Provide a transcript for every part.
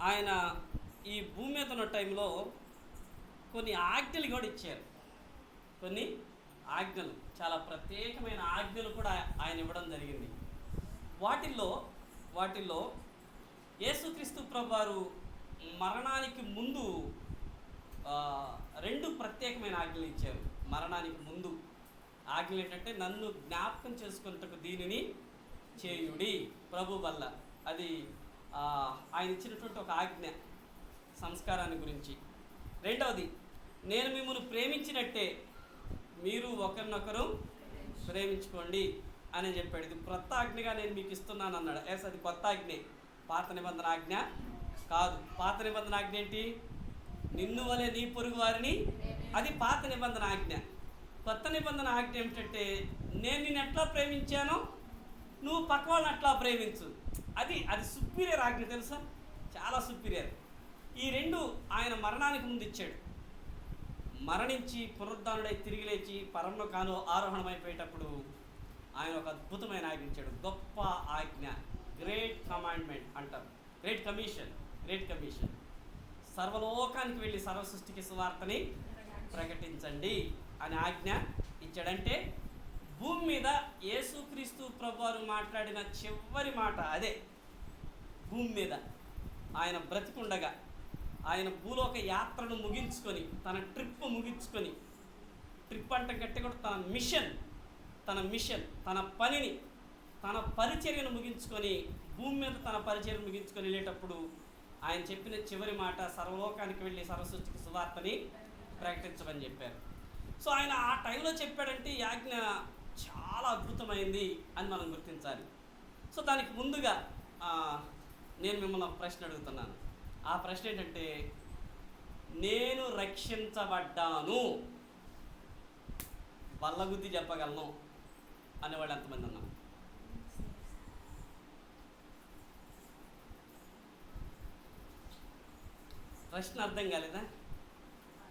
ఆయన ఈ భూమి మీద ఉన్న టైంలో కొన్ని ఆజ్ఞలు కూడా ఇచ్చారు. కొన్ని ఆజ్ఞలు, చాలా ప్రత్యేకమైన ఆజ్ఞలు కూడా ఆయన ఇవ్వడం జరిగింది. వాటిల్లో యేసుక్రీస్తు ప్రభువారు మరణానికి ముందు రెండు ప్రత్యేకమైన ఆజ్ఞలు ఇచ్చారు. మరణానికి ముందు ఆజ్ఞలు ఏంటంటే, నన్ను జ్ఞాపకం చేసుకున్నట్టుకు దీనిని చేయుడి ప్రభు వల్ల. అది ఆయన ఇచ్చినటువంటి ఒక ఆజ్ఞ సంస్కారాన్ని గురించి. రెండవది, నేను మిమ్మల్ని ప్రేమించినట్టే మీరు ఒకరినొకరు ప్రేమించుకోండి అని చెప్పాడు. ఇది కొత్త ఆజ్ఞగా నేను మీకు ఇస్తున్నాను అన్నాడు. అది కొత్త ఆజ్ఞే, పాత నిబంధన ఆజ్ఞ కాదు. పాత నిబంధన ఆజ్ఞ ఏంటి? నిన్ను వలె నీ పొరుగు వారిని, అది పాత నిబంధన ఆజ్ఞ. కొత్త నిబంధన ఆజ్ఞ ఏమిటంటే, నేను నిన్ను ఎట్లా ప్రేమించానో నువ్వు పక్క వాళ్ళని అట్లా ప్రేమించు. అది సుపీరియర్ ఆజ్ఞ, తెలుసా? చాలా సుపీరియర్. ఈ రెండు ఆయన మరణానికి ముందు ఇచ్చాడు. మరణించి పునరుద్ధానుడై తిరిగి లేచి పరలోకాను ఆరోహణమైపోయేటప్పుడు ఆయన ఒక అద్భుతమైన ఆజ్ఞ ఇచ్చాడు. గొప్ప ఆజ్ఞ, గ్రేట్ కమాండ్మెంట్ అంటారు, గ్రేట్ కమిషన్. సర్వలోకానికి వెళ్ళి సర్వ సృష్టికి సువార్తని ప్రకటించండి అని ఆజ్ఞ ఇచ్చాడంటే, భూమి మీద యేసుక్రీస్తు ప్రభువారు మాట్లాడిన చివరి మాట అదే. భూమి మీద ఆయన బ్రతికుండగా, ఆయన భూలోక యాత్రను ముగించుకొని, తన ట్రిప్ ముగించుకొని, ట్రిప్ అంటే గట్టి కూడా తన మిషన్, తన పనిని, తన పరిచర్యను ముగించుకొని, భూమి మీద తన పరిచర్యను ముగించుకొని వెళ్ళేటప్పుడు ఆయన చెప్పిన చివరి మాట, సర్వలోకానికి వెళ్ళి సర్వసృష్టికి సువార్తని ప్రకటించమని చెప్పారు. సో ఆయన ఆ టైంలో చెప్పాడంటే ఈ ఆజ్ఞ చాలా అద్భుతమైంది అని మనం గుర్తించాలి. సో దానికి ముందుగా నేను మిమ్మల్ని ఒక ప్రశ్న అడుగుతున్నాను. ఆ ప్రశ్న ఏంటంటే, నేను రక్షించబడ్డాను బల్లగుద్ది చెప్పగలను అనేవాళ్ళు ఎంతమంది ఉన్నాం? ప్రశ్న అర్థం కాలేదా?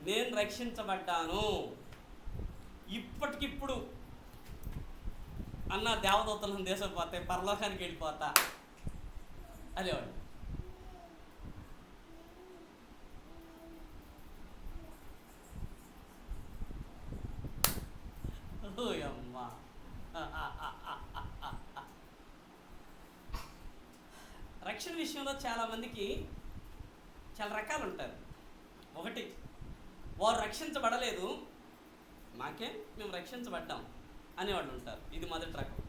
నేను రక్షించబడ్డాను ఇప్పటికిప్పుడు అన్న దేవదూతలను దేశపోతే పరలోకానికి వెళ్ళిపోతా అనేవాడు. అమ్మా, రక్షణ విషయంలో చాలామందికి చాలా రకాలు ఉంటారు. ఒకటి, వారు రక్షించబడలేదు, మేము రక్షించబడ్డాం అనేవాళ్ళు ఉంటారు. ఇది మొదటి రకం.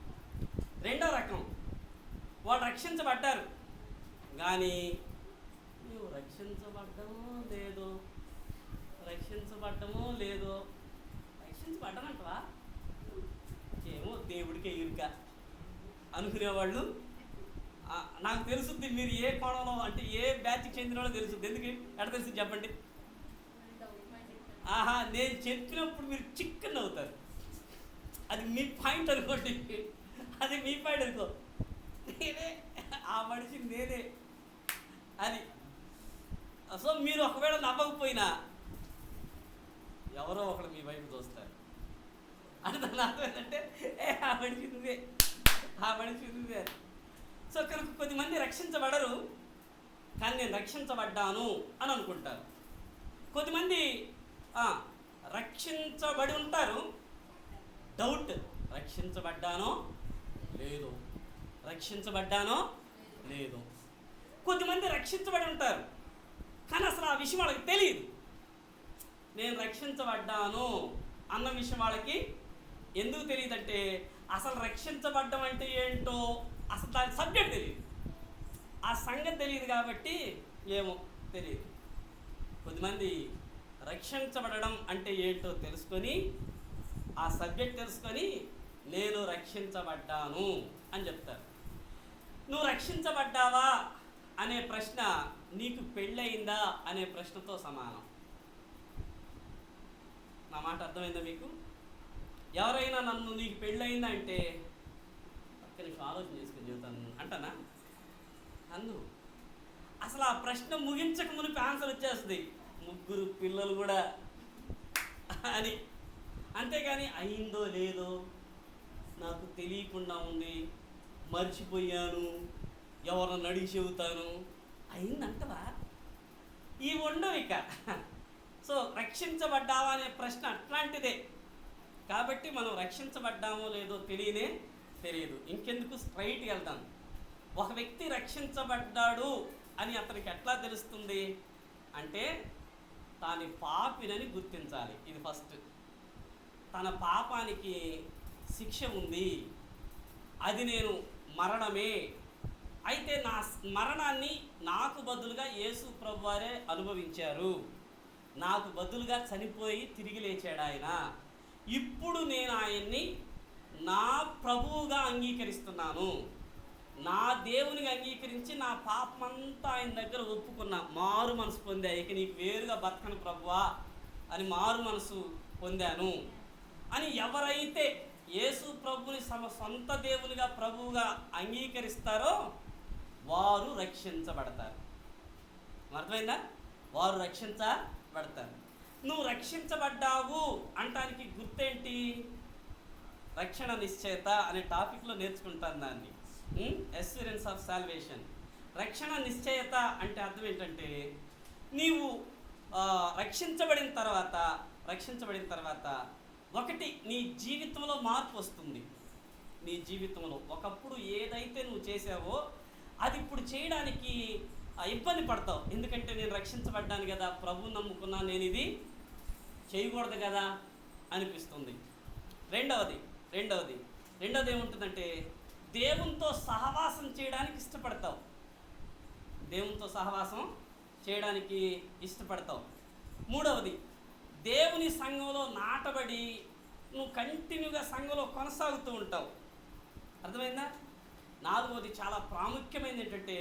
రెండో రకం, వాళ్ళు రక్షించబడ్డారు కానీ నువ్వు రక్షించబడ్డమో లేదో రక్షించబడ్డానంటవా ఏమో దేవుడికే ఇరుక అనుకునేవాళ్ళు. నాకు తెలుసుద్ది మీరు ఏ కోణంలో, అంటే ఏ బ్యాచ్కి చెందిన వాళ్ళో తెలుసుద్ది. ఎందుకు ఎట్లా తెలుసు చెప్పండి? నేను చెప్పినప్పుడు మీరు చిక్కన్ అవుతారు. అది మీ పాయింట్ అనుకోండి, అది మీ పాయింట్ అనుకో, నేనే ఆ మనిషిని నేనే అది. సో మీరు ఒకవేళ నవ్వకపోయినా ఎవరో ఒకరు మీ వైపు చూస్తారు. అంటే దాని అర్థం ఏంటంటే, ఆ మనిషి నువ్వే. సో కనుక కొద్దిమంది రక్షించబడరు కానీ నేను రక్షించబడ్డాను అని అనుకుంటారు. కొద్దిమంది రక్షించబడి ఉంటారు, డౌట్, రక్షించబడ్డానో లేదో. కొద్దిమంది రక్షించబడి ఉంటారు కానీ అసలు ఆ విషయం వాళ్ళకి తెలియదు. నేను రక్షించబడ్డాను అన్న విషయం వాళ్ళకి ఎందుకు తెలియదంటే, అసలు రక్షించబడ్డం అంటే ఏంటో అసలు దాని సబ్జెక్ట్ తెలియదు, ఆ సంగతి తెలియదు కాబట్టి ఏమో తెలియదు. కొద్దిమంది రక్షించబడడం అంటే ఏంటో తెలుసుకొని, ఆ సబ్జెక్ట్ తెలుసుకొని నేను రక్షించబడ్డాను అని చెప్తారు. నువ్వు రక్షించబడ్డావా అనే ప్రశ్న నీకు పెళ్ళయిందా అనే ప్రశ్నతో సమానం. నా మాట అర్థమైందా మీకు? ఎవరైనా నన్ను నీకు పెళ్ళయిందా అంటే ఒక్క నిమిషం ఆలోచన చేసుకుని చెబుతాను అంటానా? అసలు ఆ ప్రశ్న ముగించక మునిపి ఆన్సర్ వచ్చేస్తుంది, 3 పిల్లలు కూడా అని. అంతేగాని అయిందో లేదో నాకు తెలియకుండా ఉంది, మర్చిపోయాను, ఎవరన్నా అడిగి చెబుతాను, అయిందంటవా ఈ ఉండవు ఇక. సో రక్షించబడ్డావా అనే ప్రశ్న అట్లాంటిదే. కాబట్టి మనం రక్షించబడ్డామో లేదో తెలియదు. ఇంకెందుకు స్ట్రైట్గా వెళ్దాం. ఒక వ్యక్తి రక్షించబడ్డాడు అని అతనికి ఎట్లా తెలుస్తుంది అంటే, తాను పాపినని గుర్తించాలి. ఇది ఫస్ట్. తన పాపానికి శిక్ష ఉంది, అది నేను మరణమే. అయితే నా మరణాన్ని నాకు బదులుగా యేసు ప్రభువారే అనుభవించారు. నాకు బదులుగా చనిపోయి తిరిగి లేచాడు ఆయన. ఇప్పుడు నేను ఆయన్ని నా ప్రభువుగా అంగీకరిస్తున్నాను. నా దేవునిగా అంగీకరించి నా పాపమంతా ఆయన దగ్గర ఒప్పుకున్నా. మారు మనసు పొందా. ఇక నీకు వేరుగా బతకను ప్రభువా అని మారు మనసు పొందాను అని ఎవరైతే యేసు ప్రభుని సొంత దేవునిగా ప్రభువుగా అంగీకరిస్తారో వారు రక్షించబడతారు. అర్థమైందా? వారు రక్షించబడతారు. నువ్వు రక్షించబడ్డావు అంటానికి గుర్తేంటి? రక్షణ నిశ్చయత అనే టాపిక్లో నేర్చుకుంటాను దాన్ని. Assurance of salvation. రక్షణ నిశ్చయత అంటే అర్థం ఏంటంటే, నీవు రక్షించబడిన తర్వాత ఒకటి నీ జీవితంలో మార్పు వస్తుంది. నీ జీవితంలో ఒకప్పుడు ఏదైతే నువ్వు చేసావో అది ఇప్పుడు చేయడానికి ఇబ్బంది పడతావు. ఎందుకంటే నేను రక్షించబడ్డాను కదా, ప్రభువు నమ్ముకున్నా, నేను ఇది చేయకూడదు కదా అనిపిస్తుంది. రెండవది ఏముంటుందంటే, దేవునితో సహవాసం చేయడానికి ఇష్టపడతావు. మూడవది, దేవుని సంఘంలో నాటబడి నువ్వు కంటిన్యూగా సంఘంలో కొనసాగుతూ ఉంటావు. అర్థమైందా? నాలుగవది చాలా ప్రాముఖ్యమైనది ఏంటంటే,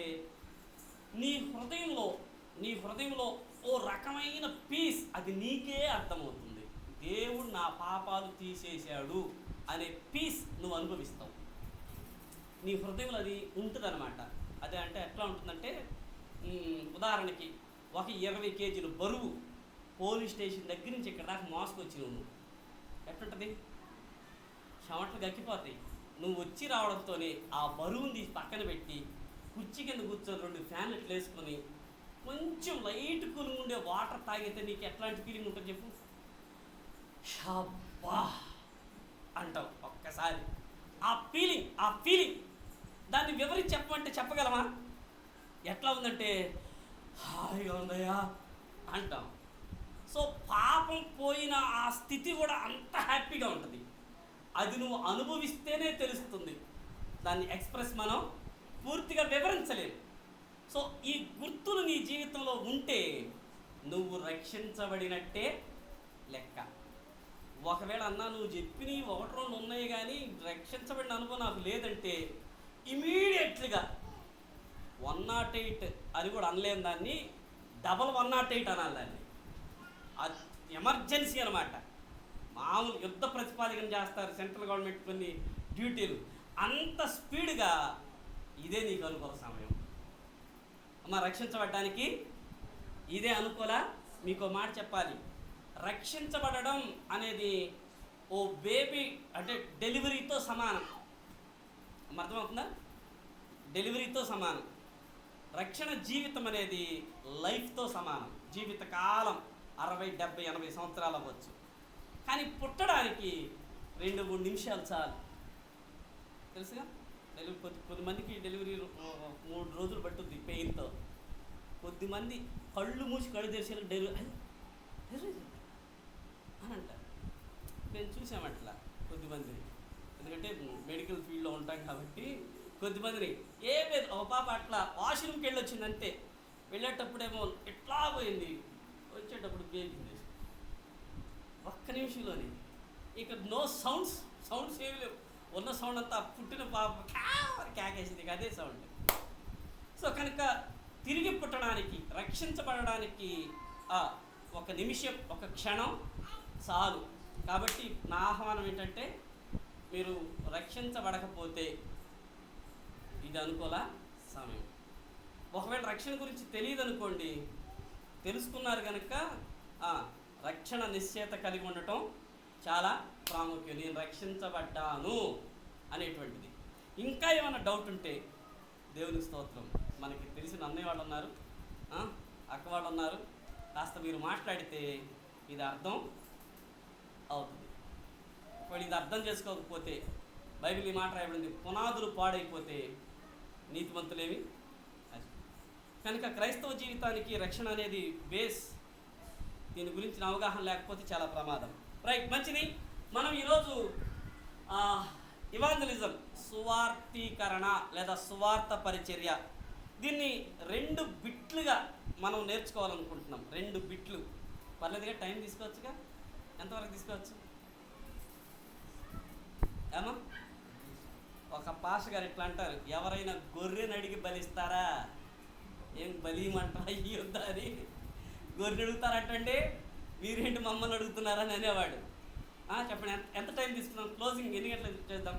నీ హృదయంలో ఓ రకమైన పీస్, అది నీకే అర్థమవుతుంది. దేవుడు నా పాపాలు తీసేశాడు అనే పీస్ నువ్వు అనుభవిస్తావు. నీ హృదయంలో అది ఉంటుందన్నమాట. అదే అంటే ఎట్లా ఉంటుందంటే, ఉదాహరణకి ఒక 20 కేజీలు బరువు పోలీస్ స్టేషన్ దగ్గర నుంచి ఇక్కడ దాకా మోసుకొచ్చి నువ్వు ఎట్లుంటుంది? చెమటలు గక్కిపోతాయి. నువ్వు వచ్చి రావడంతోనే ఆ బరువుని తీసి పక్కన పెట్టి కుర్చీ కింద కూర్చొని 2 ఫ్యాన్లు ఇట్లా వేసుకొని కొంచెం లైట్ కూలింగ్ ఉండే వాటర్ తాగితే నీకు ఎట్లాంటి ఫీలింగ్ ఉంటుంది చెప్పు? షబ్బా అంటావు ఒక్కసారి. ఆ ఫీలింగ్ దాన్ని వివరించి చెప్పమంటే చెప్పగలమా? ఎట్లా ఉందంటే, హాయిగా ఉందయ్యా అంటాం. సో పాపం పోయిన ఆ స్థితి కూడా అంత హ్యాపీగా ఉంటుంది. అది నువ్వు అనుభవిస్తేనే తెలుస్తుంది. దాన్ని ఎక్స్ప్రెస్ మనం పూర్తిగా వివరించలేము. సో ఈ గుర్తులు నీ జీవితంలో ఉంటే నువ్వు రక్షించబడినట్టే లెక్క. ఒకవేళ అన్నా నువ్వు చెప్పినవి 1-2 ఉన్నాయి కానీ రక్షించబడిన అనుభవం నాకు లేదంటే ఇమీడియట్లీగా 108 అది కూడా అనలేని దాన్ని 118 అనాలి. దాన్ని అది ఎమర్జెన్సీ అనమాట. మామూలు యుద్ధ ప్రతిపాదన చేస్తారు సెంట్రల్ గవర్నమెంట్ కొన్ని డ్యూటీలు. అంత స్పీడ్గా ఇదే నీకు అనుకూల సమయం అమ్మ. రక్షించబడడానికి ఇదే అనుకూల. మీకు మాట చెప్పాలి, రక్షించబడడం అనేది ఓ బేబీ అంటే డెలివరీతో సమానం. అర్థమవుతుందా? డెలివరీతో సమానం. రక్షణ జీవితం అనేది లైఫ్తో సమానం. జీవితకాలం 60, 70, 80 సంవత్సరాలు అవ్వచ్చు. కానీ పుట్టడానికి 2-3 నిమిషాలు చాలు. తెలుసుగా? కొద్దిమందికి డెలివరీ 3 రోజులు పట్టుద్ది పెయిన్తో. కొద్దిమంది కళ్ళు మూసి కళ్ళు తెరిచేలా డెలివరీ అని అంటారు. నేను చూసామట్లా కొద్దిమందిని. ఎందుకంటే మెడికల్ ఫీల్డ్లో ఉంటాం కాబట్టి కొద్దిమందిని లేదు. ఒక పాప అట్లా వాష్రూమ్కి వెళ్ళొచ్చింది అంతే. వెళ్ళేటప్పుడేమో ఎట్లా పోయింది, వచ్చేటప్పుడు బేబీ ఒక్క నిమిషంలోనే. ఇక నో సౌండ్స్ ఏమి లేవు. ఉన్న సౌండ్ అంతా పుట్టిన పాప కేకేసింది, అదే సౌండ్. సో కనుక తిరిగి పుట్టడానికి, రక్షించబడడానికి ఒక నిమిషం, ఒక క్షణం చాలు. కాబట్టి నా ఆహ్వానం ఏంటంటే, మీరు రక్షించబడకపోతే ఇది అనుకూల సమయం. ఒకవేళ రక్షణ గురించి తెలియదు అనుకోండి, తెలుసుకున్నారు కనుక రక్షణ నిశ్చయత కలిగి ఉండటం చాలా ప్రాముఖ్యం. నేను రక్షించబడ్డాను అనేటువంటిది. ఇంకా ఏమైనా డౌట్ ఉంటే దేవునికి స్తోత్రం. మనకి తెలిసిన అన్నయ్య వాళ్ళు ఉన్నారు, అక్క వాళ్ళు ఉన్నారు, కాస్త మీరు మాట్లాడితే ఇది అర్థం అవుతుంది. ఒకవేళ ఇది అర్థం చేసుకోకపోతే, బైబిల్ ఈ మాట రాయబడింది, పునాదులు పాడైపోతే నీతిమంతులేమి. కనుక క్రైస్తవ జీవితానికి రక్షణ అనేది బేస్. దీని గురించిన అవగాహన లేకపోతే చాలా ప్రమాదం. రైట్, మంచిది. మనం ఈరోజు ఇవాంజలిజం, సువార్తీకరణ లేదా సువార్త పరిచర్య, దీన్ని 2 బిట్లుగా మనం నేర్చుకోవాలనుకుంటున్నాం. 2 బిట్లు. పర్లేదుగా, టైం తీసుకోవచ్చుగా? ఎంతవరకు తీసుకోవచ్చు ఏమా? ఒక పాష గారు ఇట్లా అంటారు, ఎవరైనా గొర్రెని అడిగి బలిస్తారా? ఏం బలిమంటారా ఇయ్యొద్దా అని? గొర్రెని అడుగుతారంటే మీరేంటి మమ్మల్ని అడుగుతున్నారని అనేవాడు. చెప్పండి, ఎంత టైం తీసుకున్నాం? క్లోజింగ్ ఎన్ని గంటలకు చేద్దాం?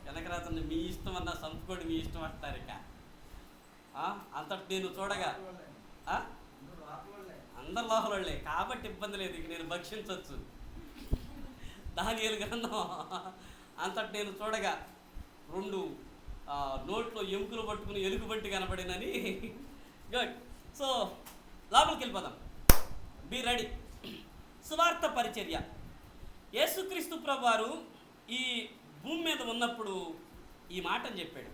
వెనకరాత్రి మీ ఇష్టం అన్న సంపుకోండి, మీ ఇష్టం అంటారు. ఇక అంతటి నేను చూడగా అందరు లోపలే కాబట్టి ఇబ్బంది లేదు, ఇక నేను భక్షించవచ్చు. దానియేలు గ్రంథం అంతటి నేను చూడగా 2 నోట్లో ఎముకలు పట్టుకుని ఎలుగుబంటి కనపడినని. గుడ్. సో లోపలికి వెళ్ళిపోదాం. Be ready. సువార్త పరిచర్య. యేసుక్రీస్తు ప్రభువారు ఈ భూమి మీద ఉన్నప్పుడు ఈ మాటని చెప్పాడు.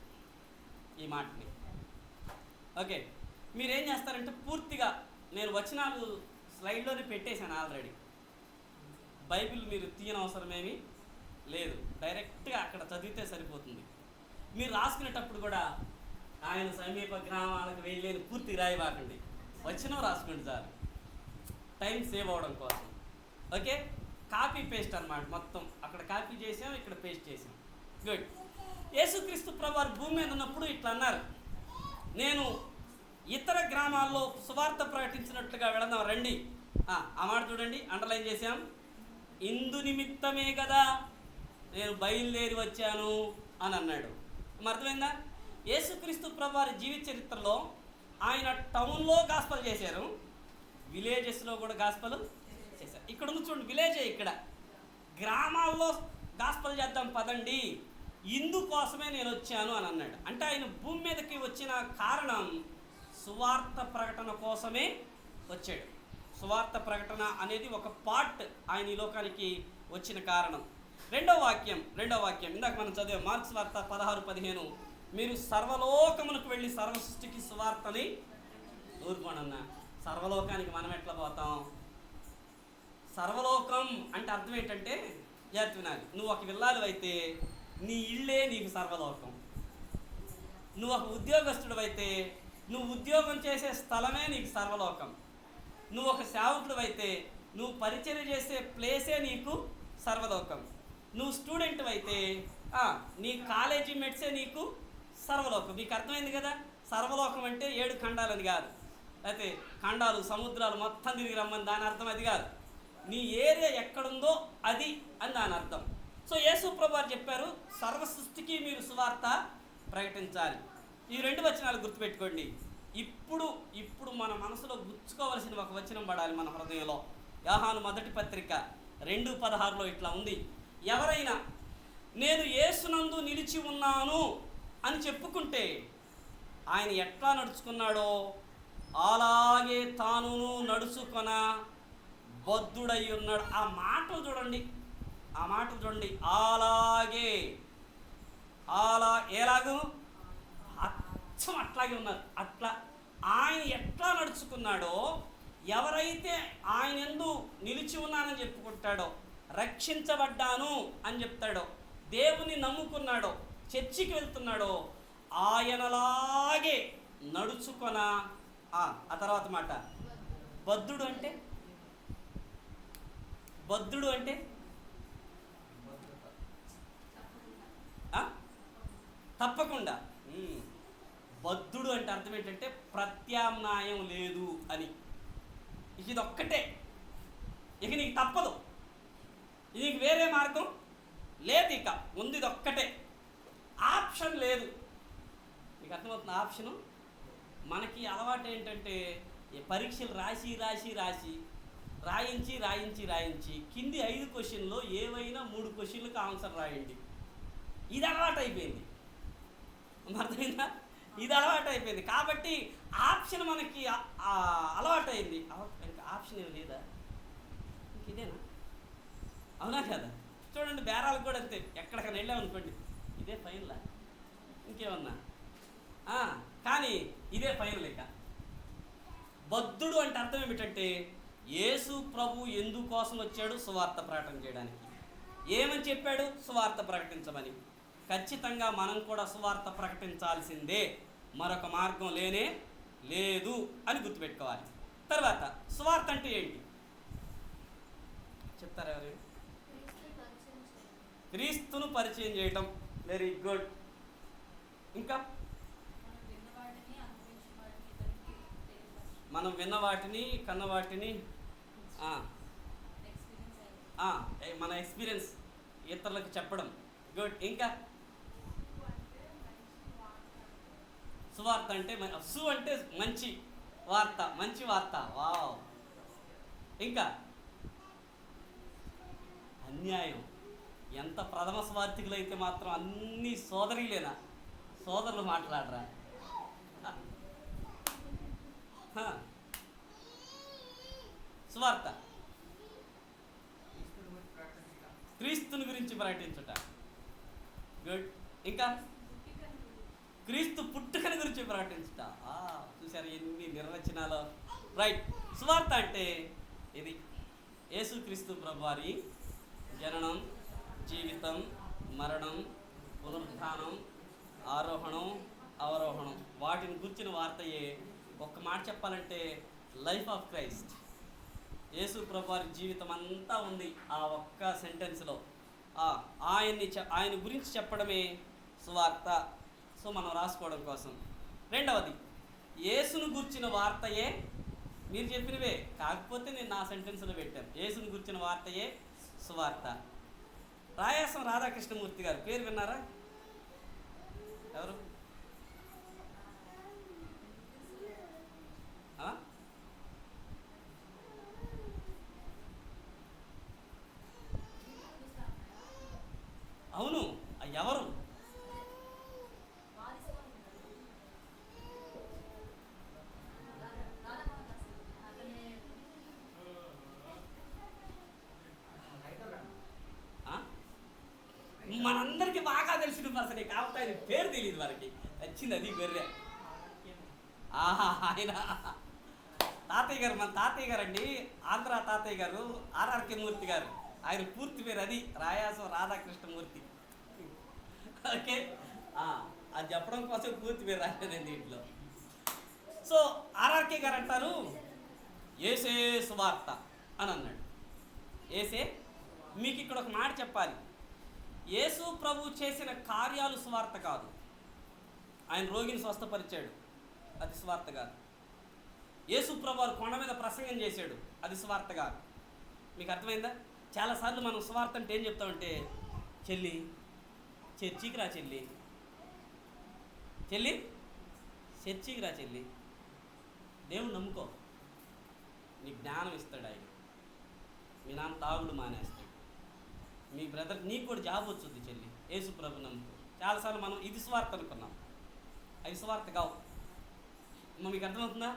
ఈ మాటని ఓకే, మీరేం చేస్తారంటే పూర్తిగా నేను వచనాలు స్లైడ్లోనే పెట్టేశాను ఆల్రెడీ. బైబిల్ మీరు తీయనవసరమేమీ లేదు, డైరెక్ట్గా అక్కడ చదివితే సరిపోతుంది. మీరు రాసుకునేటప్పుడు కూడా ఆయన సమీప గ్రామాలకు వెళ్ళేది పూర్తి రాయబాకండి, వచనం రాసుకోండి చాలు, టైం సేవ్ అవ్వడం కోసం. ఓకే, కాపీ పేస్ట్ అన్నమాట. మొత్తం అక్కడ కాపీ చేసాం, ఇక్కడ పేస్ట్ చేసాం. గుడ్. యేసుక్రీస్తు ప్రభువారు భూమి మీద ఉన్నప్పుడు ఇట్లా అన్నారు, నేను ఇతర గ్రామాల్లో సువార్త ప్రకటించినట్లుగా వెళదాం రండి. ఆ మాట చూడండి, అండర్లైన్ చేశాం. ఇందు నిమిత్తమే కదా నేను బయలుదేరి వచ్చాను అని అన్నాడు. అర్థమైందా? యేసుక్రీస్తు ప్రభువారి జీవిత చరిత్రలో ఆయన టౌన్లో గాస్పల్ చేశారు, విలేజెస్లో కూడా గాస్పల్ చేశారు. ఇక్కడ ఉంది చూడండి, విలేజే. ఇక్కడ గ్రామాల్లో గాస్పల్ చేద్దాం పదండి, ఇందుకోసమే నేను వచ్చాను అని అన్నాడు. అంటే ఆయన భూమి మీదకి వచ్చిన కారణం సువార్త ప్రకటన కోసమే వచ్చాడు. సువార్త ప్రకటన అనేది ఒక పార్ట్ ఆయన ఈ లోకానికి వచ్చిన కారణం. రెండో వాక్యం ఇందాక మనం చదివాం, మార్క్స్ వార్త 16:15. మీరు సర్వలోకమునకు వెళ్ళి సర్వ సృష్టికి సువార్తని ఊరుకోనన్నా. సర్వలోకానికి మనం ఎట్లా పోతాం? సర్వలోకం అంటే అర్థం ఏంటంటే, జాగ్రత్త వినాలి, నువ్వు ఒక విల్లాలు అయితే నీ ఇళ్ళే నీకు సర్వలోకం. నువ్వు ఒక ఉద్యోగస్తుడు అయితే నువ్వు ఉద్యోగం చేసే స్థలమే నీకు సర్వలోకం. నువ్వు ఒక సేవకుడు అయితే నువ్వు పరిచర్య చేసే ప్లేసే నీకు సర్వలోకం. నువ్వు స్టూడెంట్ అయితే నీ కాలేజీ మెట్సే నీకు సర్వలోకం. మీకు అర్థమైంది కదా? సర్వలోకం అంటే 7 ఖండాలని కాదు, అయితే ఖండాలు సముద్రాలు మొత్తం తిరిగి రమ్మని దాని అర్థం అది కాదు. నీ ఏరియా ఎక్కడుందో అది అని దాని అర్థం. సో యేసు ప్రభువారు చెప్పారు, సర్వ సృష్టికి మీరు సువార్త ప్రకటించాలి. ఈ 2 వచనాలు గుర్తుపెట్టుకోండి. ఇప్పుడు మన మనసులో గుచ్చుకోవలసిన ఒక వచనం పడాలి మన హృదయంలో. యోహాను మొదటి పత్రిక 2:16 ఇట్లా ఉంది, ఎవరైనా నేను యేసునందు నిలిచి ఉన్నాను అని చెప్పుకుంటే ఆయన ఎట్లా నడుచుకున్నాడో అలాగే తానును నడుచుకొన బద్ధుడై ఉన్నాడు. ఆ మాటలు చూడండి, అలాగే ఎలాగూ అచ్చం అట్లాగే ఉన్నారు. అట్లా ఆయన ఎట్లా నడుచుకున్నాడో, ఎవరైతే ఆయన యందు నిలిచి ఉన్నానని చెప్పుకుంటాడో, రక్షించబడ్డాను అని చెప్తాడో, దేవుని నమ్ముకున్నాడో, చర్చికి వెళ్తున్నాడో, ఆయనలాగే నడుచుకొన. ఆ తర్వాత మాట, బద్ధుడు అంటే తప్పకుండా. బద్ధుడు అంటే అర్థం ఏంటంటే ప్రత్యామ్నాయం లేదు అని. ఇది ఒక్కటే, ఇక నీకు తప్పదు, నీకు వేరే మార్గం లేదు, ఇక ఉంది ఇది ఒక్కటే, ఆప్షన్ లేదు. నీకు అర్థమవుతుంది? ఆప్షను మనకి అలవాటు ఏంటంటే పరీక్షలు రాయించి కింది 5 క్వశ్చన్లో ఏవైనా 3 క్వశ్చన్లకు ఆన్సర్ రాయండి. ఇది అలవాటు అయిపోయింది. అర్థమైందా? ఇది అలవాటు అయిపోయింది. కాబట్టి ఆప్షన్ మనకి అలవాటు అయింది. ఇంకా ఆప్షన్ ఏమి లేదా, ఇంక ఇదేనా? అవునా కదా? చూడండి, బేరాలకు కూడా అంతే. ఎక్కడికైనా వెళ్ళామనుకోండి, ఇదే ఫైనలా ఇంకేమన్నా, కానీ ఇదే ఫైనల్. ఇక బద్ధుడు అంటే అర్థం ఏమిటంటే, యేసు ప్రభు ఎందుకోసం వచ్చాడు? సువార్త ప్రకటన చేయడానికి. ఏమని చెప్పాడు? సువార్త ప్రకటించమని. ఖచ్చితంగా మనం కూడా సువార్త ప్రకటించాల్సిందే, మరొక మార్గం లేనే లేదు అని గుర్తుపెట్టుకోవాలి. తర్వాత సువార్త అంటే ఏంటి చెప్తారా ఎవరు? క్రీస్తును పరిచయం చేయటం. Very good. ఇంకా మనం విన్న వాటిని, కన్న వాటిని, మన ఎక్స్పీరియన్స్ ఇతరులకు చెప్పడం. గుడ్. ఇంకా సువార్త అంటే అంటే మంచి వార్త, మంచి వార్త. వావ్. ఇంకా అన్యాయం. ఎంత ప్రథమ స్వార్థికులు అయితే మాత్రం అన్ని సోదరీలేనా, సోదరులు మాట్లాడరా? సువార్త క్రీస్తుని గురించి ప్రకటించుట. గుడ్. ఇంకా క్రీస్తు పుట్టుకని గురించి ప్రకటించుట. చూసారు ఎన్ని నిర్వచనాలు. రైట్. సువార్త అంటే ఇది యేసుక్రీస్తు ప్రభువారి జననం, జీవితం, మరణం, పునరుద్ధానం, ఆరోహణం, అవరోహణం, వాటిని గుర్చిన వార్తయే. ఒక్క మాట చెప్పాలంటే లైఫ్ ఆఫ్ క్రైస్ట్. యేసు ప్రభువారి జీవితం అంతా ఉంది ఆ ఒక్క సెంటెన్స్లో. ఆయన గురించి చెప్పడమే సువార్త. సో మనం రాసుకోవడం కోసం. రెండవది, యేసును గుర్చిన వార్తయే. మీరు చెప్పినవే, కాకపోతే నేను నా సెంటెన్స్లో పెట్టాను. యేసును గుర్చిన వార్తయే సువార్త. రాయాసం రాధాకృష్ణమూర్తి గారు పేరు విన్నారా? ఎవరు? అవును, ఎవరు? మనందరికి బాగా తెలిసిన పర్సనే, కాకపోతే ఆయన పేరు తెలియదు మనకి. వచ్చింది అది గొర్రె. ఆయన తాతయ్య గారు, మన తాతయ్య గారు అండి, ఆంధ్ర తాతయ్య గారు, ఆర్ఆర్కే మూర్తి గారు. ఆయన పూర్తి పేరు అది రాయాసం రాధాకృష్ణమూర్తి. ఓకే, అది చెప్పడం కోసం పూర్తి పేరు రాలేదండి దీంట్లో. సో ఆర్ఆర్కే గారు అంటారు యేసే సువార్త అని అన్నాడు. యేసే. మీకు ఇక్కడ ఒక మాట చెప్పాలి. యేసు ప్రభు చేసిన కార్యాలు సువార్త కాదు. ఆయన రోగిని స్వస్థపరిచాడు, అది సువార్త కాదు. యేసు ప్రభు వారు కొండ మీద ప్రసంగం చేశాడు, అది సువార్త కాదు. మీకు అర్థమైందా? చాలాసార్లు మనం సువార్త అంటే ఏం చెప్తామంటే, చెల్లి చర్చికి రా, చెల్లి చర్చికి రా, చెల్లి దేవుడు నమ్ముకో, నీ జ్ఞానం ఇస్తాడు ఆయన. మీ నాన్న తాగుడు మానేస్తాడు, మీ బ్రదర్ నీకు కూడా జాబ్ వచ్చుద్ది, చెల్లి యేసు ప్రభు నమ్ముకో. చాలాసార్లు మనం ఇది స్వార్థ అనుకున్నాం, అవి స్వార్థ కావు. మీకు అర్థమవుతుందా?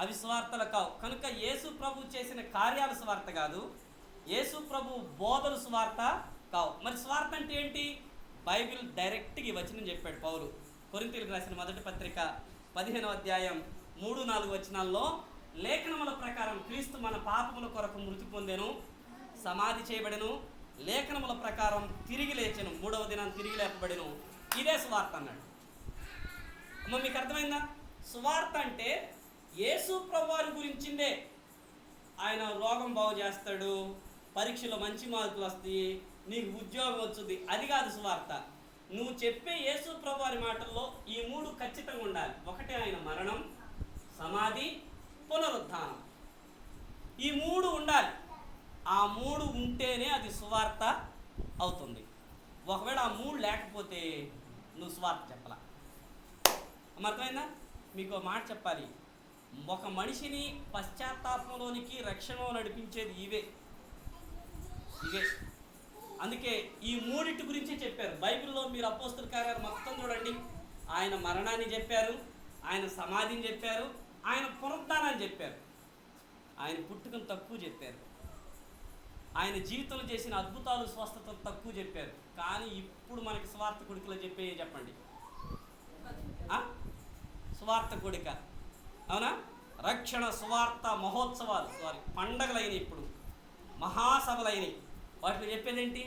అవి స్వార్థలు కావు. కనుక యేసు ప్రభు చేసిన కార్యాలు స్వార్థ కాదు, యేసు ప్రభు బోధలు స్వార్థ కావు. మరి స్వార్థ అంటే ఏంటి? బైబిల్ డైరెక్ట్గా వచనం చెప్పాడు పౌలు. కొరింథీయులకు రాసిన మొదటి పత్రిక 15వ అధ్యాయం 3-4 వచనాల్లో, లేఖనముల ప్రకారం క్రీస్తు మన పాపముల కొరకు మృతి పొందెను, సమాధి చేయబడెను, లేఖనముల ప్రకారం తిరిగి లేచెను, 3వ దినాన్ని తిరిగి లేపబడెను, ఇదే సువార్త అన్నాడు. అమ్మ మీకు అర్థమైందా? సువార్త అంటే యేసు ప్రభువారి గురించిందే. ఆయన రోగం బాగు చేస్తాడు, పరీక్షలో మంచి మార్కులు వస్తాయి, నీకు ఉద్యోగం వచ్చుద్ది, అది కాదు సువార్త. నువ్వు చెప్పే యేసు ప్రభువారి మాటల్లో ఈ 3 ఖచ్చితంగా ఉండాలి. ఒకటి ఆయన మరణం, సమాధి, పునరుద్ధానం. ఈ 3 ఉండాలి. ఆ 3 ఉంటేనే అది సువార్త అవుతుంది. ఒకవేళ ఆ 3 లేకపోతే నువ్వు సువార్త చెప్పాల. అర్థమైందా? మీకు మాట చెప్పాలి. ఒక మనిషిని పశ్చాత్తాపంలోనికి, రక్షణలో నడిపించేది ఇవే. అందుకే ఈ 3 గురించి చెప్పారు బైబిల్లో. మీరు అపోస్తల కార్యాలు మొత్తం చూడండి, ఆయన మరణాన్ని చెప్పారు, ఆయన సమాధిని చెప్పారు, ఆయన పునరుద్ధానాన్ని చెప్పారు, ఆయన పుట్టుకను తక్కువ చెప్పారు, ఆయన జీవితంలో చేసిన అద్భుతాలు స్వస్థతలు తక్కువ చెప్పారు. కానీ ఇప్పుడు మనకి స్వార్థ కొడుకులో చెప్పండి, స్వార్థ కొడుక, అవునా? రక్షణ స్వార్థ మహోత్సవాలు, పండగలైనవి, ఇప్పుడు మహాసభలైనవి. వాటిలో చెప్పేదేంటి?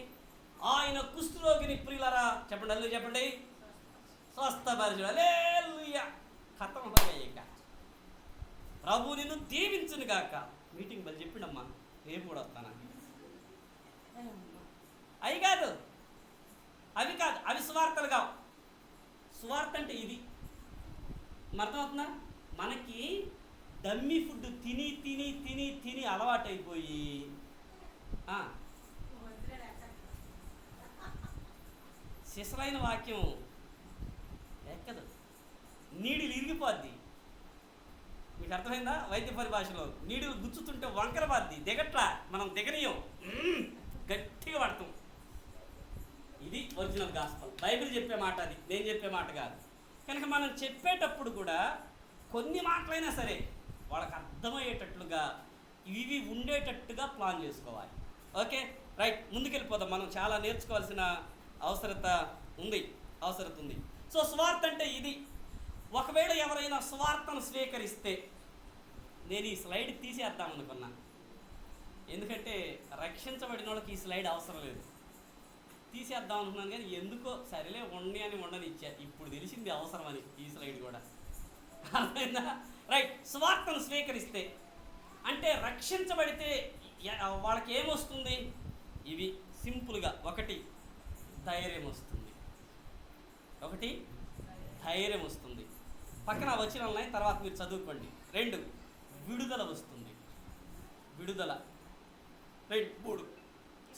ఆయన కుష్ఠరోగిని ప్రియులరా చెప్పండి, అల్లు చెప్పండి, స్వస్థపరచు, హల్లెలూయా, ఖతం ఇక. ప్రభు నిన్ను దీవించును గాక. మీటింగ్ బలి చెప్పిండమ్మా, రేపు కూడా వస్తానా? అవి కాదు, అవి సువార్తలు కావు. సువార్త అంటే ఇది. అర్థమవుతుందా? మనకి డమ్మీ ఫుడ్ తిని తిని తిని తిని అలవాటైపోయి శిశలైన వాక్యం ఎక్కదు, నీడిలు ఇరిగిపోద్ది. మీకు అర్థమైందా? వైద్య పరిభాషలో నీడిలు గుచ్చుతుంటే వంకర బాద్ది, దిగట్లా, మనం దిగనీయం, గట్టిగా పడతాం. ఇది ఒరిజినల్ గాస్పల్. బైబిల్ చెప్పే మాట, అది నేను చెప్పే మాట కాదు. కనుక మనం చెప్పేటప్పుడు కూడా కొన్ని మాటలైనా సరే వాళ్ళకి అర్థమయ్యేటట్లుగా, ఇవి ఉండేటట్టుగా ప్లాన్ చేసుకోవాలి. ఓకే, రైట్, ముందుకెళ్ళిపోదాం. మనం చాలా నేర్చుకోవాల్సిన అవసరత ఉంది. సో స్వార్థ అంటే ఇది. ఒకవేళ ఎవరైనా స్వార్థను స్వీకరిస్తే, నేను ఈ స్లైడ్ తీసేద్దాం అనుకున్నా, ఎందుకంటే రక్షించబడిన వాళ్ళకి ఈ స్లైడ్ అవసరం లేదు, తీసేద్దాం అనుకున్నాను. కానీ ఎందుకో సరేలే ఉండని ఇచ్చా. ఇప్పుడు తెలిసింది అవసరమని ఈ స్లైడ్ కూడా. అర్థమైందా? రైట్, స్వార్థను స్వీకరిస్తే అంటే రక్షించబడితే వాళ్ళకి ఏమొస్తుంది? ఇవి సింపుల్గా, ఒకటి ధైర్యం వస్తుంది, పక్కన వచనాలున్నాయి, తర్వాత మీరు చదువుకోండి. 2, విడుదల వస్తుంది, 3,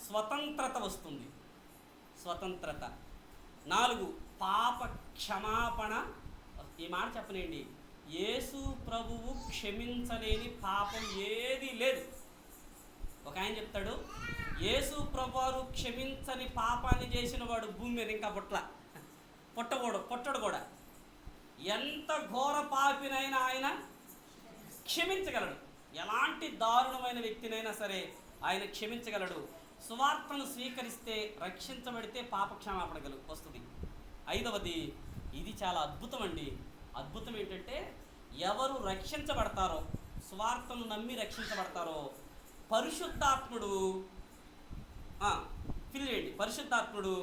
స్వతంత్రత వస్తుంది, 4, పాప క్షమాపణ. ఈ మాట చెప్పనండి, యేసు ప్రభువు క్షమించలేని పాపం ఏదీ లేదు. ఒక ఆయన చెప్తాడు, యేసు ప్రభువారు క్షమించని పాపాన్ని చేసిన వాడు భూమి మీద ఇంకా పుట్టడు కూడా. ఎంత ఘోర పాపినైనా ఆయన క్షమించగలడు, ఎలాంటి దారుణమైన వ్యక్తినైనా సరే ఆయన క్షమించగలడు. సువార్తను స్వీకరిస్తే, రక్షించబడితే పాప క్షమాపణ వస్తుంది. 5వది, ఇది చాలా అద్భుతం అండి. అద్భుతం ఏంటంటే, ఎవరు రక్షించబడతారో, స్వార్థను నమ్మి రక్షించబడతారో, పరిశుద్ధాత్ముడు ఫిల్ చేయండి, పరిశుద్ధాత్ముడు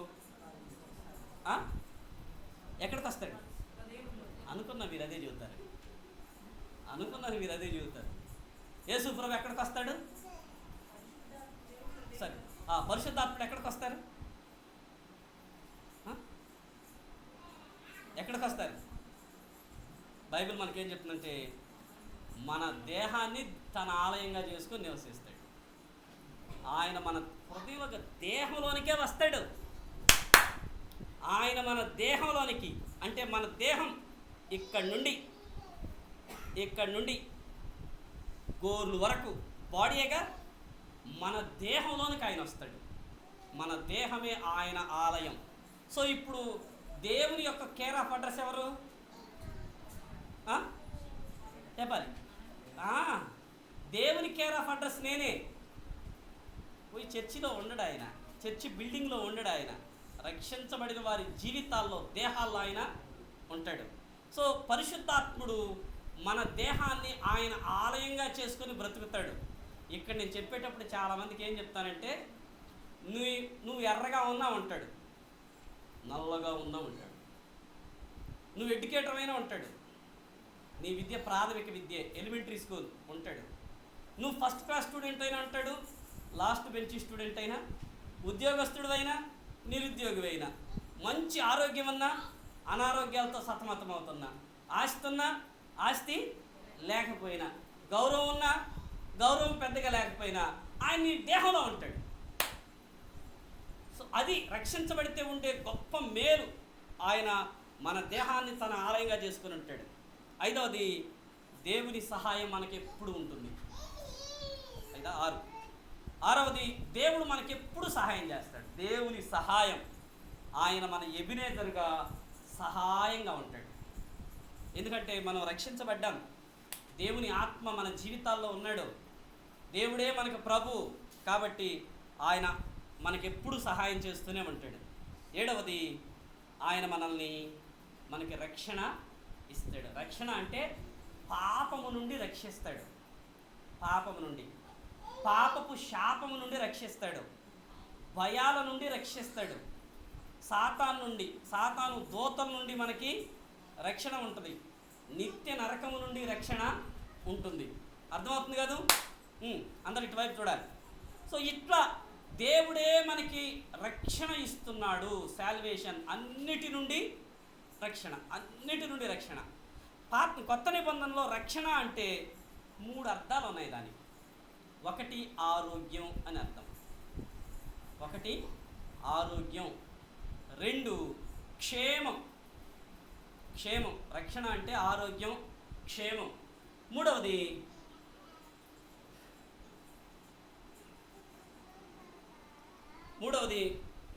ఎక్కడికి వస్తాడు? అనుకున్నారు మీరు అదే చెబుతారు. యేసు ప్రభు ఎక్కడికి వస్తాడు? సరే, పరిశుద్ధాత్ముడు ఎక్కడికి వస్తారు? ఎక్కడికి వస్తారు? బైబిల్ మనకేం చెప్తుందంటే, మన దేహాన్ని తన ఆలయంగా చేసుకొని నివసిస్తాడు. ఆయన మన హృదయంలో దేహంలోనికే వస్తాడు. ఆయన మన దేహంలోనికి, అంటే మన దేహం ఇక్కడ నుండి గోర్లు వరకు బాడీగా, మన దేహంలోనికి ఆయన వస్తాడు. మన దేహమే ఆయన ఆలయం. సో ఇప్పుడు దేవుని యొక్క కేర్ ఆఫ్ అడ్రస్ ఎవరు చెప్పాలి? దేవుని కేర్ ఆఫ్ అడ్రస్ నేనే. పోయి చర్చిలో ఉండడు ఆయన, చర్చి బిల్డింగ్లో ఉండడు ఆయన, రక్షించబడిన వారి జీవితాల్లో, దేహాల్లో ఆయన ఉంటాడు. సో పరిశుద్ధాత్ముడు మన దేహాన్ని ఆయన ఆలయంగా చేసుకొని బ్రతుకుతాడు. ఇక్కడ నేను చెప్పేటప్పుడు చాలామందికి ఏం చెప్తానంటే, నువ్వు ఎర్రగా ఉన్నా ఉంటాడు, నల్లగా ఉన్నా ఉంటాడు, నువ్వు ఎడ్యుకేటర్ అయినా ఉంటాడు, నీ విద్య ప్రాథమిక విద్య ఎలిమెంటరీ స్కూల్ ఉంటాడు, నువ్వు ఫస్ట్ క్లాస్ స్టూడెంట్ అయినా ఉంటాడు, లాస్ట్ బెంచ్ స్టూడెంట్ అయినా, ఉద్యోగస్తుడు అయినా, నిరుద్యోగి అయినా, మంచి ఆరోగ్యం ఉన్నా, అనారోగ్యాలతో సతమతమవుతున్నా, ఆస్తి ఉన్నా, ఆస్తి లేకపోయినా, గౌరవం ఉన్నా, గౌరవం పెద్దగా లేకపోయినా, ఆయన నీ దేహంలో ఉంటాడు. సో అది రక్షించబడితే ఉండే గొప్ప మేలు. ఆయన మన దేహాన్ని తన ఆలయంగా చేసుకుని ఉంటాడు. 5వది, దేవుని సహాయం మనకి ఎప్పుడు ఉంటుంది. 6వది, దేవుడు మనకి ఎప్పుడు సహాయం చేస్తాడు. దేవుని సహాయం, ఆయన మన ఎబినేజర్గా సహాయంగా ఉంటాడు. ఎందుకంటే మనం రక్షించబడ్డాం, దేవుని ఆత్మ మన జీవితాల్లో ఉన్నాడు, దేవుడే మనకు ప్రభు, కాబట్టి ఆయన మనకెప్పుడు సహాయం చేస్తూనే ఉంటాడు. 7వది, ఆయన మనకి రక్షణ ఇస్తాడు. రక్షణ అంటే పాపము నుండి రక్షిస్తాడు, పాపము నుండి, పాపపు శాపము నుండి రక్షిస్తాడు, భయాల నుండి రక్షిస్తాడు, సాతాను దూతల నుండి మనకి రక్షణ ఉంటుంది, నిత్య నరకము నుండి రక్షణ ఉంటుంది. అర్థమవుతుంది కదా? అందరు ఇటువైపు చూడాలి. సో ఇట్లా దేవుడే మనకి రక్షణ ఇస్తున్నాడు. సాల్వేషన్, అన్నిటి నుండి రక్షణ. కొత్త నిబంధనలో రక్షణ అంటే 3 అర్థాలు ఉన్నాయి దానికి. 1 ఆరోగ్యం అని అర్థం, 1 ఆరోగ్యం, 2 క్షేమం. రక్షణ అంటే ఆరోగ్యం, క్షేమం. 3వది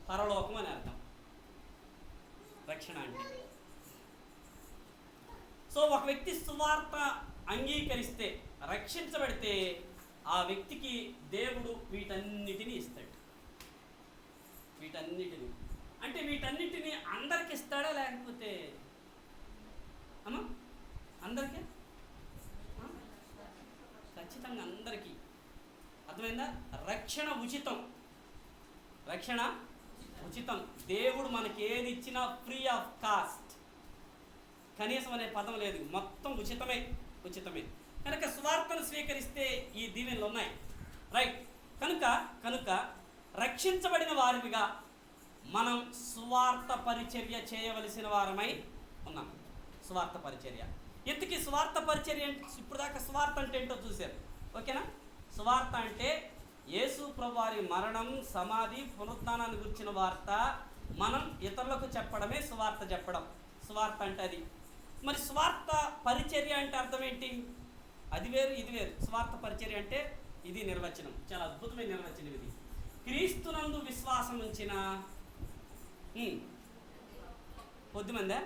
పరలోకం అని అర్థం రక్షణ అంటే. సో ఒక వ్యక్తి సువార్త అంగీకరిస్తే, రక్షించబడితే, ఆ వ్యక్తికి దేవుడు వీటన్నిటినీ ఇస్తాడు. అంటే వీటన్నిటినీ అందరికి ఇస్తాడా, లేకపోతే అందరికీ? ఖచ్చితంగా అందరికీ. అర్థమైందా? రక్షణ ఉచితం. దేవుడు మనకి ఏది ఇచ్చినా ఫ్రీ ఆఫ్ కాస్ట్, కనీసం అనే పదం లేదు, మొత్తం ఉచితమే. కనుక స్వార్థను స్వీకరిస్తే ఈ దీవెనలు ఉన్నాయి, రైట్? కనుక రక్షించబడిన వారిగా మనం సువార్త పరిచర్య చేయవలసిన వారమై ఉన్నాం. సువార్త పరిచర్య. ఇంతకీ సువార్త పరిచర్య ఇప్పుడు దాకా సువార్త అంటే ఏంటో చూశారు, ఓకేనా? సువార్త అంటే యేసు ప్రభువారి మరణం, సమాధి, పునరుత్థానాన్ని గురించిన వార్త మనం ఇతరులకు చెప్పడమే సువార్త అంటే అది. మరి స్వార్థ పరిచర్య అంటే అర్థం ఏంటి? అది వేరు, ఇది వేరు. స్వార్థ పరిచర్య అంటే ఇది నిర్వచనం, చాలా అద్భుతమైన నిర్వచనం ఇది. క్రీస్తునందు విశ్వాసం ఉంచిన కొద్దిమందే,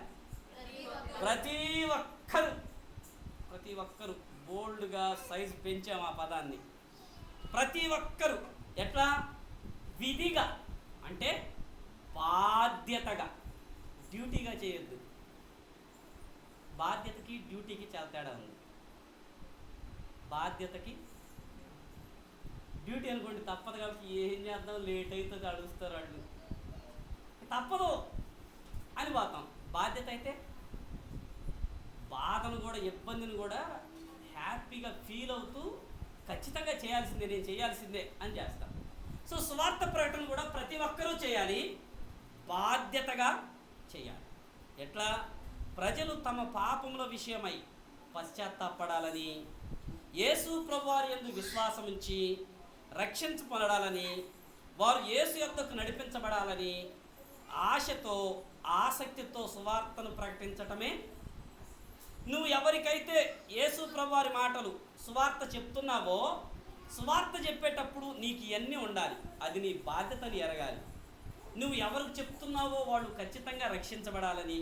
ప్రతి ఒక్కరు బోల్డ్గా సైజు పెంచాము ఆ పదాన్ని. ప్రతి ఒక్కరు ఎట్లా? విధిగా అంటే బాధ్యతగా, డ్యూటీగా చేయొద్దు. బాధ్యతకి డ్యూటీకి చాలా తేడా ఉంది. బాధ్యతకి డ్యూటీ అనుకోండి, తప్పదు కాబట్టి ఏం చేద్దాం, లేట్ అయితే అడుగుస్తారు వాళ్ళు, తప్పదు అని పోతాం. బాధ్యత అయితే బాధను కూడా, ఇబ్బందిని కూడా హ్యాపీగా ఫీల్ అవుతూ ఖచ్చితంగా నేను చేయాల్సిందే అని చేస్తాం. సో స్వార్థ ప్రకటన కూడా ప్రతి ఒక్కరూ చేయాలి, బాధ్యతగా చేయాలి. ఎట్లా? ప్రజలు తమ పాపముల విషయమై పశ్చాత్తాపడాలని, యేసు ప్రభువారి యందు విశ్వాసం ఉంచి రక్షించబడాలని, వారు యేసు యొద్దకు నడిపించబడాలని ఆశతో, ఆసక్తితో సువార్తను ప్రకటించటమే. నువ్వు ఎవరికైతే యేసు ప్రభువారి మాటలు సువార్త చెప్తున్నావో, సువార్త చెప్పేటప్పుడు నీకు ఇవన్నీ ఉండాలి, అది నీ బాధ్యతని ఎరగాలి. నువ్వు ఎవరికి చెప్తున్నావో వాళ్ళు ఖచ్చితంగా రక్షించబడాలని,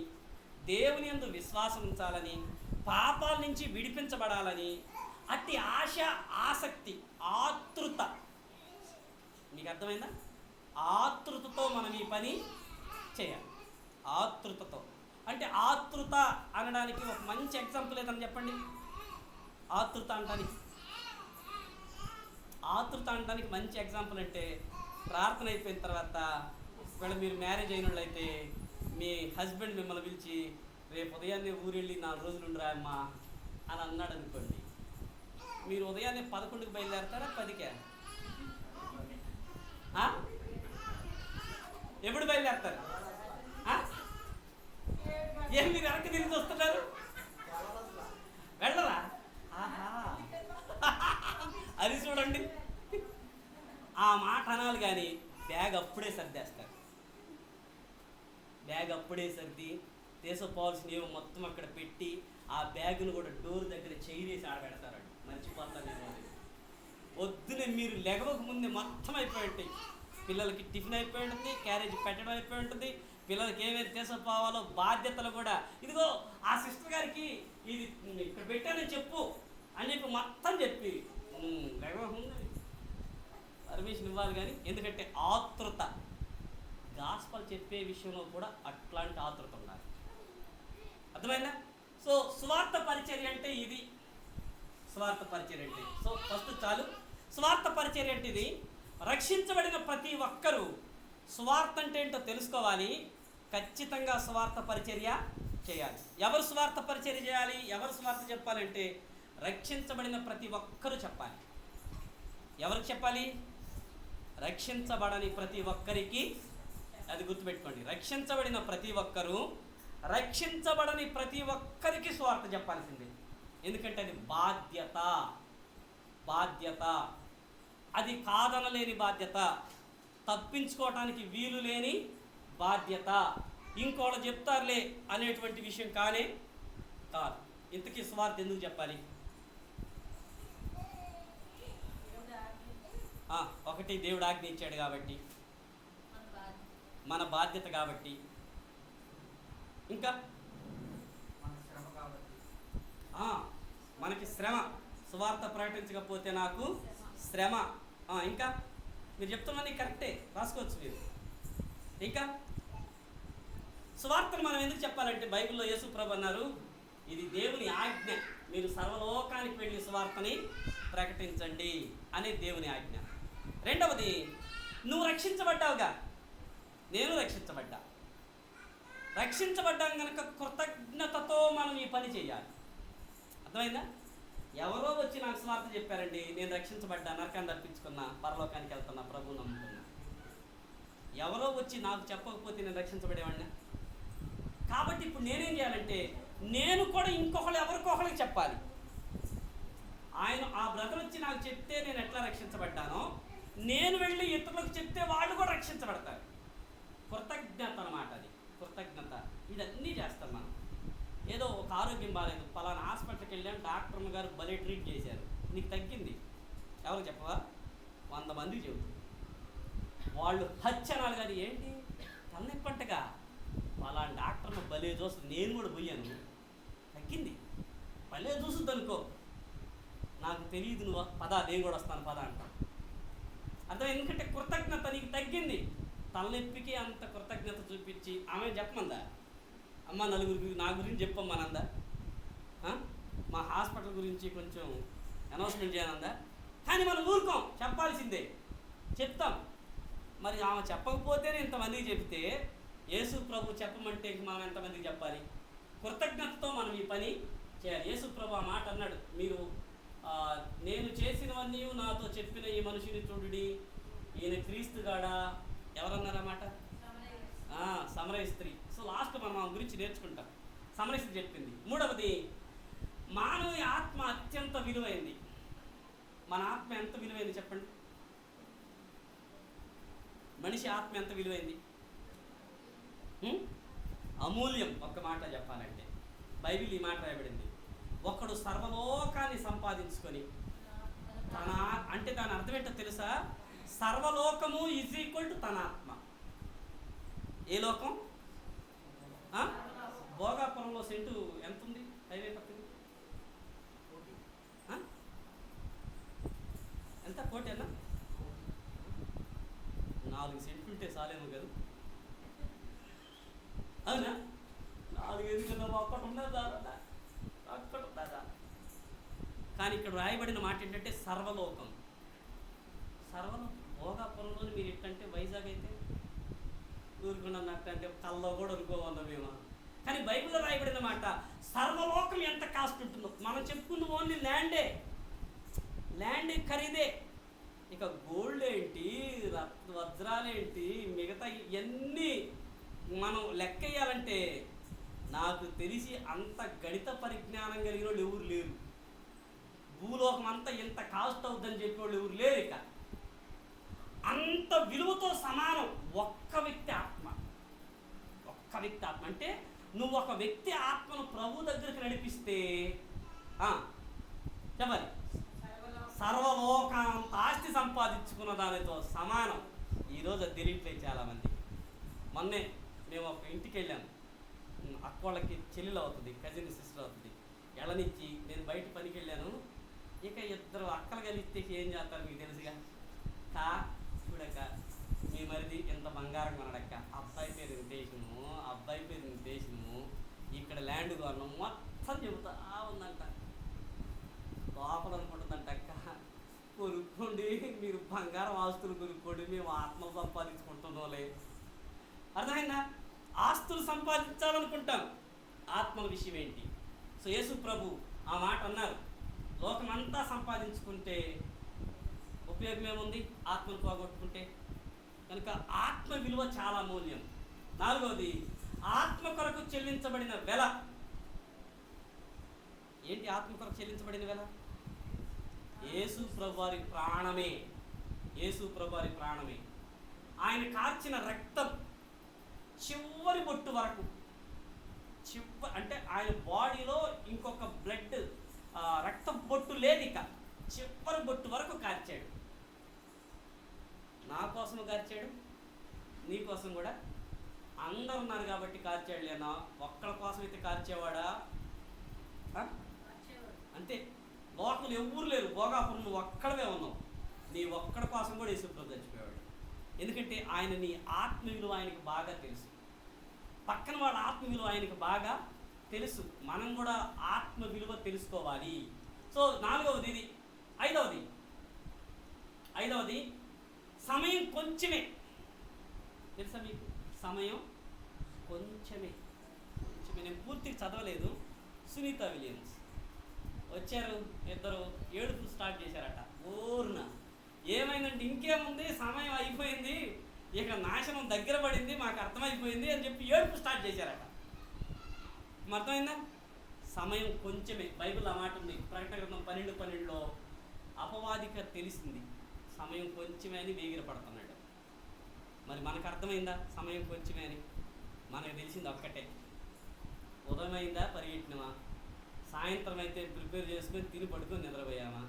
దేవుని యందు విశ్వాసం ఉంచాలని, పాపాల నుంచి విడిపించబడాలని, అట్టి ఆశ, ఆసక్తి, ఆతృత. మీకు అర్థమైందా? ఆతృతతో మనం ఈ పని చేయాలి. ఆతృతతో అంటే, ఆతృత అనడానికి ఒక మంచి ఎగ్జాంపుల్ ఏదని చెప్పండి. ఆతృత అనడానికి మంచి ఎగ్జాంపుల్ అంటే, ప్రార్థన అయిపోయిన తర్వాత ఒకవేళ మీరు మ్యారేజ్ అయిన వాళ్ళైతే మీ హస్బెండ్ మిమ్మల్ని పిలిచి రేపు ఉదయాన్నే ఊరెళ్ళి 4 రోజులు ఉండరా అమ్మా అని అన్నాడు అనుకోండి, మీరు ఉదయాన్నే 11కి బయలుదేరతారా, 10కే? ఎప్పుడు బయలుదేరతారు? ఏం మీరు వెనక్కి తిరిగి వస్తున్నారు? వెళ్ళరా? అది చూడండి, ఆ మాట అనాలి కానీ బ్యాగ్ అప్పుడే సర్దేస్తారు. బ్యాగ్ అప్పుడే సర్ది తీసుకోవాల్సిన ఏమో మొత్తం అక్కడ పెట్టి, ఆ బ్యాగ్ను కూడా డోర్ దగ్గర చేసి ఆడబెడతారండి. మర్చిపోతాను నేను. వద్దునే మీరు లెగవక ముందే మొత్తం అయిపోయి ఉంటాయి. పిల్లలకి టిఫిన్ అయిపోయి ఉంటుంది, క్యారేజ్ పెట్టడం అయిపోయి ఉంటుంది, పిల్లలకి ఏమేమి తీసుకుపోవాలో బాధ్యతలు కూడా, ఇదిగో ఆ సిస్టర్ గారికి ఇది ఇక్కడ పెట్టానని చెప్పు అని చెప్పి మొత్తం చెప్పి పర్మిషన్ ఇవ్వాలి. కానీ ఎందుకంటే ఆతృత, గాస్పల్ చెప్పే విషయంలో కూడా అట్లాంటి ఆతృత ఉండాలి. అర్థమైందా? సో స్వార్థ పరిచర్య అంటే ఇది. స్వార్థ పరిచర్య అంటే సో ఫస్ట్ చాలు. స్వార్థ పరిచర్య అంటే ఇది. రక్షించబడిన ప్రతి ఒక్కరూ స్వార్థ అంటే ఏంటో తెలుసుకోవాలి. ఖచ్చితంగా స్వార్థ పరిచర్య చేయాలి. ఎవరు స్వార్థ పరిచర్య చేయాలి, ఎవరు స్వార్థ చెప్పాలంటే రక్షించబడిన ప్రతి ఒక్కరూ చెప్పాలి. ఎవరికి చెప్పాలి? రక్షించబడని ప్రతి ఒక్కరికి. అది గుర్తుపెట్టుకోండి. రక్షించబడిన ప్రతి ఒక్కరూ రక్షించబడని ప్రతి ఒక్కరికి స్వార్థ చెప్పాల్సిందే. ఎందుకంటే అది బాధ్యత. బాధ్యత అది కాదనలేని బాధ్యత, తప్పించుకోవటానికి వీలు లేని బాధ్యత. ఇంకోళ్ళు చెప్తారులే అనేటువంటి విషయం కానే కాదు. ఇంతకీ స్వార్థ ఎందుకు చెప్పాలి? ఒకటి, దేవుడు ఆజ్ఞ ఇచ్చాడు కాబట్టి, మన బాధ్యత కాబట్టి, ఇంకా మనకి శ్రమ. సువార్త ప్రకటించకపోతే నాకు శ్రమ. ఇంకా మీరు చెప్తున్నది కరెక్టే, రాసుకోవచ్చు మీరు. ఇంకా సువార్తను మనం ఎందుకు చెప్పాలంటే బైబిల్లో యేసు ప్రభు అన్నారు, ఇది దేవుని ఆజ్ఞ, మీరు సర్వలోకానికి వెళ్ళి సువార్తని ప్రకటించండి అనేది దేవుని ఆజ్ఞ. రెండవది, నువ్వు రక్షించబడ్డావుగా, నేను రక్షించబడ్డా. రక్షించబడ్డాం కనుక కృతజ్ఞతతో మనం ఈ పని చేయాలి. అర్థమైందా? ఎవరో వచ్చి నాకు స్వార్థ చెప్పారండి, నేను రక్షించబడ్డా, నరకాన్ని తప్పించుకున్నా, పరలోకానికి వెళ్తున్నా, ప్రభువు నమ్ముకున్నా. ఎవరో వచ్చి నాకు చెప్పకపోతే నేను రక్షించబడేవాడిని. కాబట్టి ఇప్పుడు నేనేం చేయాలంటే నేను కూడా ఇంకొకళ్ళు ఎవరికొకరికి చెప్పాలి. ఆ బ్రదర్ వచ్చి నాకు చెప్తే నేను ఎట్లా రక్షించబడ్డానో, నేను వెళ్ళి ఇతరులకు చెప్తే వాళ్ళు కూడా రక్షించబడతారు. కృతజ్ఞత అన్నమాట అది. కృతజ్ఞత. ఇదన్నీ చేస్తాం మనం. ఏదో ఒక ఆరోగ్యం బాగాలేదు, పలానా హాస్పిటల్కి వెళ్ళాం, డాక్టర్ గారు భలే ట్రీట్ చేశారు, నీకు తగ్గింది. ఎవరు చెప్పవా? 100 మందికి చెబుతారు. వాళ్ళు హత్యనాలు కాదు, ఏంటి తన్నెప్పంటగా పలానా డాక్టర్ను భలే చూస్తుంది, నేను కూడా పోయాను, తగ్గింది. భలే చూస్తుంది అనుకో, నాకు తెలియదు, నువ్వు పదా, నేను కూడా వస్తాను పదా అంటాం. అర్థం? ఎందుకంటే కృతజ్ఞత, నీకు తగ్గింది. తలనొప్పికి అంత కృతజ్ఞత చూపించి ఆమె చెప్పమందా? అమ్మ నలుగురికి నా గురించి చెప్పమ్మనందా? మా హాస్పిటల్ గురించి కొంచెం అనౌన్స్మెంట్ చేయనందా? కానీ మనం ఊరుకోం, చెప్పాల్సిందే, చెప్తాం. మరి ఆమె చెప్పకపోతేనే ఇంతమందికి చెప్తే, యేసు ప్రభు చెప్పమంటే మనం ఎంతమందికి చెప్పాలి? కృతజ్ఞతతో మనం ఈ పని చేయాలి. యేసు ప్రభు ఆ మాట అన్నాడు, మీరు నేను చేసినవన్నీ నాతో చెప్పిన ఈ మనిషిని చూడుడి, ఈయన క్రీస్తుగాడా. ఎవరన్నారన్నమాట? సమరయ స్త్రీ. సో లాస్ట్ మనం ఆ గురించి నేర్చుకుంటాం. సమరయ స్త్రీ చెప్పింది. మూడవది, మానవ ఆత్మ అత్యంత విలువైంది. మన ఆత్మ ఎంత విలువైంది చెప్పండి? మనిషి ఆత్మ ఎంత విలువైంది? అమూల్యం. ఒక్క మాట చెప్పాలంటే బైబిల్ ఈ మాట రాయబడింది, ఒకడు సర్వలోకాన్ని సంపాదించుకొని అంటే దాని అర్థం ఏంటో తెలుసా? సర్వలోకము ఈజ్ ఈక్వల్ టు తన ఆత్మ. ఏ లోకం? భోగాపురంలో సెంటు ఎంత ఉంది? హైవే పక్కన ఎంత? 1 కోటి అన్నా? 4 సెంట్లు ఉంటే చాలేమో కదా? అవునా? 4 ఎందుకన్నా అక్కడ ఉన్నదా? అక్కడ ఉన్నదా? కానీ ఇక్కడ రాయబడిన మాట ఏంటంటే సర్వలోకం. భోగాపురంలో మీరు ఎట్టంటే వైజాగ్ అయితే ఊరుకున్నట్టు అంటే కల్లో కూడా అనుకోవాలి మేము. కానీ బైబిల్లో రాయబడిన మాట సర్వలోకం ఎంత కాస్ట్ ఉంటుందో. మనం చెప్పుకున్న ఓన్లీ ల్యాండే ఖరీదే. ఇక గోల్డ్ ఏంటి, వజ్రాలేంటి, మిగతా ఇవన్నీ మనం లెక్క వేయాలంటే నాకు తెలిసి అంత గణిత పరిజ్ఞానం కలిగిన వాళ్ళు ఎవరు లేరు. భూలోకం అంతా ఎంత కాస్ట్ అవుతుందని చెప్పేవాళ్ళు ఎవరు లేరు. ఇక అంత విలువతో సమానం ఒక్క వ్యక్తి ఆత్మ. ఒక్క వ్యక్తి ఆత్మ అంటే నువ్వు ఒక వ్యక్తి ఆత్మను ప్రభు దగ్గరికి నడిపిస్తే చెప్పాలి, సర్వలోకాంత ఆస్తి సంపాదించుకున్న దానితో సమానం. ఈరోజు అది తెలియట్లేదు చాలామంది. మొన్నే మేము ఒక ఇంటికి వెళ్ళాము. అక్క వాళ్ళకి చెల్లెలు అవుతుంది, కజిన్ సిస్టర్ అవుతుంది. ఎళ్ళనిచ్చి నేను బయట పనికి వెళ్ళాను. ఇక ఇద్దరు అక్కలు కలిస్తే ఏం చేస్తారు మీకు తెలుసుగా. కా చూడక్క మీ మరిది ఇంత బంగారం కొనడక్క, అబ్బాయి పేరు వెంకటేశము, అబ్బాయి పేరు వెంకటేశము, ఇక్కడ ల్యాండ్ కొన్నాం మొత్తం చెబుతా ఉందంట. లోపల అనుకుంటుందంట, అక్క కొనుక్కోండి, మీరు బంగారం ఆస్తులు కొనుక్కోండి, మేము ఆత్మలు సంపాదించుకుంటున్నాంలే. అర్థమైందా? ఆస్తులు సంపాదించాలనుకుంటాం, ఆత్మల విషయం ఏంటి? సో యేసు ప్రభు ఆ మాట అన్నారు, లోకమంతా సంపాదించుకుంటే ఉపయోగం ఏముంది ఆత్మను పోగొట్టుకుంటే? కనుక ఆత్మ విలువ చాలా మూల్యం. 4వది, ఆత్మ కొరకు చెల్లించబడిన వెల. ఏంటి ఆత్మ కొరకు చెల్లించబడిన వెల? యేసు ప్రభు వారి ప్రాణమే. యేసు ప్రభు వారి ప్రాణమే. ఆయన కార్చిన రక్తం చివరి బొట్టు వరకు, అంటే ఆయన బాడీలో ఇంకొక బ్లడ్ రక్తం బొట్టు లేదు, ఇక చివరి బొట్టు వరకు కార్చాడు. నా కోసం కార్చాడు, నీ కోసం కూడా. అందరు ఉన్నారు కాబట్టి కార్చాడు లేనా? ఒక్కళ్ళ కోసం అయితే కార్చేవాడా? అంతే. లోకలు ఎవ్వరు లేరు, భోగాపురం నువ్వు ఒక్కడవే ఉన్నావు. నీ ఒక్కడి కోసం కూడా యేసుప్రభు చచ్చిపోయాడు. ఎందుకంటే ఆయన నీ ఆత్మ విలువ ఆయనకు బాగా తెలుసు, పక్కన వాళ్ళ ఆత్మ విలువ ఆయనకు బాగా తెలుసు. మనం కూడా ఆత్మ విలువ తెలుసుకోవాలి. సో 4వది ఇది. 5వది సమయం కొంచెమే. తెలుసా మీకు? సమయం కొంచెమే. నేను పూర్తిగా చదవలేదు. సునీత విలియమ్స్ వచ్చారు, ఇద్దరు ఏడుపు స్టార్ట్ చేశారట. ఊర్న ఏమైందంటే, ఇంకేముంది సమయం అయిపోయింది, ఇక నాశనం దగ్గర పడింది, మాకు అర్థమైపోయింది అని చెప్పి ఏడుపు స్టార్ట్ చేశారట. అర్థమైందా? సమయం కొంచెమే. బైబిల్ ఆ మాట ఉంది. ప్రకటన గ్రంథం 12:12లో అపవాదిక తెలిసింది సమయం కొంచెమే అని వేగిరపడుతున్నాడు. మరి మనకు అర్థమైందా సమయం కొంచెమే అని? మనకు తెలిసింది ఒక్కటే, ఉదయం అయిందా పరిగెట్టినమా, సాయంత్రం అయితే ప్రిపేర్ చేసుకొని తిని పడుకొని నిద్రపోయామా,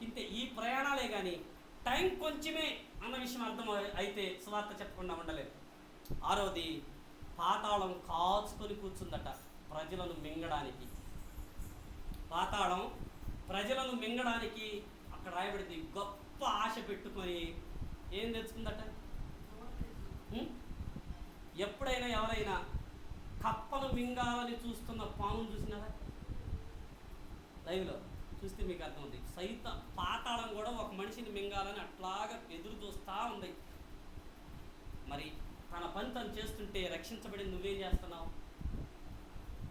ఇంతే. ఈ ప్రయాణాలే కానీ టైం కొంచెమే అన్న విషయం అర్థం అయితే సువార్త చెప్పకుండా ఉండలేదు. 6వది, పాతాళం కాచుకొని కూర్చుందట ప్రజలను మింగడానికి. పాతాళం ప్రజలను మింగడానికి అక్కడ రాయబడింది. గొప్ప ఆశ పెట్టుకొని ఏం తెచ్చుకుందట? ఎప్పుడైనా ఎవరైనా కప్పను మింగాలని చూస్తున్న పామును చూసినారా? లైవ్లో చూస్తే మీకు అర్థమవుతుంది. పాతాళం కూడా ఒక మనిషిని మింగాలని అట్లాగా ఎదురు చూస్తూ ఉంది. మరి తన పని తను చేస్తుంటే రక్షించబడి నువ్వేం చేస్తున్నావు?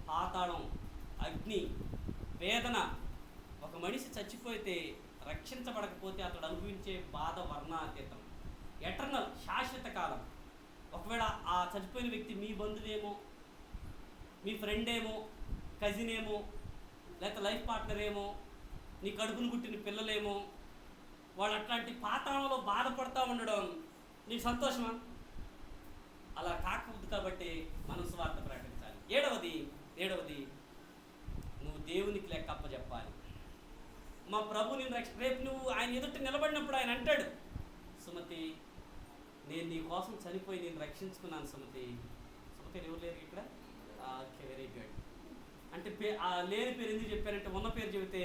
పాతాళం, అగ్ని, వేదన. ఒక మనిషి చచ్చిపోతే, రక్షించబడకపోతే అతడు అనుభవించే బాధ వర్ణాతీతం, ఎటర్నల్, శాశ్వత కాలం. ఒకవేళ ఆ చచ్చిపోయిన వ్యక్తి మీ బంధువేమో, మీ ఫ్రెండ్ ఏమో, కజిన్ ఏమో, లేకపోతే లైఫ్ పార్ట్నర్ ఏమో, నీ కడుపును పుట్టిన పిల్లలేమో, వాళ్ళు అట్లాంటి పాతాళంలో బాధపడుతూ ఉండడం నీకు సంతోషమా? అలా కాకూడదు కాబట్టి మనం సువార్త ప్రకటించాలి. 7వది నువ్వు దేవునికి లెక్క అప్పచెప్పాలి. మా ప్రభు నేను రేపు నువ్వు ఆయన ఎదుట నిలబడినప్పుడు ఆయన అంటాడు, సుమతి నేను నీ కోసం చనిపోయి నేను రక్షించుకున్నాను. సుమతి ఎవరు లేరు ఇక్కడ? Okay, very good. అంటే లేని పేరు ఎందుకు చెప్పారంటే, ఉన్న పేరు చెబితే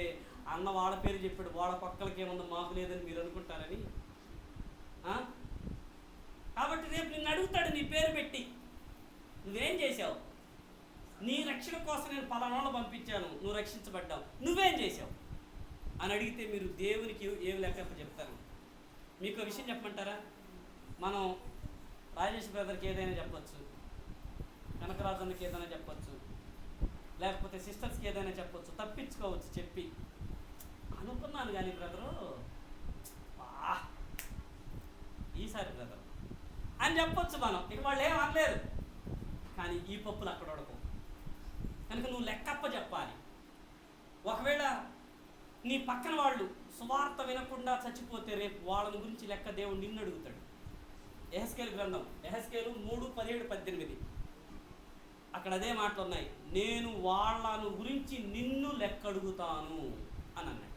అన్న వాళ్ళ పేరు చెప్పాడు, వాళ్ళ పక్కలకి ఏమన్నా మాకు లేదని మీరు అనుకుంటారని. కాబట్టి రేపు నిన్ను అడుగుతాడు నీ పేరు పెట్టి, నువ్వేం చేసావు? నీ రక్షణ కోసం నేను పలానాళ్ళు పంపించాను, నువ్వు రక్షించబడ్డావు, నువ్వేం చేసావు అని అడిగితే మీరు దేవునికి ఏం లెక్క చెప్తారు? మీకు విషయం చెప్పమంటారా? మనం రాజేష్ బ్రదర్కి ఏదైనా చెప్పచ్చు, కనకరాజన్నకి ఏదైనా చెప్పచ్చు, లేకపోతే సిస్టర్స్కి ఏదైనా చెప్పచ్చు, తప్పించుకోవచ్చు చెప్పి. అనుకున్నాను కానీ బ్రదరు ఈసారి బ్రదర్ అని చెప్పొచ్చు మనం, ఇక వాళ్ళు ఏం అనలేరు. కానీ ఈ పప్పులు అక్కడ ఉడకవు. కనుక నువ్వు లెక్కప్ప చెప్పాలి. ఒకవేళ నీ పక్కన వాళ్ళు సువార్త వినకుండా చచ్చిపోతే రేపు వాళ్ళని గురించి లెక్క దేవుడు నిన్ను అడుగుతాడు. యెహెజ్కేలు గ్రంథం, యెహెజ్కేలు 3:17-18 అక్కడ అదే మాటలు ఉన్నాయి. నేను వాళ్ళను గురించి నిన్ను లెక్క అడుగుతాను అని అన్నాడు.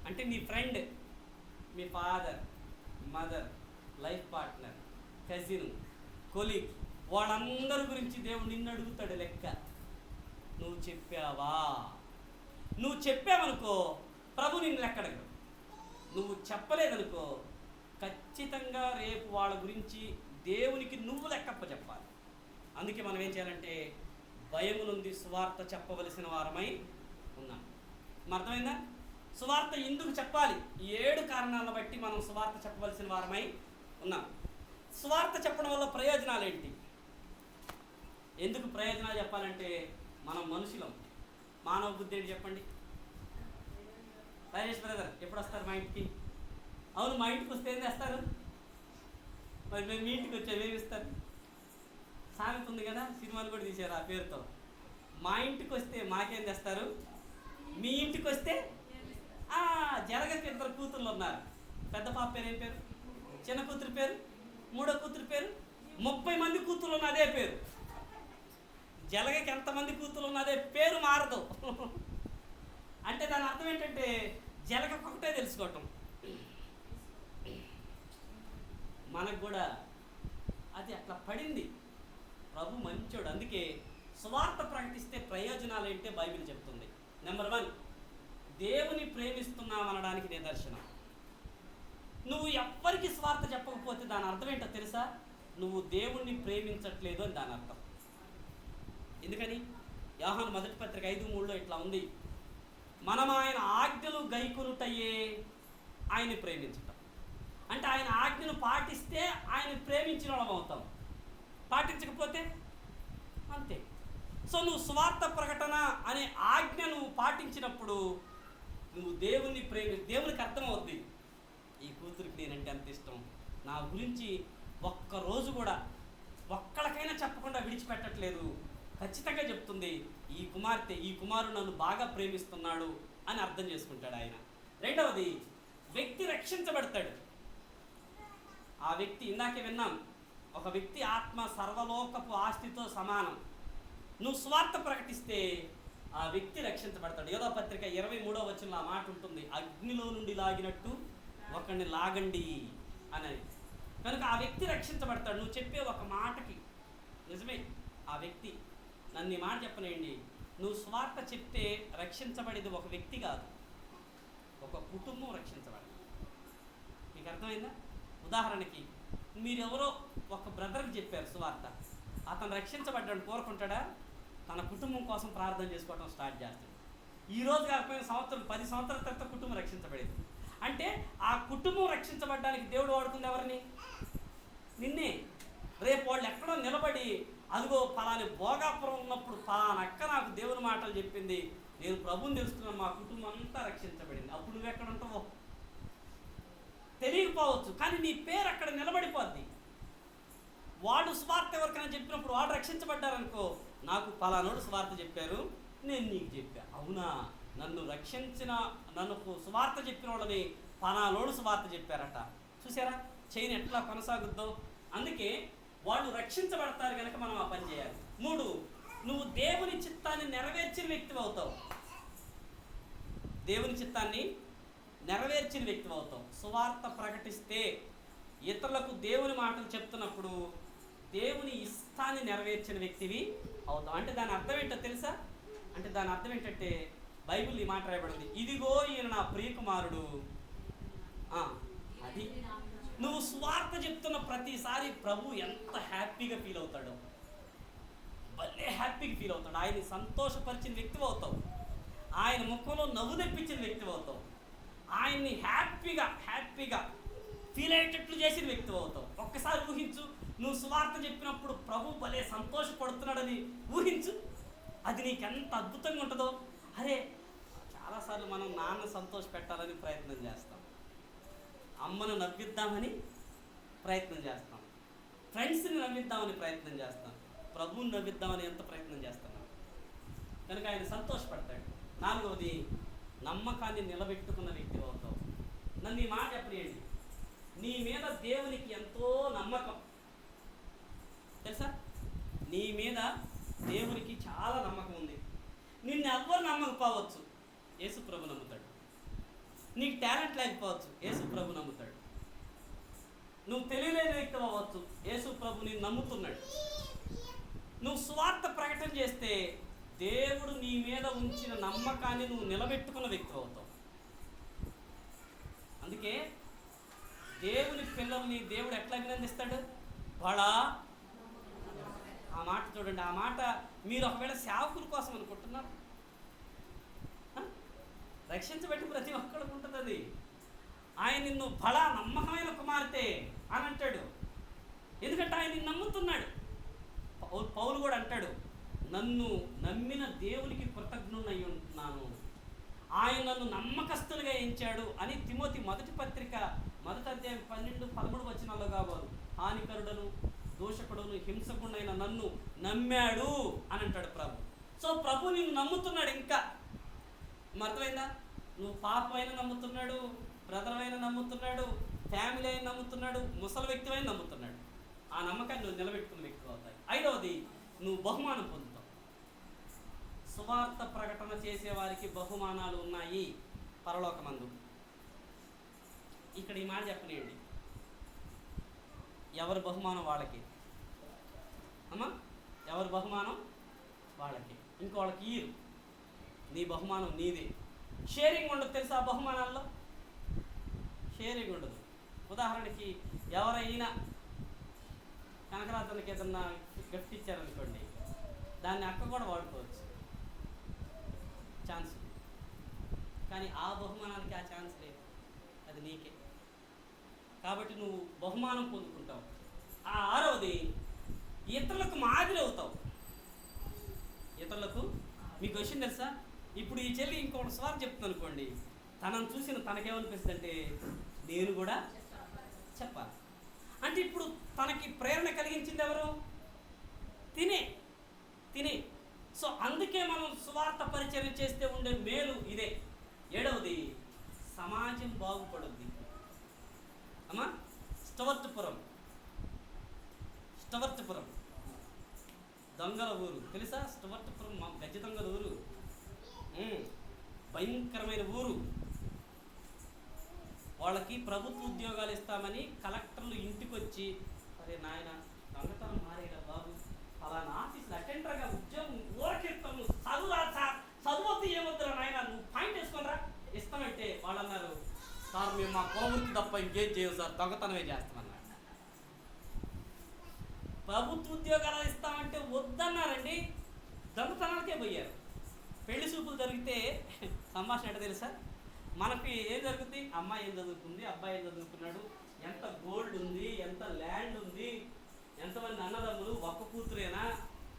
అంటే నీ ఫ్రెండ్, మీ father, mother, life partner, cousin, colleague వాళ్ళందరి గురించి దేవుడు నిన్ను అడుగుతాడు లెక్క. నువ్వు చెప్పావా? నువ్వు చెప్పావనుకో ప్రభు నిన్ను లెక్క అడగడు. నువ్వు చెప్పలేదనుకో ఖచ్చితంగా రేపు వాళ్ళ గురించి దేవునికి నువ్వు లెక్కప్ప చెప్పాలి. అందుకే మనం ఏం చేయాలంటే భయము నుండి సువార్త చెప్పవలసిన వారమై ఉన్నాం. అర్థమైందా? సువార్త ఎందుకు చెప్పాలి? 7 కారణాలను బట్టి మనం సువార్త చెప్పవలసిన వారమై ఉన్నాం. సువార్త చెప్పడం వల్ల ప్రయోజనాలు ఏంటి? ఎందుకు ప్రయోజనాలు చెప్పాలంటే మనం మనుషులం. మానవ బుద్ధి ఏంటి చెప్పండి? రాజేష్ బ్రదర్ ఎప్పుడు వస్తారు మా ఇంటికి? అవును, మా ఇంటికి వస్తే ఏం చేస్తారు? మరి మేము మీ ఇంటికి వచ్చాము, ఏమి ఇస్తారు? సామెత ఉంది కదా, సినిమాలు కూడా తీశారు ఆ పేరుతో. మా ఇంటికి వస్తే మాకేం తెస్తారు, మీ ఇంటికి వస్తే జరగకి 2 కూతుర్లు ఉన్నారు. పెద్ద పాప పేరు ఏం పేరు? చిన్న కూతురు పేరు? మూడో కూతురు పేరు? 30 మంది కూతుర్లు ఉన్న అదే పేరు. జలగకి ఎంతమంది కూతుర్లు ఉన్న అదే పేరు మారదు. అంటే దాని అర్థం ఏంటంటే జలగకు ఒకటే తెలుసుకోవటం. మనకు కూడా అది అట్లా పడింది. ప్రభు మంచోడు. అందుకే సువార్త ప్రకటిస్తే ప్రయోజనాలు ఏంటంటే బైబిల్ చెప్తుంది. నెంబర్ 1, దేవుని ప్రేమిస్తున్నామనడానికి నిదర్శనం. నువ్వు ఎవ్వరికి స్వార్థ చెప్పకపోతే దాని అర్థం ఏంటో తెలుసా? నువ్వు దేవుణ్ణి ప్రేమించట్లేదు అని దాని అర్థం. ఎందుకని? యోహాను మొదటి పత్రిక 5:3 ఇట్లా ఉంది, మనం ఆయన ఆజ్ఞలు గైకొనుటయే ఆయన్ని ప్రేమించటం. అంటే ఆయన ఆజ్ఞను పాటిస్తే ఆయన ప్రేమించిన వాళ్ళం అవుతాం, పాటించకపోతే అంతే. సో నువ్వు స్వార్థ ప్రకటన అనే ఆజ్ఞ నువ్వు పాటించినప్పుడు నువ్వు దేవుణ్ణి దేవునికి అర్థమవుద్ది, ఈ కూతురికి నేనంటే అంత ఇష్టం, నా గురించి ఒక్కరోజు కూడా ఒక్కడికైనా చెప్పకుండా విడిచిపెట్టట్లేదు, ఖచ్చితంగా చెప్తుంది ఈ కుమార్తె, ఈ కుమారుడు నన్ను బాగా ప్రేమిస్తున్నాడు అని అర్థం చేసుకుంటాడు ఆయన. రెండవది, వ్యక్తి రక్షించబడతాడు. ఆ వ్యక్తి, ఇందాకే విన్నాం, ఒక వ్యక్తి ఆత్మ సర్వలోకపు ఆస్తితో సమానం. నువ్వు స్వార్థ ప్రకటిస్తే ఆ వ్యక్తి రక్షించబడతాడు. యోధా పత్రిక 23వ వచనంలో ఆ మాట ఉంటుంది, అగ్నిలో నుండి లాగినట్టు ఒకరిని లాగండి అనేది. కనుక ఆ వ్యక్తి రక్షించబడతాడు. నువ్వు చెప్పే ఒక మాటకి నిజమే, ఆ వ్యక్తి నన్ను ఈ మాట చెప్పనేయండి, నువ్వు స్వార్థ చెప్తే రక్షించబడేది ఒక వ్యక్తి కాదు, ఒక కుటుంబం రక్షించబడదు. మీకు అర్థమైందా? ఉదాహరణకి మీరెవరో ఒక బ్రదర్కి చెప్పారు సువార్త, అతను రక్షించబడ్డాడు కోరుకుంటాడా? తన కుటుంబం కోసం ప్రార్థన చేసుకోవడం స్టార్ట్ చేస్తాడు. ఈ రోజు కాకపోయిన సంవత్సరం 10 సంవత్సరాల తర్వాత కుటుంబం రక్షించబడేది. అంటే ఆ కుటుంబం రక్షించబడ్డానికి దేవుడు వాడుతుంది ఎవరిని? నిన్నే. రేపు వాళ్ళు ఎక్కడో నిలబడి, అదిగో పలాని భోగాపురం ఉన్నప్పుడు పలానక్క నాకు దేవుని మాటలు చెప్పింది, నేను ప్రభుని తెలుసుకున్నాను, మా కుటుంబం అంతా రక్షించబడింది. అప్పుడు నువ్వు ఎక్కడ ఉంటావో తెలియకపోవచ్చు, కానీ నీ పేరు అక్కడ నిలబడిపోద్ది. వాడు స్వార్థ ఎవరికైనా చెప్పినప్పుడు వాడు రక్షించబడ్డారనుకో, నాకు పలానోడు స్వార్థ చెప్పారు, నేను నీకు చెప్పా, అవునా, నన్ను స్వార్థ చెప్పిన వాళ్ళని పలానోడు స్వార్థ చెప్పారట. చూసారా చైన్ ఎట్లా కొనసాగుద్దో? అందుకే వాళ్ళు రక్షించబడతారు కనుక మనం ఆ పని చేయాలి. 3, నువ్వు దేవుని చిత్తాన్ని నెరవేర్చిన వ్యక్తి అవుతావు. దేవుని చిత్తాన్ని నెరవేర్చిన వ్యక్తి అవుతావు. సువార్త ప్రకటిస్తే ఇతరులకు దేవుని మాటలు చెప్తున్నప్పుడు దేవుని ఇష్టాన్ని నెరవేర్చిన వ్యక్తివి అవుతావు. అంటే దాని అర్థం ఏంటో తెలుసా? అంటే దాని అర్థం ఏంటంటే బైబిల్ ఈ మాట రాయబడింది, ఇదిగో ఈయన నా ప్రియకుమారుడు. అది నువ్వు స్వార్థ చెప్తున్న ప్రతిసారి ప్రభు ఎంత హ్యాపీగా ఫీల్ అవుతాడో, భలే హ్యాపీగా ఫీల్ అవుతాడు. ఆయన్ని సంతోషపరిచిన వ్యక్తి అవుతావు, ఆయన ముఖంలో నవ్వు తెప్పించిన వ్యక్తి అవుతావు, ఆయన్ని హ్యాపీగా ఫీల్ అయ్యేటట్లు చేసిన వ్యక్తి అవుతావు. ఒక్కసారి ఊహించు, నువ్వు స్వార్థ చెప్పినప్పుడు ప్రభు భలే సంతోషపడుతున్నాడని ఊహించు, అది నీకెంత అద్భుతంగా ఉంటుందో. అరే, చాలాసార్లు మనం నాన్న సంతోష పెట్టాలని ప్రయత్నం చేస్తాం, అమ్మను నవ్విద్దామని ప్రయత్నం చేస్తాం, ఫ్రెండ్స్ని నవ్విద్దామని ప్రయత్నం చేస్తాం, ప్రభువుని నవ్విద్దామని ఎంత ప్రయత్నం చేస్తున్నాం. కనుక ఆయన సంతోషపడతాడు. 4వది, నమ్మకాన్ని నిలబెట్టుకున్న వ్యక్తి అవుతావు. నన్ను ఈ మాట చెప్పలేండి, నీ మీద దేవునికి ఎంతో నమ్మకం తెలుసా? నీ మీద దేవునికి చాలా నమ్మకం ఉంది. నిన్ను ఎవ్వరు నమ్మకపోవచ్చు, యేసు ప్రభు నమ్ముతాడు. నీకు టాలెంట్ లేకపోవచ్చు, యేసు ప్రభు నమ్ముతాడు. నువ్వు తెలియలేని వ్యక్తి అవ్వచ్చు, యేసు ప్రభు నిన్ను నమ్ముతున్నాడు. నువ్వు సువార్త ప్రకటన చేస్తే దేవుడు నీ మీద ఉంచిన నమ్మకాన్ని నువ్వు నిలబెట్టుకున్న వ్యక్తి అవుతావు. అందుకే దేవుని పిల్లల్ని దేవుడు ఎట్లా అభినందిస్తాడు? బడా, ఆ మాట చూడండి. ఆ మాట మీరు ఒకవేళ సేవకుల కోసం అనుకుంటున్నారు, రక్షించబట్టి ప్రతి ఒక్కరికి ఉంటుంది అది. ఆయన నిన్ను బడా నమ్మకమైన కుమార్తె అని అంటాడు. ఎందుకంటే ఆయన నిన్ను నమ్ముతున్నాడు. పౌలు కూడా అంటాడు, నన్ను నమ్మిన దేవునికి కృతజ్ఞుడై ఉంటున్నాను, ఆయన నన్ను నమ్మకస్తులుగా ఎంచాడు అని తిమోతి మొదటి పత్రిక 1 అధ్యాయం 12-13 వచనాల్లో కావాలి. హానికరుడను దోషకుడును హింసకుడైన నన్ను నమ్మాడు అని అంటాడు ప్రభు. సో ప్రభు నిన్ను నమ్ముతున్నాడు. ఇంకా అర్థమైందా? నువ్వు పాపమైనా నమ్ముతున్నాడు, బ్రదర్ అయినా నమ్ముతున్నాడు, ఫ్యామిలీ అయినా నమ్ముతున్నాడు, ముసలి వ్యక్తి అయినా నమ్ముతున్నాడు. ఆ నమ్మకాన్ని నువ్వు నిలబెట్టుకున్న వ్యక్తి అవుతాయి. 5వది, నువ్వు బహుమానం పొందుతావు. సువార్త ప్రకటన చేసేవారికి బహుమానాలు ఉన్నాయి పరలోకమందు. ఇక్కడ ఈ మాట చెప్పనియండి, ఎవరి బహుమానం వాళ్ళకి. అమ్మా, ఎవరి బహుమానం వాళ్ళకి. ఇంకోళ్ళకి ఇయ్యరు. నీ బహుమానం నీదే. షేరింగ్ ఉండదు తెలుసా? ఆ బహుమానాల్లో షేరింగ్ ఉండదు. ఉదాహరణకి ఎవరైనా కనకరాత్రులకి ఏదన్నా గిఫ్ట్ ఇచ్చారనుకోండి, దాన్ని అక్క కూడా వాడుకోవచ్చు, ఛాన్స్. కానీ ఆ బహుమానానికి ఆ ఛాన్స్ లేదు, అది నీకే. కాబట్టి నువ్వు బహుమానం పొందుకుంటావు. ఆ 6వది, ఇతరులకు మాదిరి అవుతావు. ఇతరులకు మీకు విషయం తెలుసా? ఇప్పుడు ఈ చెల్లి ఇంకొకటి స్వార్ చెప్తుంది అనుకోండి, తనను చూసిన తనకేమనిపిస్తుంది అంటే నేను కూడా చెప్పాలి. అంటే ఇప్పుడు తనకి ప్రేరణ కలిగించింది ఎవరు? తినే. సో అందుకే మనం సువార్త పరిచయం చేస్తే ఉండే మేలు ఇదే. 7వది, సమాజం బాగుపడుద్ది. అమ్మా, స్టవర్ట్పురం దొంగల ఊరు తెలుసా? స్టవర్ట్పురం గజ్జ దొంగల ఊరు, భయంకరమైన ఊరు. వాళ్ళకి ప్రభుత్వ ఉద్యోగాలు ఇస్తామని కలెక్టర్లు ఇంటికి వచ్చి, అరే నాయన దొంగతనం మారేగా బాబు, అలానా ఆఫీసులో అటెండర్గా ఉద్యోగం ఊరకెళ్తాను, చదువుతూ ఏమొద్దురా నాయన, నువ్వు పాయింట్ వేసుకొనరా ఇస్తామంటే వాళ్ళు అన్నారు, సార్ మేము మా కోవృత్తి తప్ప ఇంకేం చేయవు సార్, దొంగతనమే చేస్తామన్నారు. ప్రభుత్వ ఉద్యోగాలు ఇస్తామంటే వద్దన్నారండి, దొంగతనాలకే పోయారు. పెళ్లి చూపులు జరిగితే సంభాషణ అంటే తెలుసా? మనకి ఏం జరుగుతుంది? అమ్మాయి ఏం చదువుకుంది, అబ్బాయి ఏం చదువుకున్నాడు, ఎంత గోల్డ్ ఉంది, ఎంత ల్యాండ్ ఉంది, ఎంతమంది అన్నదమ్ములు, ఒక్క కూతురేనా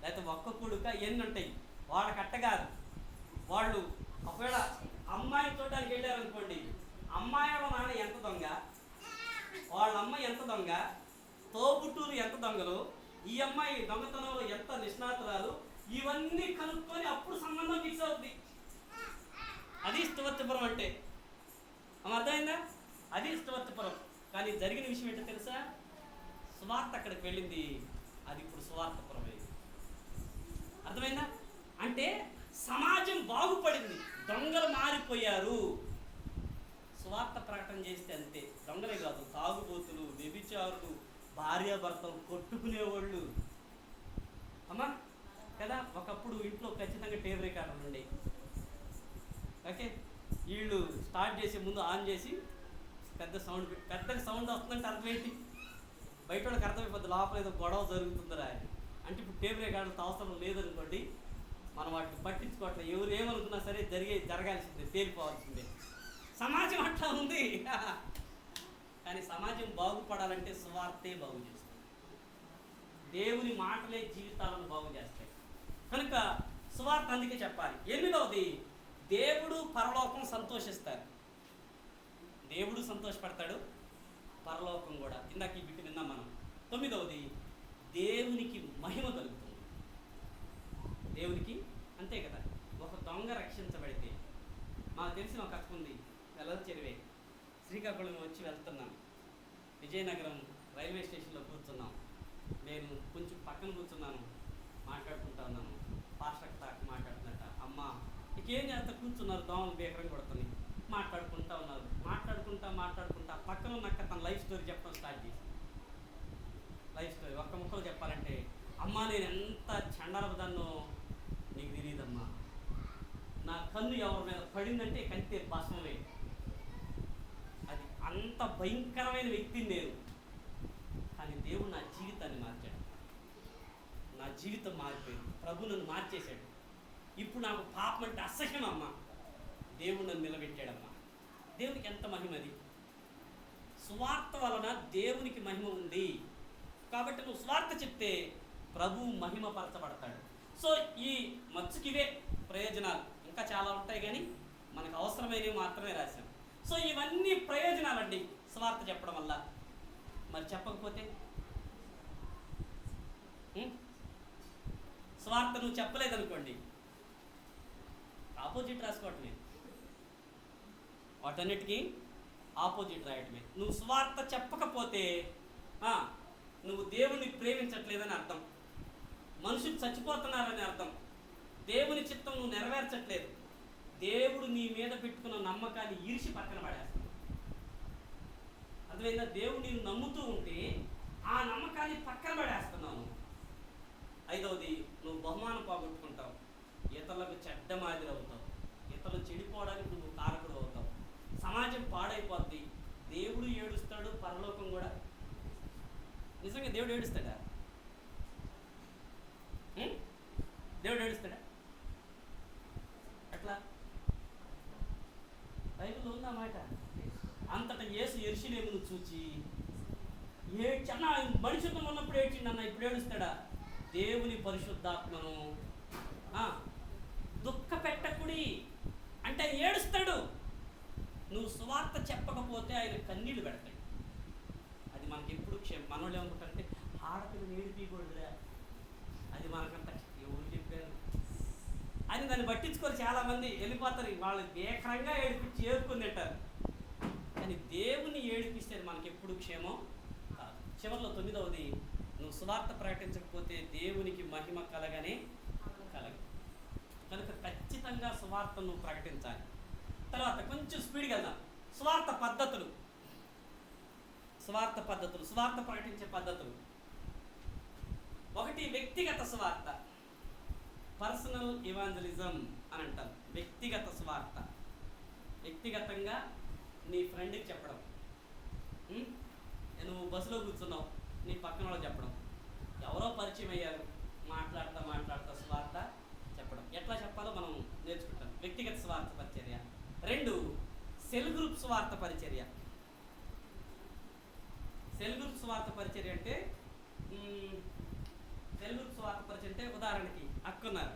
లేకపోతే ఒక్క కొడుక, ఎన్ని ఉంటాయి. వాళ్ళకి అట్టగారు. వాళ్ళు ఒకవేళ అమ్మాయిని చూడడానికి వెళ్ళారనుకోండి, అమ్మాయి వాళ్ళ నాన్న ఎంత దొంగ, వాళ్ళ అమ్మ ఎంత దొంగ, తోబుట్టూరు ఎంత దొంగలు, ఈ అమ్మాయి దొంగతనంలో ఎంత నిష్ణాతురాలు, ఇవన్నీ కనుక్కొని అప్పుడు సంబంధం ఫిక్స్ అవుతుంది. అది స్టవర్ట్పురం అంటే. అర్థమైందా? అది స్టవర్ట్పురం. కానీ జరిగిన విషయం ఏంటో తెలుసా? సువార్త అక్కడికి వెళ్ళింది, అది ఇప్పుడు సువార్తపురం అయింది. అర్థమైందా? అంటే సమాజం బాగుపడింది, దొంగలు మారిపోయారు. సువార్త ప్రకటన చేస్తే అంతే. దొంగలే కాదు, తాగుబోతులు, వ్యభిచారులు, భార్యాభర్తలు కొట్టుకునేవాళ్ళు. అమ్మా కదా, ఒకప్పుడు ఇంట్లో ఖచ్చితంగా టేప్ రికార్డర్లు ఉండేవి. ఓకే, వీళ్ళు స్టార్ట్ చేసే ముందు ఆన్ చేసి పెద్దగా సౌండ్ వస్తుందంటే అర్థమేంటి? బయట వాళ్ళకి అర్థమైపోద్ది లోపల ఏదో గొడవ జరుగుతుందిరా అని. అంటే ఇప్పుడు టేప్ రికార్డర్తో అవసరం లేదనుకోండి, మనం వాటిని పట్టించుకోవట్లేదు. ఎవరు ఏమనుకున్నా సరే జరగాల్సిందే, తేలిపోవాల్సిందే. సమాజం అట్లా ఉంది. కానీ సమాజం బాగుపడాలంటే సువార్తే బాగు చేస్తుంది. దేవుని మాటలే జీవితాలను బాగు చేస్తాయి. కనుక సువార్త అందుకే చెప్పాలి. 8వది, దేవుడు పరలోకం సంతోషిస్తారు. దేవుడు సంతోషపడతాడు, పరలోకం కూడా. ఇందాక ఈ బిట్టు విన్నాం మనం. 9వది, దేవునికి మహిమ కలుగుతుంది. దేవునికి అంతే కదా. ఒక దొంగ రక్షించబడితే, మాకు తెలిసిన ఒక అక్క ఉంది, వెల్లల చెరువే, శ్రీకాకుళం వచ్చి వెళ్తున్నాం. విజయనగరం రైల్వే స్టేషన్లో కూర్చున్నాం. నేను కొంచెం పక్కన కూర్చున్నాను, మాట్లాడుకుంటా ఉన్నాను. పాస్టర్ తాకు మాట్లాడుతున్నట్ట, అమ్మ ఇంకేం చేస్తా కూర్చున్నారు, దోమలు బేకరం కొడుతుంది, మాట్లాడుకుంటా ఉన్నారు. మాట్లాడుకుంటా పక్కన ఉన్నక్క తన లైఫ్ స్టోరీ చెప్పడం స్టార్ట్ చేసి, లైఫ్ స్టోరీ ఒక్క ముక్కలు చెప్పాలంటే, అమ్మా నేను ఎంత చండాలదాన్నో నీకు తెలియదమ్మా, నా కన్ను ఎవరి మీద పడిందంటే కంటే భస్మమే. అది అంత భయంకరమైన వ్యక్తిని నేను. కానీ దేవుడు నా జీవితాన్ని మార్చాడు, నా జీవితం మారిపోయింది. ప్రభు నన్ను మార్చేశాడు. ఇప్పుడు నాకు పాపం అంటే అసహ్యం అమ్మ. దేవుడు నన్ను నిలబెట్టాడమ్మా. దేవునికి ఎంత మహిమ అది. సువార్త వలన దేవునికి మహిమ ఉంది కాబట్టి నువ్వు స్వార్థ చెప్తే ప్రభు మహిమపరచబడతాడు. సో ఈ మచ్చుకివే ప్రయోజనాలు, ఇంకా చాలా ఉంటాయి కానీ మనకు అవసరమైనవి మాత్రమే రాశాం. సో ఇవన్నీ ప్రయోజనాలండి స్వార్థ చెప్పడం వల్ల. మరి చెప్పకపోతే స్వార్థ నువ్వు చెప్పలేదనుకోండి, ఆపోజిట్ రాసుకోవటమే, వాటన్నిటికీ ఆపోజిట్ రాయటమే. నువ్వు స్వార్థ చెప్పకపోతే నువ్వు దేవుని ప్రేమించట్లేదని అర్థం, మనుషులు చచ్చిపోతున్నారని అర్థం, దేవుని చిత్తం నువ్వు నెరవేర్చట్లేదు, దేవుడు నీ మీద పెట్టుకున్న నమ్మకాన్ని ఈర్షి పక్కన పడేస్తావు. అర్థమైందా? దేవుడు నేను నమ్ముతూ ఉంటే ఆ నమ్మకాన్ని పక్కన పడేస్తున్నావు. ఐదవది, నువ్వు బహుమానం పోగొట్టుకుంటావు, ఇతరులకు చెడ్డ మాదిరి అవుతావు, ఇతరులు చెడిపోవడానికి నువ్వు కారకుడు అవుతావు, సమాజం పాడైపోద్ది, దేవుడు ఏడుస్తాడు, పరలోకం కూడా. నిజంగా దేవుడు ఏడుస్తాడా? దేవుడు ఏడుస్తాడా? అట్లా బైబిల్లో ఉందా మాట? అంతటా యేసు యెరూషలేమును చూచి ఏడ్చన్న, మనుషులతో ఉన్నప్పుడు ఏడ్చిండన్న, ఇప్పుడు ఏడుస్తాడా? దేవుని పరిశుద్ధాత్మను దుఃఖ పెట్టకుడి అంటే ఏడుస్తాడు. నువ్వు సువార్త చెప్పకపోతే ఆయన కన్నీళ్ళు పెడతాడు. అది మనకి ఎప్పుడు మనోళ్ళు ఏమనుకుంటారంటే ఆడపిల్లని ఏడిపీయకూడదురా, అది మనకంత ఎవరు చెప్పారు అని దాన్ని పట్టించుకొని చాలామంది వెళ్ళిపోతారు. వాళ్ళు భీకరంగా ఏడిపించి ఏడుకొని తింటారు. కానీ దేవుని ఏడిపిస్తే మనకి ఎప్పుడు క్షేమం కాదు. చివరిలో 9వది, నువ్వు సువార్త ప్రకటించకపోతే దేవునికి మహిమ కలగదు. కనుక ఖచ్చితంగా సువార్త నువ్వు ప్రకటించాలి. తర్వాత కొంచెం స్పీడ్గా వెళ్దాం. స్వార్థ పద్ధతులు, స్వార్థ ప్రకటించే పద్ధతులు. ఒకటి, వ్యక్తిగత స్వార్థ, పర్సనల్ ఇవాంజలిజం అని అంటారు. వ్యక్తిగత స్వార్థ, వ్యక్తిగతంగా నీ ఫ్రెండ్కి చెప్పడం. నువ్వు బస్సులో కూర్చున్నావు, నీ పక్కన వాళ్ళకి చెప్పడం. ఎవరో పరిచయం అయ్యారు, మాట్లాడుతూ స్వార్థ చెప్పడం. ఎట్లా చెప్పాలో మనం నేర్చుకుంటాం. వ్యక్తిగత స్వార్థ పరిచర్య. 2, సెల్ గ్రూప్ స్వార్థ పరిచర్య. సెల్ గ్రూప్ స్వార్థ పరిచర్య అంటే ఉదాహరణకి అక్కున్నారు,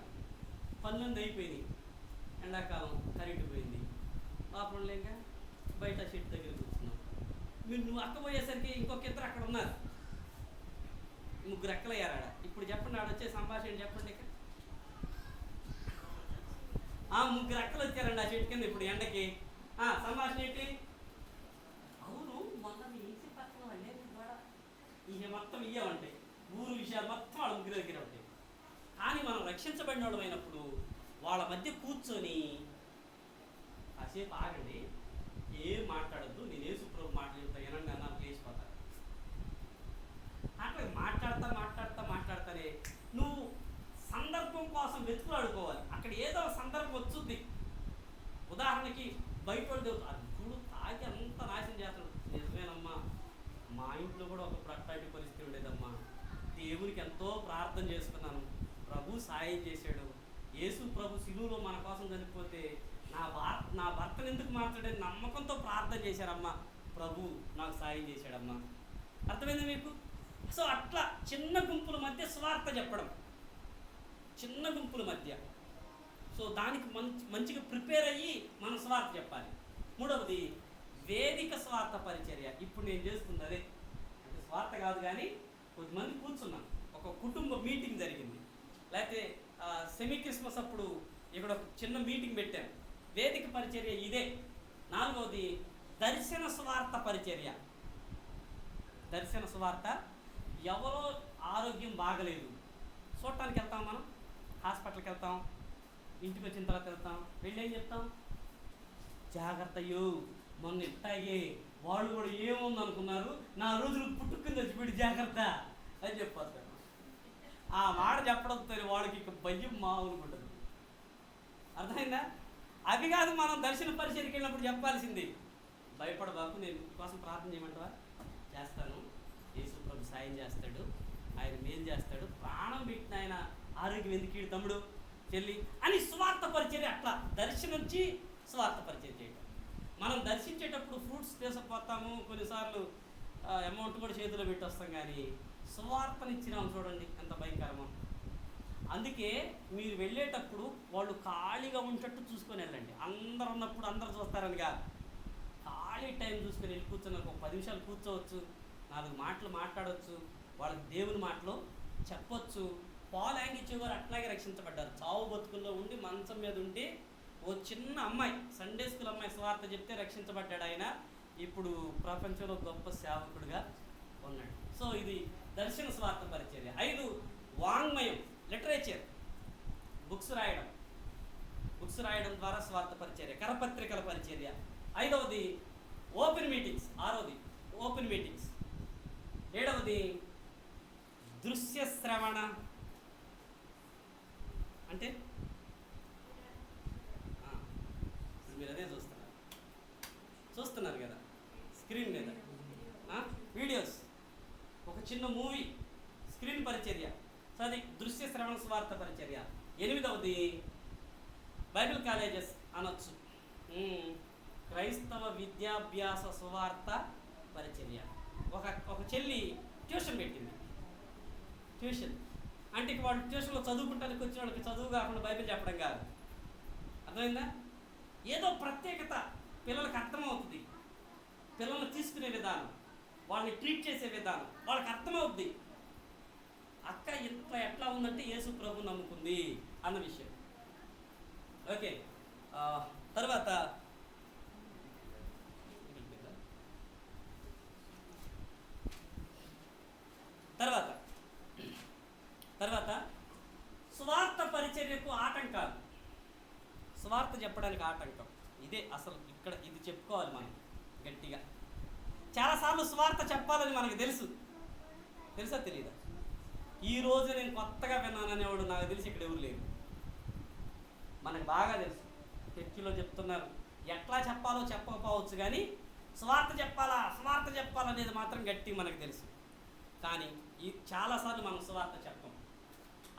పనులన్నీ అయిపోయినాయి, ఎండాకాలం కరెంటు పోయింది, పాపం లేక బయట షెడ్ దగ్గర కూర్చున్నావు. నువ్వు అక్క పోయేసరికి ఇంకొక ఇద్దరు అక్కడ ఉన్నారు, 3 అక్కలు అయ్యారు ఆడ. ఇప్పుడు చెప్పండి, ఆడొచ్చే సంభాషణ చెప్పండి. ఇక 3 అక్కలు వచ్చారండి ఆ చెట్టు కింద ఇప్పుడు ఎండకి. సంభాషణ ఏంటి? అవును, మొన్న మీ ఇంటి పక్కన వాళ్ళే కూడా ఇక మొత్తం ఇయ్యమంటే ఊరు విషయాలు మొత్తం వాళ్ళ 3 దగ్గర ఉంటాయి. కానీ మనం రక్షించబడిన వాళ్ళం అయినప్పుడు వాళ్ళ మధ్య కూర్చొని కాసేపు ఆగండి, ఏం మాట్లాడద్దు, నేను యేసు ప్రభు మాట చెప్తా ఏనండి అన్నారు, లేచిపోతారు. అట్లా మాట్లాడతానే నువ్వు సందర్భం కోసం వెతుకులాడుకోవాలి. అక్కడ ఏదో సందర్భం వచ్చుద్ది. ఉదాహరణకి బయట వాళ్ళు అది చూడు తాగి అంత నాశనం చేస్తాడు. నిజమేనమ్మా, మా ఇంట్లో కూడా ఒక అట్లాంటి పరిస్థితి ఉండేదమ్మా. దేవునికి ఎంతో ప్రార్థన చేసుకున్నాను, ప్రభు సాయం చేశాడు. యేసు ప్రభు శిలువలో మన కోసం చనిపోతే నా భర్తను ఎందుకు మార్చాడని నమ్మకంతో ప్రార్థన చేశారమ్మా, ప్రభు నాకు సాయం చేశాడమ్మా. అర్థమైంది మీకు? సో అట్లా చిన్న గుంపుల మధ్య స్వార్థ చెప్పడం, చిన్న గుంపుల మధ్య. సో దానికి మంచిగా ప్రిపేర్ అయ్యి మనం స్వార్థ చెప్పాలి. 3వది, వేదిక స్వార్థ పరిచర్య. ఇప్పుడు నేను చేస్తుంది అదే. అంటే స్వార్థ కాదు కానీ కొద్దిమంది కూర్చున్నాం, ఒక కుటుంబ మీటింగ్ జరిగింది, లేకపోతే సెమీ క్రిస్మస్ అప్పుడు ఇక్కడ ఒక చిన్న మీటింగ్ పెట్టాను. వేదిక పరిచర్య ఇదే. 4వది, దర్శన స్వార్థ పరిచర్య. దర్శన స్వార్థ, ఎవరో ఆరోగ్యం బాగలేదు, చూడటానికి వెళ్తాం, మనం హాస్పిటల్కి వెళ్తాం, ఇంటికి వచ్చిన తర్వాత వెళ్తాం, వెళ్ళి ఏం చెప్తాం? జాగ్రత్తయ్యో, మొన్న ఇట్టాగే వాళ్ళు కూడా ఏముంది అనుకున్నారు, 4 రోజులు పుట్టుకుని చచ్చిపోయి జాగ్రత్త అని చెప్పొస్తాడు. ఆ మాట చెప్పడంతో వాళ్ళకి ఇక భయం మామూలుగా ఉంటుంది. అర్థమైందా? అది కాదు మనం దర్శన పరిచయకి వెళ్ళినప్పుడు చెప్పాల్సింది. భయపడబాకు, నేను కోసం ప్రార్థన చేయమంటావా? చేస్తాను. యేసు ప్రభు సాయం చేస్తాడు, ఆయన మేలు చేస్తాడు. ప్రాణం పెట్టిన ఆయన ఆరోగ్యం ఎందుకు ఈడు తమ్ముడు చెల్లి అని సువార్త పరిచర్య. అట్లా దర్శించి సువార్త పరిచయం చేయటం. మనం దర్శించేటప్పుడు ఫ్రూట్స్ తీసుకుపోతాము, కొన్నిసార్లు అమౌంట్ కూడా చేతిలో పెట్టి వస్తాం, కానీ సువార్తనిచ్చినాము చూడండి ఎంత భయంకరమో. అందుకే మీరు వెళ్ళేటప్పుడు వాళ్ళు ఖాళీగా ఉండేటట్టు చూసుకొని వెళ్ళండి. అందరు ఉన్నప్పుడు అందరు చూస్తారని కాదు, ఖాళీ టైం చూసుకొని వెళ్ళి కూర్చొని ఒక 10 నిమిషాలు కూర్చోవచ్చు, 4 మాటలు మాట్లాడవచ్చు, వాళ్ళకి దేవుని మాటలు చెప్పొచ్చు. పాల్ యాంగిచో గారు అట్లాగే రక్షించబడ్డారు. చావు బతుకుల్లో ఉండి మంచం మీద ఉండి ఓ చిన్న అమ్మాయి, సండే స్కూల్ అమ్మాయి స్వార్థ చెప్తే రక్షించబడ్డాడు. ఆయన ఇప్పుడు ప్రపంచంలో గొప్ప సేవకుడుగా ఉన్నాడు. సో ఇది దర్శన స్వార్థ పరిచర్య. 5 వాంగ్మయం, లిటరేచర్, బుక్స్ రాయడం ద్వారా స్వార్థ పరిచర్య, కరపత్రికల పరిచర్య. 5వది ఓపెన్ మీటింగ్స్. 6వది ఓపెన్ మీటింగ్స్. 7వది దృశ్య శ్రవణ. అంటే మీరు అదే చూస్తున్నారు కదా స్క్రీన్ మీద వీడియోస్, ఒక చిన్న మూవీ, స్క్రీన్ పరిచర్య. సో అది దృశ్య శ్రవణ స్వార్థ పరిచర్య. 8వది బైబిల్ కాలేజెస్ అనొచ్చు, క్రైస్తవ విద్యాభ్యాస సువార్త పరిచర్య. ఒక చెల్లి ట్యూషన్ పెట్టింది. ట్యూషన్ అంటే వాళ్ళు ట్యూషన్లో చదువుకుంటానికి వచ్చిన వాళ్ళకి చదువు కాకుండా బైబిల్ చెప్పడం కాదు. అర్థమైందా? ఏదో ప్రత్యేకత పిల్లలకు అర్థమవుతుంది. పిల్లల్ని తీసుకునే విధానం, వాళ్ళని ట్రీట్ చేసే విధానం వాళ్ళకి అర్థమవుద్ది. అక్క ఇంత ఎట్లా ఉందంటే యేసు ప్రభు నమ్ముకుంది అన్న విషయం. ఓకే, తర్వాత స్వార్థ పరిచర్యకు ఆటంకాలు. స్వార్థ చెప్పడానికి ఆటంకం ఇదే అసలు. ఇక్కడ ఇది చెప్పుకోవాలి మనం గట్టిగా. చాలాసార్లు స్వార్థ చెప్పాలని మనకు తెలుసా తెలియదా? ఈరోజు నేను కొత్తగా విన్నాననేవాడు నాకు తెలిసి ఇక్కడ ఎవరు లేరు. మనకు బాగా తెలుసు, చర్చిలో చెప్తున్నారు. ఎట్లా చెప్పాలో చెప్పకపోవచ్చు, కానీ స్వార్థ చెప్పాలనేది మాత్రం గట్టి మనకు తెలుసు. కానీ చాలాసార్లు మనం స్వార్థ చెప్పం.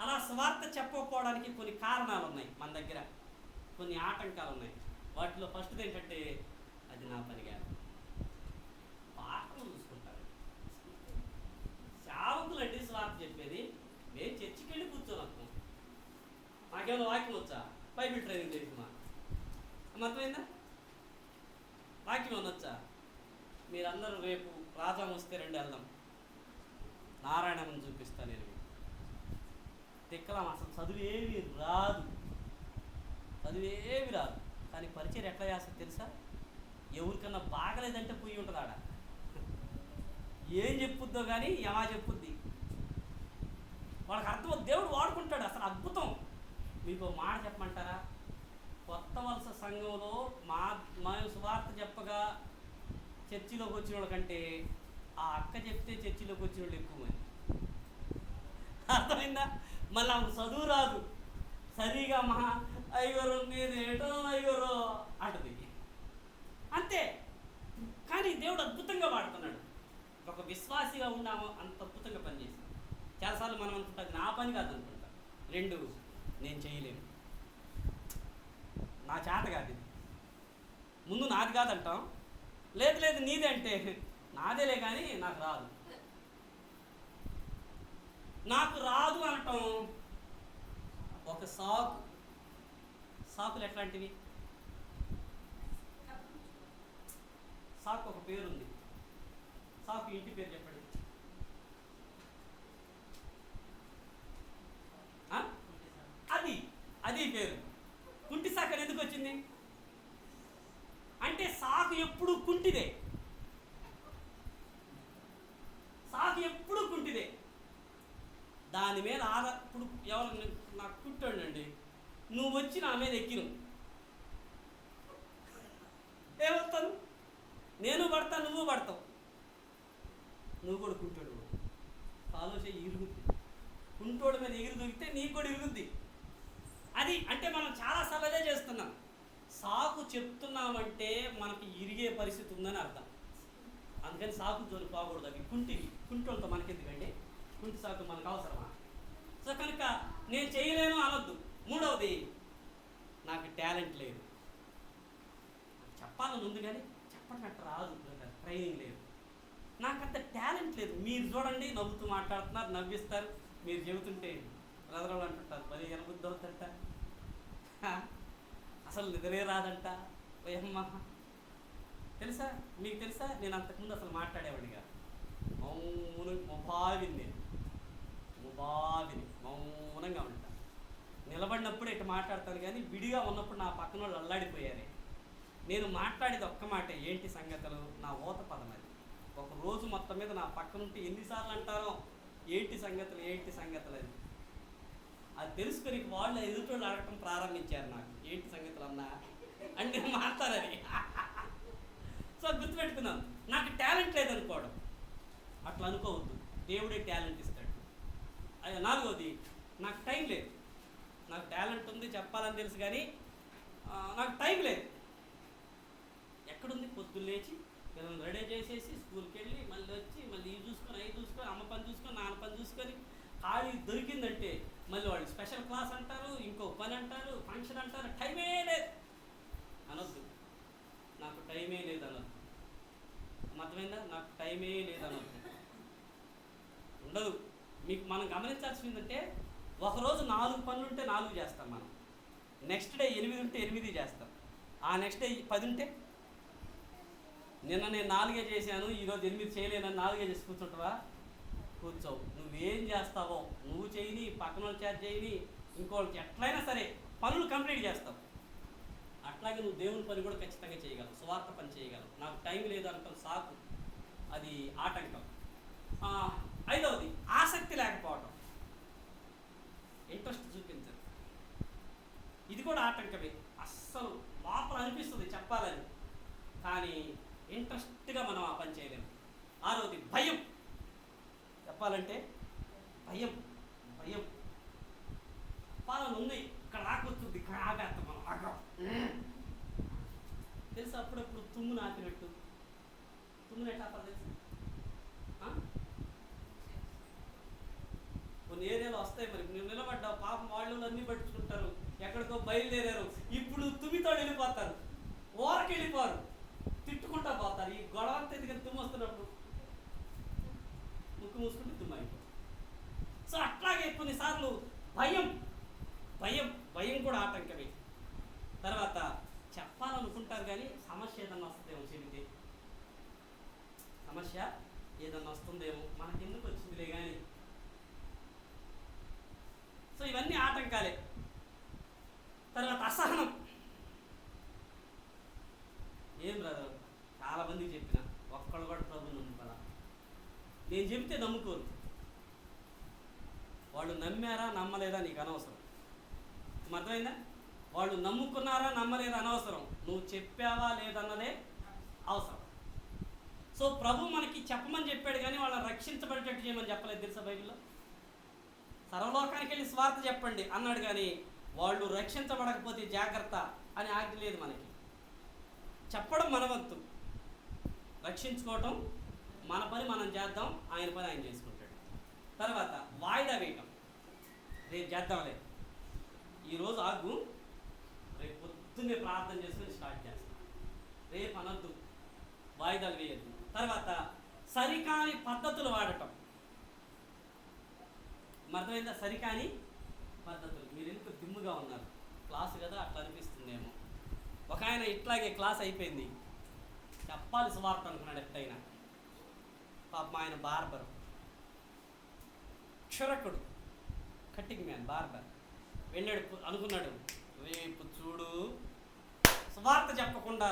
అలా స్వార్థ చెప్పకపోవడానికి కొన్ని కారణాలు ఉన్నాయి మన దగ్గర, కొన్ని ఆటంకాలు ఉన్నాయి. వాటిలో ఫస్ట్ది ఏంటంటే, అది నా పని కాదు. పాటలు చూసుకుంటారు సేవకులండి స్వార్థ చెప్పేది. మేము చర్చికి వెళ్ళి కూర్చోనొస్తాం. మాకేమైనా వాక్యం వచ్చా? బైబిల్ ట్రైనింగ్ తెలుసుమా? అర్థమైందా? వాక్యం అనొచ్చా? మీరందరూ రేపు రాజా వస్తే రండి వెళ్దాం, నారాయణమని చూపిస్తాను నేను. తిక్కలం, అసలు చదువేవి రాదు, కానీ పరిచయం ఎట్లా చేస్తుంది తెలుసా? ఎవరికన్నా బాగలేదంటే పోయి ఉంటుంది ఆడ. ఏం చెప్పుద్దో కానీ ఎలా చెప్పుద్ది వాళ్ళకి అర్థం. దేవుడు వాడుకుంటాడు. అసలు అద్భుతం. మీకు మాట చెప్పమంటారా? కొత్త వలస సంఘంలో మేము సువార్త చెప్పగా చర్చిలోకి వచ్చిన వాళ్ళకంటే ఆ అక్క చెప్తే చర్చిలోకి వచ్చిన వాళ్ళు ఎక్కువ మంది. అర్థమైందా? మళ్ళీ ఆమెకు చదువు రాదు సరిగా, అయ్యోరు నేనేటో అయ్యోరో అంటది అంతే. కానీ దేవుడు అద్భుతంగా వాడుతున్నాడు. ఒక విశ్వాసిగా ఉన్నామో అంత అద్భుతంగా పనిచేసి. చాలాసార్లు మనం అనుకుంటాం నా పని కాదు అనుకుంటాం. 2 నేను చేయలేను, నా చేత కాదు, ఇది ముందు నాది కాదంటాం. లేదు నీదే అంటే నాదేలే కానీ నాకు రాదు అనటం ఒక సాకులు ఎట్లాంటివి? సాకు ఒక పేరుంది. సాకు ఇంటి పేరు చెప్పండి. అది పేరు. కుంటి సాకు అని ఎందుకు వచ్చింది అంటే సాకు ఎప్పుడు కుంటిదే. దాని మీద ఇప్పుడు ఎవరు నాకు కుట్టాడండి, నువ్వు వచ్చి నా మీద ఎక్కిను ఏమవుతాను? నేను పడతా, నువ్వు పడతావు. నువ్వు కూడా కుంటాడు. ఆలోచన ఇరుగుద్ది. కుంటోడు కూడా ఇరుగుద్ది. అది అంటే మనం చాలాసార్లు అదే చేస్తున్నాం. సాకు చెప్తున్నామంటే మనకి ఇరిగే పరిస్థితి ఉందని అర్థం. అందుకని సాకు జోలు పోకూడదు. అవి కుంటోళ్ళతో మనకెందుకండి? కుంటి సాకు మనకు అవసరమా? సో కనుక నేను చేయలేను అనొద్దు. మూడవది, నాకు టాలెంట్ లేదు. చెప్పాలని ఉంది కానీ చెప్పటట్టు రాదు, ట్రైనింగ్ లేదు, నాకంత టాలెంట్ లేదు. మీరు చూడండి, నవ్వుతూ మాట్లాడుతున్నారు, నవ్విస్తారు, మీరు చెబుతుంటే బ్రదర్లు అంటుంటారు, మరి ఎనబుద్ధి అవుతుంట, అసలు నిద్రే రాదంట. ఓయమ్మ, తెలుసా మీకు తెలుసా, నేను అంతకుముందు అసలు మాట్లాడేవాడిగా ముభావిని మౌనంగా ఉంటా. నిలబడినప్పుడు ఇటు మాట్లాడతాను కానీ విడిగా ఉన్నప్పుడు నా పక్కన వాళ్ళు అల్లాడిపోయారే. నేను మాట్లాడేది ఒక్క మాట, ఏంటి సంగతులు, నా ఊత పదం అది. ఒక రోజు మొత్తం మీద నా పక్కనుంటే ఎన్నిసార్లు అంటారో ఏంటి సంగతులు అని. అది తెలుసుకొని వాళ్ళు ఎదుటోళ్ళు అడగటం ప్రారంభించారు. నాకు ఏంటి సంగతులు అన్నా అని నేను మాట్లాడాలి. సో గుర్తుపెట్టుకున్నాను, నాకు టాలెంట్ లేదనుకోవడం. అట్లా అనుకోవద్దు, దేవుడే టాలెంట్ ఇస్తాడు. నాలుగోది, నాకు టైం లేదు. నాకు టాలెంట్ ఉంది, చెప్పాలని తెలుసు, కానీ నాకు టైం లేదు. ఎక్కడుంది? పొద్దున్న లేచి పిల్లల్ని రెడీ చేసేసి స్కూల్కి వెళ్ళి మళ్ళీ వచ్చి మళ్ళీ ఇవి చూసుకొని అవి చూసుకొని అమ్మ పని చూసుకొని నాన్న పని చూసుకొని ఖాళీ దొరికిందంటే మళ్ళీ వాళ్ళు స్పెషల్ క్లాస్ అంటారు, ఇంకో పని అంటారు, ఫంక్షన్ అంటారు. టైమే లేదు అనొద్దు. నాకు టైమే లేదు అనొద్దు. అర్థమైందా? నాకు టైమే లేదు అనొద్దు. ఉండదు. మీకు మనం గమనించాల్సింది ఏంటంటే, ఒకరోజు 4 పనులు ఉంటే 4 చేస్తాం మనం. నెక్స్ట్ డే 8 ఉంటే 8 చేస్తాం. ఆ నెక్స్ట్ డే 10 ఉంటే, నిన్న నేను 4 చేశాను, ఈరోజు 8 చేయలేనని 4 చేసి కూర్చుంటావా? కూర్చోవు. నువ్వేం చేస్తావో నువ్వు చేయని, పక్కన వాళ్ళు చేత చేయని, ఇంకోళ్ళకి ఎట్లయినా సరే పనులు కంప్లీట్ చేస్తావు. అట్లాగే నువ్వు దేవుని పని కూడా ఖచ్చితంగా చేయగలవు, స్వార్థ పని చేయగలవు. నాకు టైం లేదు అంటాం సాకు, అది ఆటంకం. 5వది, ఆసక్తి లేకపోవడం, ఇంట్రెస్ట్ చూపించదు. ఇది కూడా ఆటంకమే. అస్సలు లోపల అనిపిస్తుంది చెప్పాలని, కానీ ఇంట్రెస్ట్గా మనం ఆ పని చేయలేము. 6వది, భయం. చెప్పాలంటే భయం చెప్పాలని ఉంది, ఇక్కడ రాకొస్తుంది, ఇక్కడ ఆగేస్తాం మనం. తెలుసు, అప్పుడప్పుడు తుమ్ము నాకినట్టు. తుమ్మునట్టు అప్పుడు తెలుసు. కొన్ని ఏరియాలో వస్తాయి, మరి నువ్వు నిలబడ్డావు, పాపం వాళ్ళు అన్నీ పట్టుకుంటారు, ఎక్కడికో బయలుదేరారు, ఇప్పుడు తుమ్మితో వెళ్ళిపోతారు, ఓరకి వెళ్ళిపోరు, తిట్టుకుంటా పోతారు. ఈ గొడవ అంతా ఎందుకని తుమ్ము వస్తున్నప్పుడు ముక్కు మూసుకుంటే తుమ్ము అయిపోతుంది. సో అట్లాగే కొన్నిసార్లు భయం కూడా ఆటంకమే. తర్వాత చెప్పాలనుకుంటారు కానీ సమస్య ఏదన్నా వస్తుందేమో, చెబితే సమస్య ఏదన్నా వస్తుందేమో, మనకెందుకు వచ్చిందిలే కానీ. సో ఇవన్నీ ఆటంకాలే. తర్వాత అసహనం. ఏం బ్రదర్, చాలామందికి చెప్పిన, ఒక్కళ్ళు కూడా ప్రభుని నమ్ముకోరా. నేను చెబితే నమ్ముకోరు. వాళ్ళు నమ్మారా నమ్మలేదా నీకు అనవసరం. అర్థమైందా? వాళ్ళు నమ్ముకున్నారా నమ్మలేదా అనవసరం, నువ్వు చెప్పావా లేదన్నదే అవసరం. సో ప్రభు మనకి చెప్పమని చెప్పాడు కానీ వాళ్ళని రక్షించబడేటట్టు చేయమని చెప్పలేదు. తెలుసా బైబిల్లో? సర్వలోకానికి వెళ్ళి స్వార్థ చెప్పండి అన్నాడు, కానీ వాళ్ళు రక్షించబడకపోతే జాగ్రత్త అని ఆజ్ఞ లేదు మనకి. చెప్పడం మన వంతు, రక్షించుకోవటం మన పని మనం చేద్దాం, ఆయన పని ఆయన చేసుకుంటాడు. తర్వాత వాయిదా వేయటం. రేపు చేద్దాంలే, ఈరోజు ఆగు, రేపు పొద్దున్నే ప్రార్థన చేసుకుని స్టార్ట్ చేస్తాం, రేపు అనొద్దు, వాయిదాలు వేయద్దు. తర్వాత సరికాని పద్ధతులు వాడటం. అర్థమైందా? సరికాని పద్ధతులు. మీరు ఎందుకు దిమ్ముగా ఉన్నారు, క్లాసు కదా అట్లా అనిపిస్తుందేమో. ఒక ఆయన ఇట్లాగే క్లాస్ అయిపోయింది, చెప్పాలి సువార్త అనుకున్నాడు ఎట్టయినా. పాపం ఆయన బార్బర్, క్షురకుడు, కట్టింగ్ మ్యాన్, బార్బర్. వెళ్ళాడు, అనుకున్నాడు రేపు చూడు సువార్త చెప్పకుండా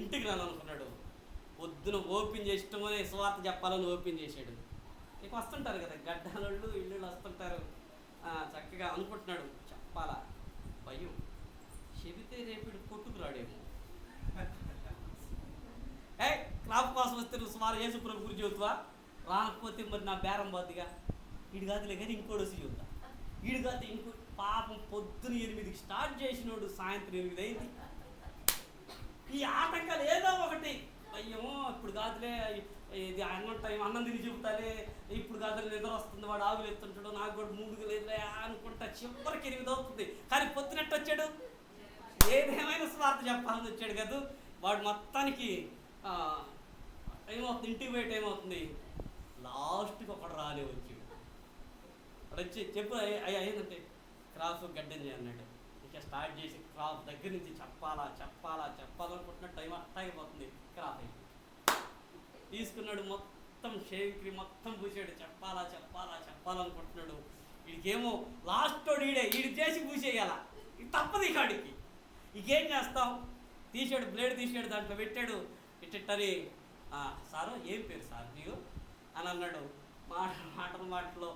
ఇంటికి రాను అనుకున్నాడు. పొద్దున ఓపెన్ చేసటమనే సువార్త చెప్పాలని ఓపెన్ చేశాడు. ఇక వస్తుంటారు కదా గడ్డాలు, ఇళ్ళు వస్తుంటారు, చక్కగా అనుకుంటున్నాడు చెప్పాలా. భయం, చెబితే రేపు కొట్టుకురాడేమో. క్లాప్ కోసం వస్తే నువ్వు సుమారు యేసు ప్రభు గురించి చెబుతావా, రాకపోతే మరి నా బేరం పోద్దిగా, ఇటు కాదులే కానీ ఇంకోటి వచ్చి చెబుతా. ఈడుగా ఇంకో పాపం పొద్దున 8కి స్టార్ట్ చేసినోడు సాయంత్రం 8 అయింది. ఈ ఆటంకాలు ఏదో ఒకటి, అయ్యో ఇప్పుడు కాదులే, ఇది అన్నం టైం, అన్నం తిని చెబుతాలే, ఇప్పుడు కాదు నిద్ర వస్తుంది, వాడు ఆవులు ఎత్తుంటాడు, నాకు కూడా 3 లేదులే అనుకుంటా చివరికి 8 అవుతుంది. కానీ పొద్దునట్టు వచ్చాడు, ఏదేమైనా స్వార్థ చెప్పాలని వచ్చాడు కదా. వాడు మొత్తానికి ఏమవుతుంది, ఇంటికి పోయే టైం అవుతుంది, లాస్ట్కి ఒకడు రానే వచ్చాడు. వాడు వచ్చి చెప్పు అయ్యిందంటే క్రాఫ్ గడ్డని అన్నాడు. ఇంకా స్టార్ట్ చేసి క్రాఫ్ దగ్గర నుంచి చెప్పాలనుకుంటున్న టైం అట్టాగిపోతుంది. క్రాఫ్ అయిపోయింది. తీసుకున్నాడు, మొత్తం షేవింగ్ క్రీమ్ మొత్తం పూసాడు, చెప్పాలనుకుంటున్నాడు. వీడికేమో లాస్ట్ వీడు చేసి పూసేయాల, ఇది తప్పదు ఈ కాడికి. ఇంకేం చేస్తాం, తీసాడు, బ్లేడ్ తీసాడు, దాంట్లో పెట్టాడు. ఇట్టని సారు ఏం పేరు సార్ నీవు అని అన్నాడు. మాటలో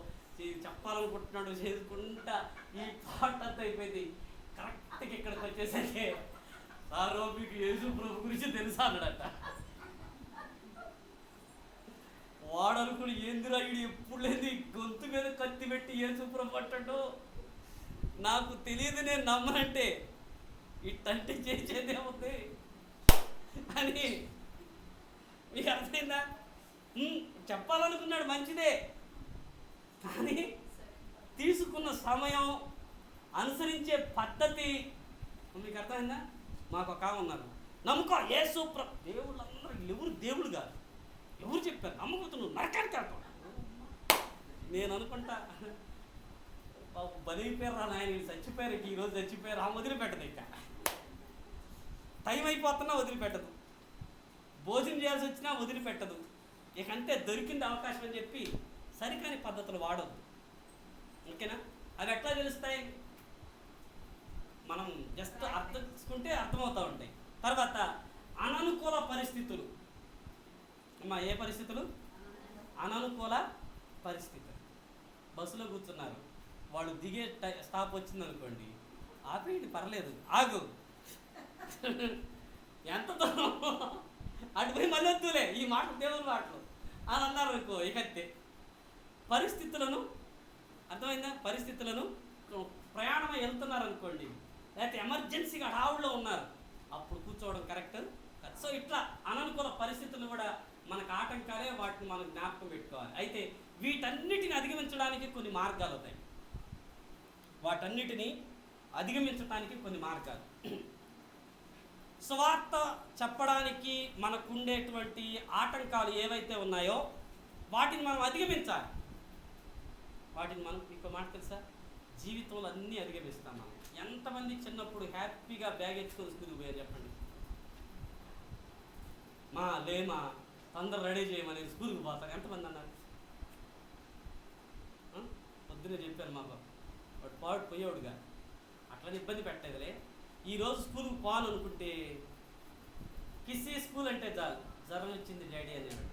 చెప్పాలనుకుంటున్నాడు, చేసుకుంటా ఈ పాట అంతా అయిపోయింది. కరెక్ట్గా ఇక్కడికి వచ్చేసరికి సారు మీకు యేసు ప్రభు గురించి తెలుసా అన్నాడట. వాడనుకుని ఏందిరా వీడు ఎప్పుడు లేదు గొంతు మీద కత్తి పెట్టి యేసు ప్రభు అంటాడు, నాకు తెలియదు, నేను నమ్మనంటే ఇట్టంటే చేసేదేముంది అని. మీకు అర్థమైందా? చెప్పాలనుకున్నాడు, మంచిదే, కానీ తీసుకున్న సమయం, అనుసరించే పద్ధతి మీకు అర్థమైందా? మాకు ఒక ఉన్నారు, నమ్ముకో యేసు ప్రభు. దేవుళ్ళందరూ ఎవరు దేవుడు కాదు, ఎవరు చెప్పారు నమ్మకపోతే నువ్వు నరకానికి వెళ్తావు. నేను అనుకుంటా బలిపోయారు రా నాయన, చచ్చిపోయారు, ఈరోజు చచ్చిపోయారు, ఆ వదిలిపెట్టదు. ఇక టైం అయిపోతున్నా వదిలిపెట్టదు, భోజనం చేయాల్సి వచ్చినా వదిలిపెట్టదు. ఇక అంతే, దొరికింది అవకాశం అని చెప్పి సరికాని పద్ధతులు వాడదు. ఓకేనా? అవి ఎట్లా తెలుస్తాయి? మనం జస్ట్ అర్థం చేసుకుంటే అర్థమవుతూ ఉంటాయి. తర్వాత అననుకూల పరిస్థితులు. అమ్మా, ఏ పరిస్థితులు? అననుకూల పరిస్థితులు. బస్సులో కూర్చున్నారు, వాడు దిగే స్టాప్ వచ్చిందనుకోండి, ఆపేయండి పర్లేదు, ఆగు, ఎంత దూరం అటుపోయి మళ్ళీ వద్దులే, ఈ మాటలు దేవుని మాటలు అని అన్నారు అనుకో, ఇకంతే. పరిస్థితులను, అర్థమైందా? పరిస్థితులను, ప్రయాణమై వెళ్తున్నారు అనుకోండి, లేకపోతే ఎమర్జెన్సీగా హడావుల్లో ఉన్నారు, అప్పుడు కూర్చోవడం కరెక్ట్. సో ఇట్లా అననుకూల పరిస్థితులు కూడా మనకు ఆటంకాలే, వాటిని మనం జ్ఞాపకం పెట్టుకోవాలి. అయితే వీటన్నిటిని అధిగమించడానికి కొన్ని మార్గాలు ఉంటాయి. వాటన్నిటిని అధిగమించడానికి కొన్ని మార్గాలు. సువార్త చెప్పడానికి మనకుండేటువంటి ఆటంకాలు ఏవైతే ఉన్నాయో వాటిని మనం అధిగమించాలి. వాటిని మనం, ఇంకో మాట తెలుసా, జీవితంలో అన్నీ అధిగమిస్తాం మనం. ఎంతమంది చిన్నప్పుడు హ్యాపీగా బ్యాగ్ ఎత్తుకొని స్కూల్కి పోయారు చెప్పండి? లేమా అందరు రెడీ చేయమని స్కూల్కి పోతారు, ఎంతమంది అన్నారు? పొద్దునే చెప్పారు మా బాబు, వాడు పాడు పోయేవాడుగా, అట్లని ఇబ్బంది పెట్టలేదులే. ఈరోజు స్కూల్కి పోను అనుకుంటే, కిస్సీ స్కూల్ అంటే చాలు, జ్వరం వచ్చింది డాడీ అనేవాడు.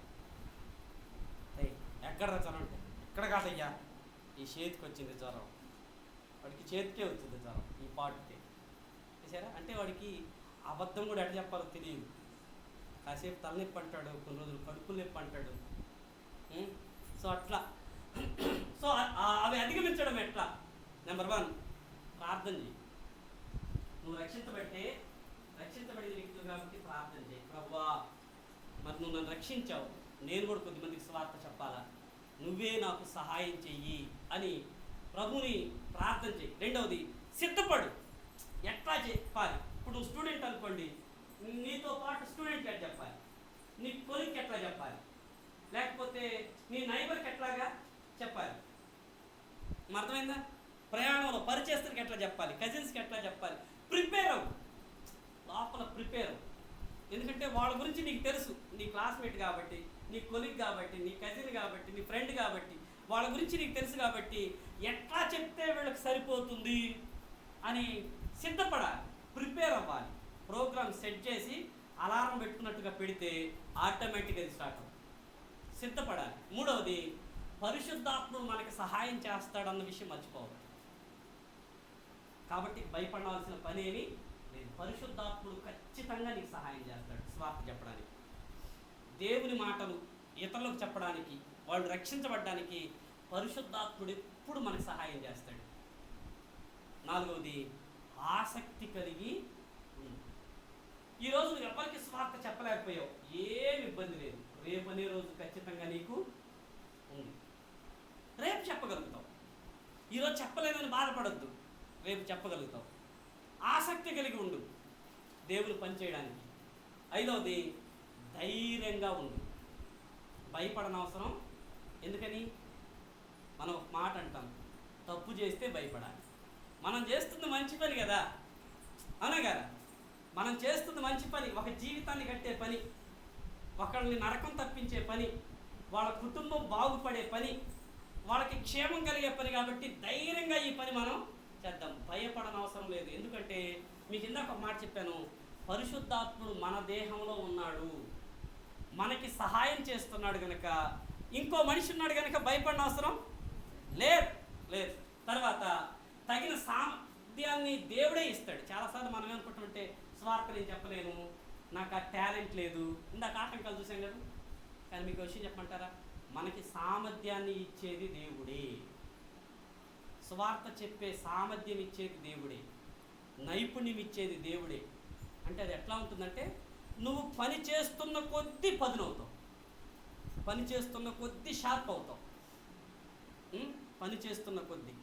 ఎక్కడ జ్వరం అంటే, ఎక్కడ కాదయ్యా, ఈ చేతికి వచ్చింది జ్వరం. వాడికి చేతికే వచ్చింది జ్వరం, ఈ పాటుకే. చూసారా? అంటే వాడికి అబద్ధం కూడా ఎట్లా చెప్పాలో తెలియదు. కాసేపు తలనొప్పి అంటాడు, కొన్ని రోజులు కడుపు నొప్పి అంటాడు. సో అట్లా. సో అవి అధిగమించడం ఎట్లా? నెంబర్ 1, ప్రార్థన చేయి. నువ్వు రక్షించబడిన వ్యక్తులు కాబట్టి ప్రార్థన చేయి. ప్రభువా, మరి నువ్వు నన్ను రక్షించావు, నేను కూడా కొద్దిమందికి స్వార్థ చెప్పాలా, నువ్వే నాకు సహాయం చెయ్యి అని ప్రభుని ప్రార్థన చేయి. రెండవది, సిద్ధపడు. ఎట్లా చెప్పాలి? ఇప్పుడు నువ్వు స్టూడెంట్ అనుకోండి, నీతో పాటు స్టూడెంట్కి ఎట్లా చెప్పాలి, నీ కొలిక్కి ఎట్లా చెప్పాలి, లేకపోతే నీ నైబర్కి ఎట్లాగా చెప్పాలి. అర్థమైందా? ప్రయాణంలో పరిచయస్తులకి ఎట్లా చెప్పాలి, కజిన్స్కి ఎట్లా చెప్పాలి. ప్రిపేర్ అవ్వు, లోపల ప్రిపేర్ అవ్వు. ఎందుకంటే వాళ్ళ గురించి నీకు తెలుసు, నీ క్లాస్మేట్ కాబట్టి, నీ కొలీగ్ కాబట్టి, నీ కజిన్ కాబట్టి, నీ ఫ్రెండ్ కాబట్టి, వాళ్ళ గురించి నీకు తెలుసు కాబట్టి ఎట్లా చెప్తే వీళ్ళకి సరిపోతుంది అని సిద్ధపడాలి, ప్రిపేర్ అవ్వాలి. ప్రోగ్రామ్ సెట్ చేసి అలారం పెట్టుకున్నట్టుగా పెడితే ఆటోమేటిక్గా అది స్టార్ట్ అవుతుంది. సిద్ధపడాలి. మూడవది, పరిశుద్ధాత్ముడు మనకి సహాయం చేస్తాడన్న విషయం మర్చిపోవద్దు. కాబట్టి భయపడాల్సిన పని ఏమీ లేదు. పరిశుద్ధాత్ముడు ఖచ్చితంగా నీకు సహాయం చేస్తాడు స్వార్థ చెప్పడానికి, దేవుని మాటలు ఇతరులకు చెప్పడానికి, వాళ్ళు రక్షించబడడానికి పరిశుద్ధాత్ముడు ఎప్పుడు మనకు సహాయం చేస్తాడు. నాలుగవది ఆసక్తి కలిగి ఉండు. ఈరోజు నువ్వు ఎవరికి స్వార్థ చెప్పలేకపోయావు, ఏమి ఇబ్బంది లేదు. రేపు అనే రోజు ఖచ్చితంగా నీకు ఉంది. రేపు చెప్పగలుగుతావు. ఈరోజు చెప్పలేదని బాధపడద్దు, రేపు చెప్పగలుగుతావు. ఆసక్తి కలిగి ఉండు దేవుని పని చేయడానికి. ఐదవది ధైర్యంగా ఉండు. భయపడనవసరం. ఎందుకని? మనం ఒక మాట అంటాం, తప్పు చేస్తే భయపడాలి. మనం చేస్తుంది మంచి పని కదా, అవునా కదా? మనం చేస్తుంది మంచి పని, ఒక జీవితాన్ని కట్టే పని, ఒకళ్ళని నరకం తప్పించే పని, వాళ్ళ కుటుంబం బాగుపడే పని, వాళ్ళకి క్షేమం కలిగే పని. కాబట్టి ధైర్యంగా ఈ పని మనం చేద్దాం, భయపడనవసరం లేదు. ఎందుకంటే మీకు ఇందాక ఒక మాట చెప్పాను, పరిశుద్ధాత్ముడు మన దేహంలో ఉన్నాడు, మనకి సహాయం చేస్తున్నాడు కనుక, ఇంకో మనిషి ఉన్నాడు కనుక భయపడిన అవసరం లేదు. తర్వాత తగిన సామర్థ్యాన్ని దేవుడే ఇస్తాడు. చాలాసార్లు మనం ఏమనుకుంటుంటే, స్వార్థ నేను చెప్పలేను, నాకు ఆ టాలెంట్ లేదు, ఇందాక ఆటంకాలు చూసాం కదా. కానీ మీకు విషయం చెప్పమంటారా? మనకి సామర్థ్యాన్ని ఇచ్చేది దేవుడే, స్వార్థ చెప్పే సామర్థ్యం ఇచ్చేది దేవుడే, నైపుణ్యం ఇచ్చేది దేవుడే. అంటే అది ఎట్లా ఉంటుందంటే, నువ్వు పని చేస్తున్న కొద్దీ పదునవుతావు, పని చేస్తున్న కొద్దీ షార్ప్ అవుతావు. పని చేస్తున్న కొద్దీ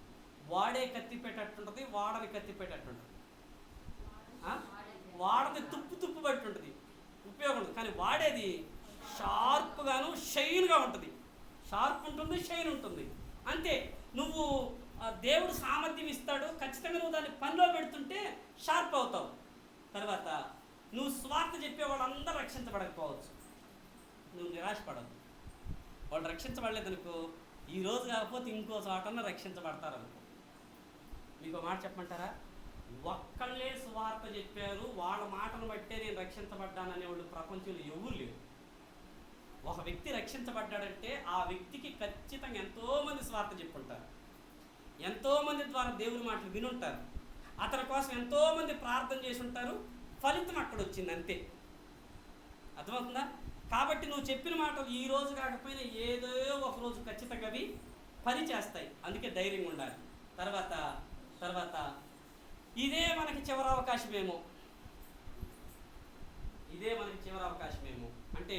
వాడే కత్తి పెట్టేట్టుంటుంది, వాడని కత్తి పెట్టేట్టుంటుంది, వాడది తుప్పు బట్టి ఉంటుంది, ఉపయోగం ఉంటుంది. కానీ వాడేది షార్ప్గాను షైన్గా ఉంటుంది. షార్ప్ ఉంటుంది, షైన్ ఉంటుంది. అంతే. నువ్వు దేవుడు సామర్థ్యం ఇస్తాడు, ఖచ్చితంగా నువ్వు దాన్ని పనిలో పెడుతుంటే షార్ప్ అవుతావు. తర్వాత నువ్వు స్వార్థ చెప్పే వాళ్ళందరూ రక్షించబడకపోవచ్చు, నువ్వు నిరాశపడద్దు. వాళ్ళు రక్షించబడలేదనుకో, ఈరోజు కాకపోతే ఇంకో చోటన రక్షించబడతారనుకో. మీకు మాట చెప్పమంటారా? ఒక్కళ్ళే స్వార్థ చెప్పారు, వాళ్ళ మాటను బట్టే నేను రక్షించబడ్డాననే వాళ్ళు ప్రపంచంలో ఎవరు లేరు. ఒక వ్యక్తి రక్షించబడ్డాడంటే ఆ వ్యక్తికి ఖచ్చితంగా ఎంతోమంది స్వార్థ చెప్పుంటారు, ఎంతోమంది ద్వారా దేవుని మాటలు వినుంటారు, అతని కోసం ఎంతోమంది ప్రార్థన చేసి ఉంటారు, ఫలితం అక్కడ వచ్చింది అంతే. అర్థమవుతుందా? కాబట్టి నువ్వు చెప్పిన మాటలు ఈ రోజు కాకపోయినా ఏదో ఒక రోజు ఖచ్చితంగా అవి పని చేస్తాయి. అందుకే ధైర్యంగా ఉండాలి. తర్వాత ఇదే మనకి చివరి అవకాశమేమో, అంటే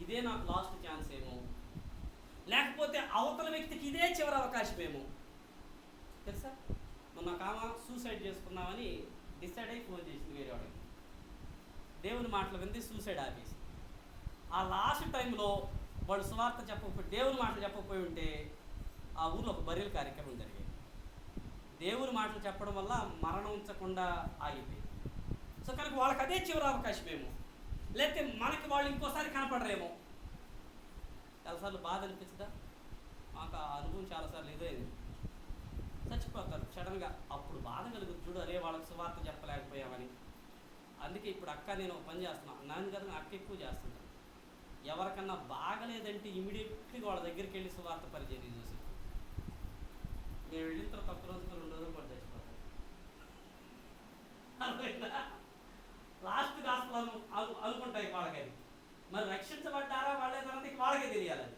ఇదే నాకు లాస్ట్ ఛాన్స్ ఏమో, లేకపోతే అవతల వ్యక్తికి ఇదే చివరి అవకాశమేమో. తెలుసా, మొన్న కామ సూసైడ్ చేసుకున్నామని డిసైడ్ అయ్యి ఫోన్ చేసింది వేరే వాడికి. దేవుని మాటలు వింది, సూసైడ్ ఆపేసి. ఆ లాస్ట్ టైంలో వాడు సువార్త చెప్పకపోయి, దేవుని మాటలు చెప్పకపోయి ఉంటే ఆ ఊర్లో ఒక బర్రెల కార్యక్రమం జరిగేది. దేవుని మాటలు చెప్పడం వల్ల మరణించకుండా ఆగిపోయింది. సో కనుక వాళ్ళకి అదే చివరి అవకాశమేమో, లేకపోతే మనకి వాళ్ళు ఇంకోసారి కనపడరేమో. చాలాసార్లు బాధ అనిపించదా? మాకు ఆ అనుభవం చాలాసార్లు ఎదురైంది. చచ్చిపోతారు సడన్గా, అప్పుడు బాధ కలుగుతుంది చూడు, అరే వాళ్ళకి సువార్త చెప్పలేకపోయామని. అందుకే ఇప్పుడు అక్క నేను పని చేస్తున్నాను, నాన్న కదా అక్క ఎక్కువ చేస్తుంటాను. ఎవరికన్నా బాగలేదంటే ఇమీడియట్గా వాళ్ళ దగ్గరికి వెళ్ళి సువార్త పరిచయం చూసి, నేను వెళ్ళిన తర్వాత ఒక్క రోజుకి 2 రోజులు కూడా చచ్చిపోతాను. లాస్ట్ గాస్పల్ అనుకుంటాయి వాళ్ళకని. మరి రక్షించబడ్డారా వాళ్ళేదన్నది వాళ్ళకే తెలియాలని.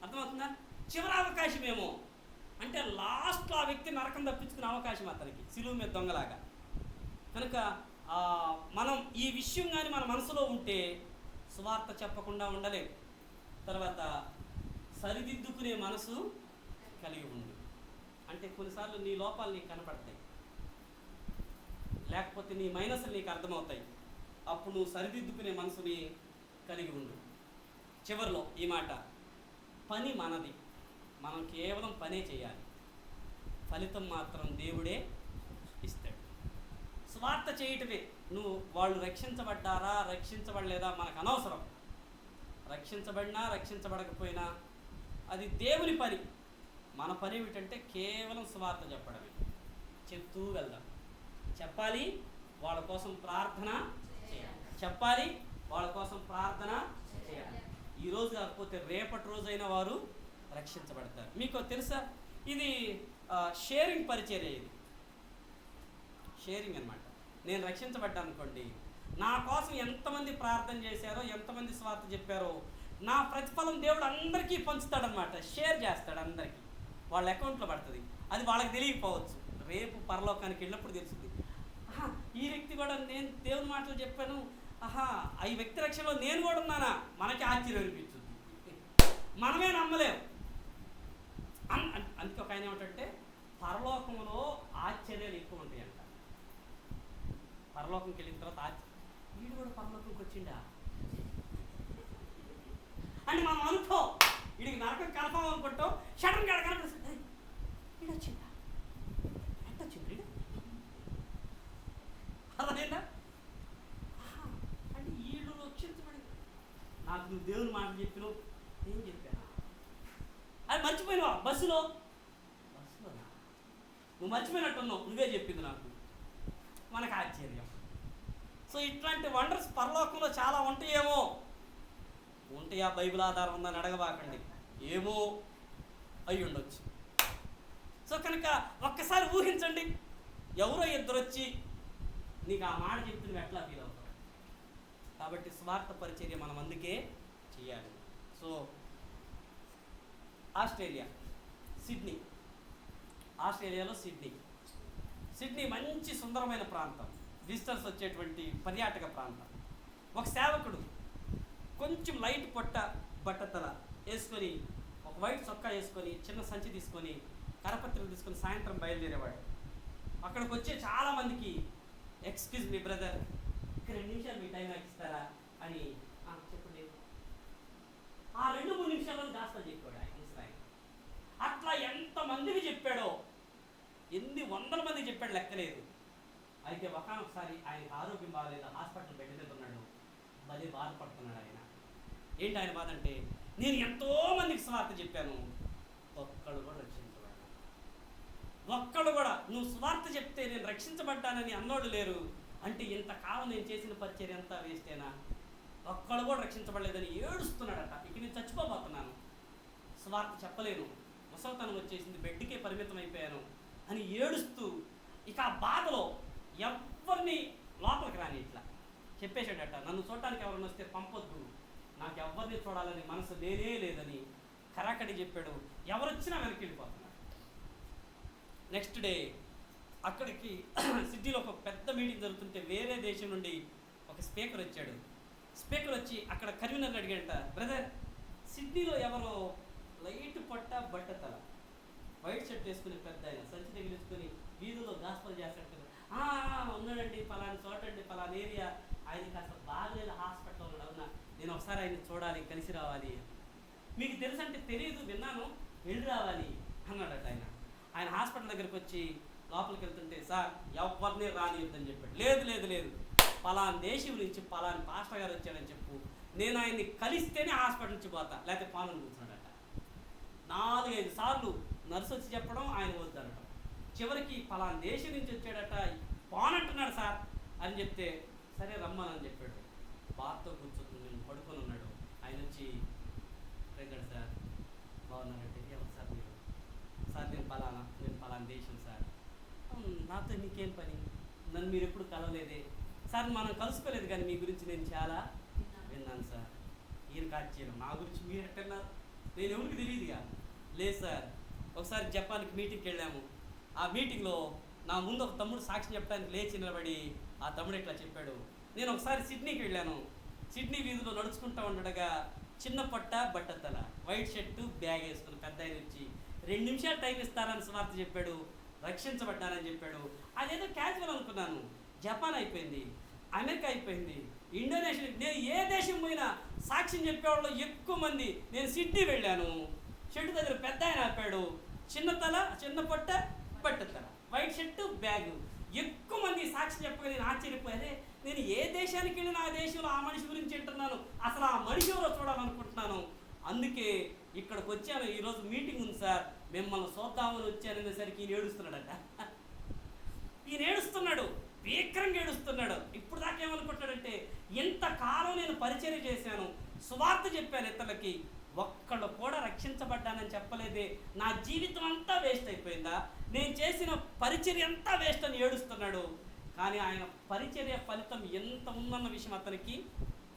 అర్థమవుతుందా? చివరి అవకాశం ఏమో, అంటే లాస్ట్లో ఆ వ్యక్తి నరకం తప్పించుకునే అవకాశం అతనికి, సిలువ మీద దొంగలాగా. కనుక మనం ఈ విషయం కానీ మన మనసులో ఉంటే సువార్త చెప్పకుండా ఉండలేం. తర్వాత సరిదిద్దుకునే మనసు కలిగి ఉండు. అంటే కొన్నిసార్లు నీ లోపాలు నీకు కనపడతాయి, లేకపోతే నీ మైనస్లు నీకు అర్థమవుతాయి. అప్పుడు నువ్వు సరిదిద్దుకునే మనసుని కలిగి ఉండు. చివరిలో ఈ మాట, పని మనది, మనం కేవలం పనే చేయాలి, ఫలితం మాత్రం దేవుడే ఇస్తాడు. స్వార్థ చేయటమే. నువ్వు వాళ్ళు రక్షించబడ్డారా రక్షించబడలేదా మనకు అనవసరం. రక్షించబడినా రక్షించబడకపోయినా అది దేవుని పని. మన పని ఏమిటంటే కేవలం స్వార్థ చెప్పడమే. చెప్తూ వెళ్దాం. చెప్పాలి, వాళ్ళ కోసం ప్రార్థన చేయాలి. చెప్పాలి, వాళ్ళ కోసం ప్రార్థన చేయాలి. ఈరోజు కాకపోతే రేపటి రోజైనా వారు రక్షించబడతారు. మీకు తెలుసా, ఇది షేరింగ్ పరిచర్య. ఇది షేరింగ్ అన్నమాట. నేను రక్షించబడ్డాను అనుకోండి, నా కోసం ఎంతమంది ప్రార్థన చేశారో, ఎంతమంది స్వార్థ చెప్పారో, నా ప్రతిఫలం దేవుడు అందరికీ పంచుతాడనమాట. షేర్ చేస్తాడు అందరికీ, వాళ్ళ అకౌంట్లో పడుతుంది. అది వాళ్ళకి తెలియకపోవచ్చు. రేపు పరలోకానికి వెళ్ళినప్పుడు తెలుస్తుంది, ఆహా ఈ వ్యక్తి కూడా నేను దేవుని మాటలు చెప్పాను, ఆహా ఈ వ్యక్తి రక్షణలో నేను కూడా ఉన్నానా, మనకి ఆశ్చర్యం అనిపించుద్ది, మనమే నమ్మలేం. అందుకే ఒక ఆయన ఏమంటే పరలోకంలో ఆశ్చర్యాలు ఎక్కువ ఉంటాయంట. పరలోకంకి వెళ్ళిన తర్వాత వీడు కూడా పరలోకంకి వచ్చిండా అని మనం అనుకో, వీడికి నరకం కలపం అనుకుంటాం, షటన్ గడ కనిపిస్తుంది, వీడు వచ్చిందా, ఎంత వచ్చింది వీడు, అదేనా అంటే వీళ్ళు రక్షించబడి. నాకు నువ్వు దేవుని మాట చెప్పినావు, నేను చెప్పాను అది మర్చిపోయినావా, బస్సులోనా నువ్వు మర్చిపోయినట్టున్నావు, నువ్వే చెప్పింది నాకు, మనకు ఆశ్చర్యం. సో ఇట్లాంటి వండర్స్ పరలోకంలో చాలా ఉంటాయేమో, ఉంటాయా బైబిల్ ఆధారం ఉందని అడగబాకండి, ఏమో అయి ఉండొచ్చు. సో కనుక ఒక్కసారి ఊహించండి, ఎవరో ఇద్దరు వచ్చి నీకు ఆ మాట చెప్తే నువ్వు ఎట్లా ఫీల్ అవుతావు. కాబట్టి స్వార్థ పరిచర్య మనం అందుకే చేయాలి. సో ఆస్ట్రేలియా, సిడ్నీ, ఆస్ట్రేలియాలో సిడ్నీ మంచి సుందరమైన ప్రాంతం, విజిటర్స్ వచ్చేటువంటి పర్యాటక ప్రాంతం. ఒక సేవకుడు కొంచెం లైట్ పొట్ట బట్టతల వేసుకొని, ఒక వైట్ చొక్కా వేసుకొని, చిన్న సంచి తీసుకొని, కరపత్రికలు తీసుకొని సాయంత్రం బయలుదేరేవాడు. అక్కడికి వచ్చే చాలామందికి ఎక్స్క్యూజ్ మీ బ్రదర్, 2 నిమిషాలు మీ టైం నాకు ఇస్తారా అని చెప్పండి, ఆ 2-3 నిమిషాల్లో దాస్తా చెప్పాడు ఆయన. అట్లా ఎంతమందికి చెప్పాడో, ఎన్ని వందల మందికి చెప్పాడు లెక్కలేదు. అయితే ఒకసారి ఆయనకు ఆరోగ్యం బాగాలేదు, హాస్పిటల్ బెడ్ మీద ఉన్నాడు, భలే బాధపడుతున్నాడు ఆయన. ఏంటి ఆయన బాధ అంటే, నేను ఎంతోమందికి స్వార్థ చెప్పాను, ఒక్కడు కూడా రక్షించబడ్డా, ఒక్కడు కూడా నువ్వు స్వార్థ చెప్తే నేను రక్షించబడ్డానని అన్నోడు లేరు అంటే ఇంతకాలం నేను చేసిన పరిచర్య అంతా వేస్టేనా, ఒక్కడు కూడా రక్షించబడలేదని ఏడుస్తున్నాడట. ఇక నేను చచ్చిపోబోతున్నాను, స్వార్థ చెప్పలేను, ముసలితనం వచ్చేసింది, బెడ్కే పరిమితం అయిపోయాను అని ఏడుస్తూ, ఇక ఆ బాధలో ఎవరిని లోపలికి రాని ఇట్లా చెప్పేశాడట, నన్ను చూడటానికి ఎవరిని వస్తే పంపొద్దు, నాకు ఎవరిని చూడాలని మనసు లేదని కరాకడి చెప్పాడు. ఎవరొచ్చినా వెనక్కి వెళ్ళిపోతున్నాడు. నెక్స్ట్ డే అక్కడికి సిడ్నీలో ఒక పెద్ద మీటింగ్ జరుగుతుంటే వేరే దేశం నుండి ఒక స్పీకర్ వచ్చాడు. స్పీకర్ వచ్చి అక్కడ కన్వీనర్ని అడిగాడట, బ్రదర్ సిడ్నీలో ఎవరో లైట్ పొట్ట బట్టతల వైట్ షర్ట్ వేసుకుని పెద్ద ఆయన సంచి తగిలించుకొని వీధుల్లో గాస్పల్ చేస్తాడు, ఉన్నాడండి పలాని చోటండి పలాని ఏరియా, ఆయన కాస్త బాగలేదు, హాస్పిటల్లో ఉన్నాడు, అవునా నేను ఒకసారి ఆయన చూడాలి, కలిసి రావాలి, మీకు తెలుసు అంటే తెలియదు, విన్నాను, వెళ్ళి రావాలి అన్నాడట. ఆయన హాస్పిటల్ దగ్గరికి వచ్చి లోపలికి వెళ్తుంటే, సార్ ఎవరిని రానియొద్దని చెప్పాడు. లేదు పలాని దేశం నుంచి పలాని పాస్టర్ గారు వచ్చాడని చెప్పు, నేను ఆయన్ని కలిస్తేనే హాస్పిటల్ నుంచి పోతా, లేకపోతే పాలను కూర్చున్నాడట. 4-5 సార్లు నర్సు వచ్చి చెప్పడం, ఆయన వద్దనడం, చివరికి పలానా దేశం నుంచి వచ్చాడట, పోనంటున్నాడు సార్ అని చెప్తే, సరే రమ్మని చెప్పాడు. బాధతో కూర్చొని నేను పడుకొని ఉన్నాడు. ఆయన వచ్చి, ప్రెగ్నెంట్ సార్ బాగున్నారంటే, ఎవరు సార్ మీరు, సార్ నేను పలానా దేశం సార్, నాతో నీకేం పని, నన్ను మీరు ఎప్పుడు కలవలేదే సార్, మనం కలుసుకోలేదు కానీ మీ గురించి నేను చాలా విన్నాను సార్. ఈయనకి ఆశ్చర్యం, నా గురించి మీరు ఎట్టన్నారు, నేను ఎవరికి తెలియదుగా. లేదు సార్, ఒకసారి జపాన్కి మీటింగ్కి వెళ్ళాము, ఆ మీటింగ్లో నా ముందు ఒక తమ్ముడు సాక్ష్యం చెప్పడానికి లేచి నిలబడి ఆ తమ్ముడు ఇట్లా చెప్పాడు, నేను ఒకసారి సిడ్నీకి వెళ్ళాను, సిడ్నీ వీధిలో నడుచుకుంటూ ఉండగా చిన్న పొట్ట బట్టతల వైట్ షర్టు బ్యాగ్ వేసుకుని పెద్ద ఆయన వచ్చి 2 నిమిషాలు టైం ఇస్తారని స్వార్థ చెప్పాడు, రక్షించబడ్డానని చెప్పాడు. అదేదో క్యాజువల్ అనుకున్నాను. జపాన్ అయిపోయింది, అమెరికా అయిపోయింది, ఇండోనేషియా, నేను ఏ దేశం పోయినా సాక్ష్యం చెప్పేవాళ్ళు ఎక్కువ మంది. నేను సిడ్నీ వెళ్ళాను, షెడ్ దగ్గర పెద్ద ఆయన ఆపాడు, చిన్న పొట్ట బట్టతల వైట్ షర్టు బ్యాగు, ఎక్కువ మంది సాక్ష్యం చెప్పగా నేను ఆశ్చర్యపోయానే, నేను ఏ దేశానికి వెళ్ళినా ఆ దేశంలో ఆ మనిషి గురించి వింటున్నాను, అసలు ఆ మనిషి ఎవరో చూడాలనుకుంటున్నాను, అందుకే ఇక్కడికి వచ్చాను, ఈరోజు మీటింగ్ ఉంది సార్, మిమ్మల్ని చూద్దామని వచ్చాననేసరికి ఈయన ఏడుస్తున్నాడట. ఈయన ఏడుస్తున్నాడు, భీకరంగా ఏడుస్తున్నాడు. ఇప్పుడు దాకా ఏమనుకుంటాడంటే, ఇంతకాలం నేను పరిచర్య చేశాను, సువార్త చెప్పాను ఇతరులకి, ఒక్కడు కూడా రక్షించబడ్డానని చెప్పలేదే, నా జీవితం అంతా వేస్ట్ అయిపోయిందా, నేను చేసిన పరిచర్య అంతా వేస్ట్ అని ఏడుస్తున్నాడు. కానీ ఆయన పరిచర్య ఫలితం ఎంత ఉందన్న విషయం అతనికి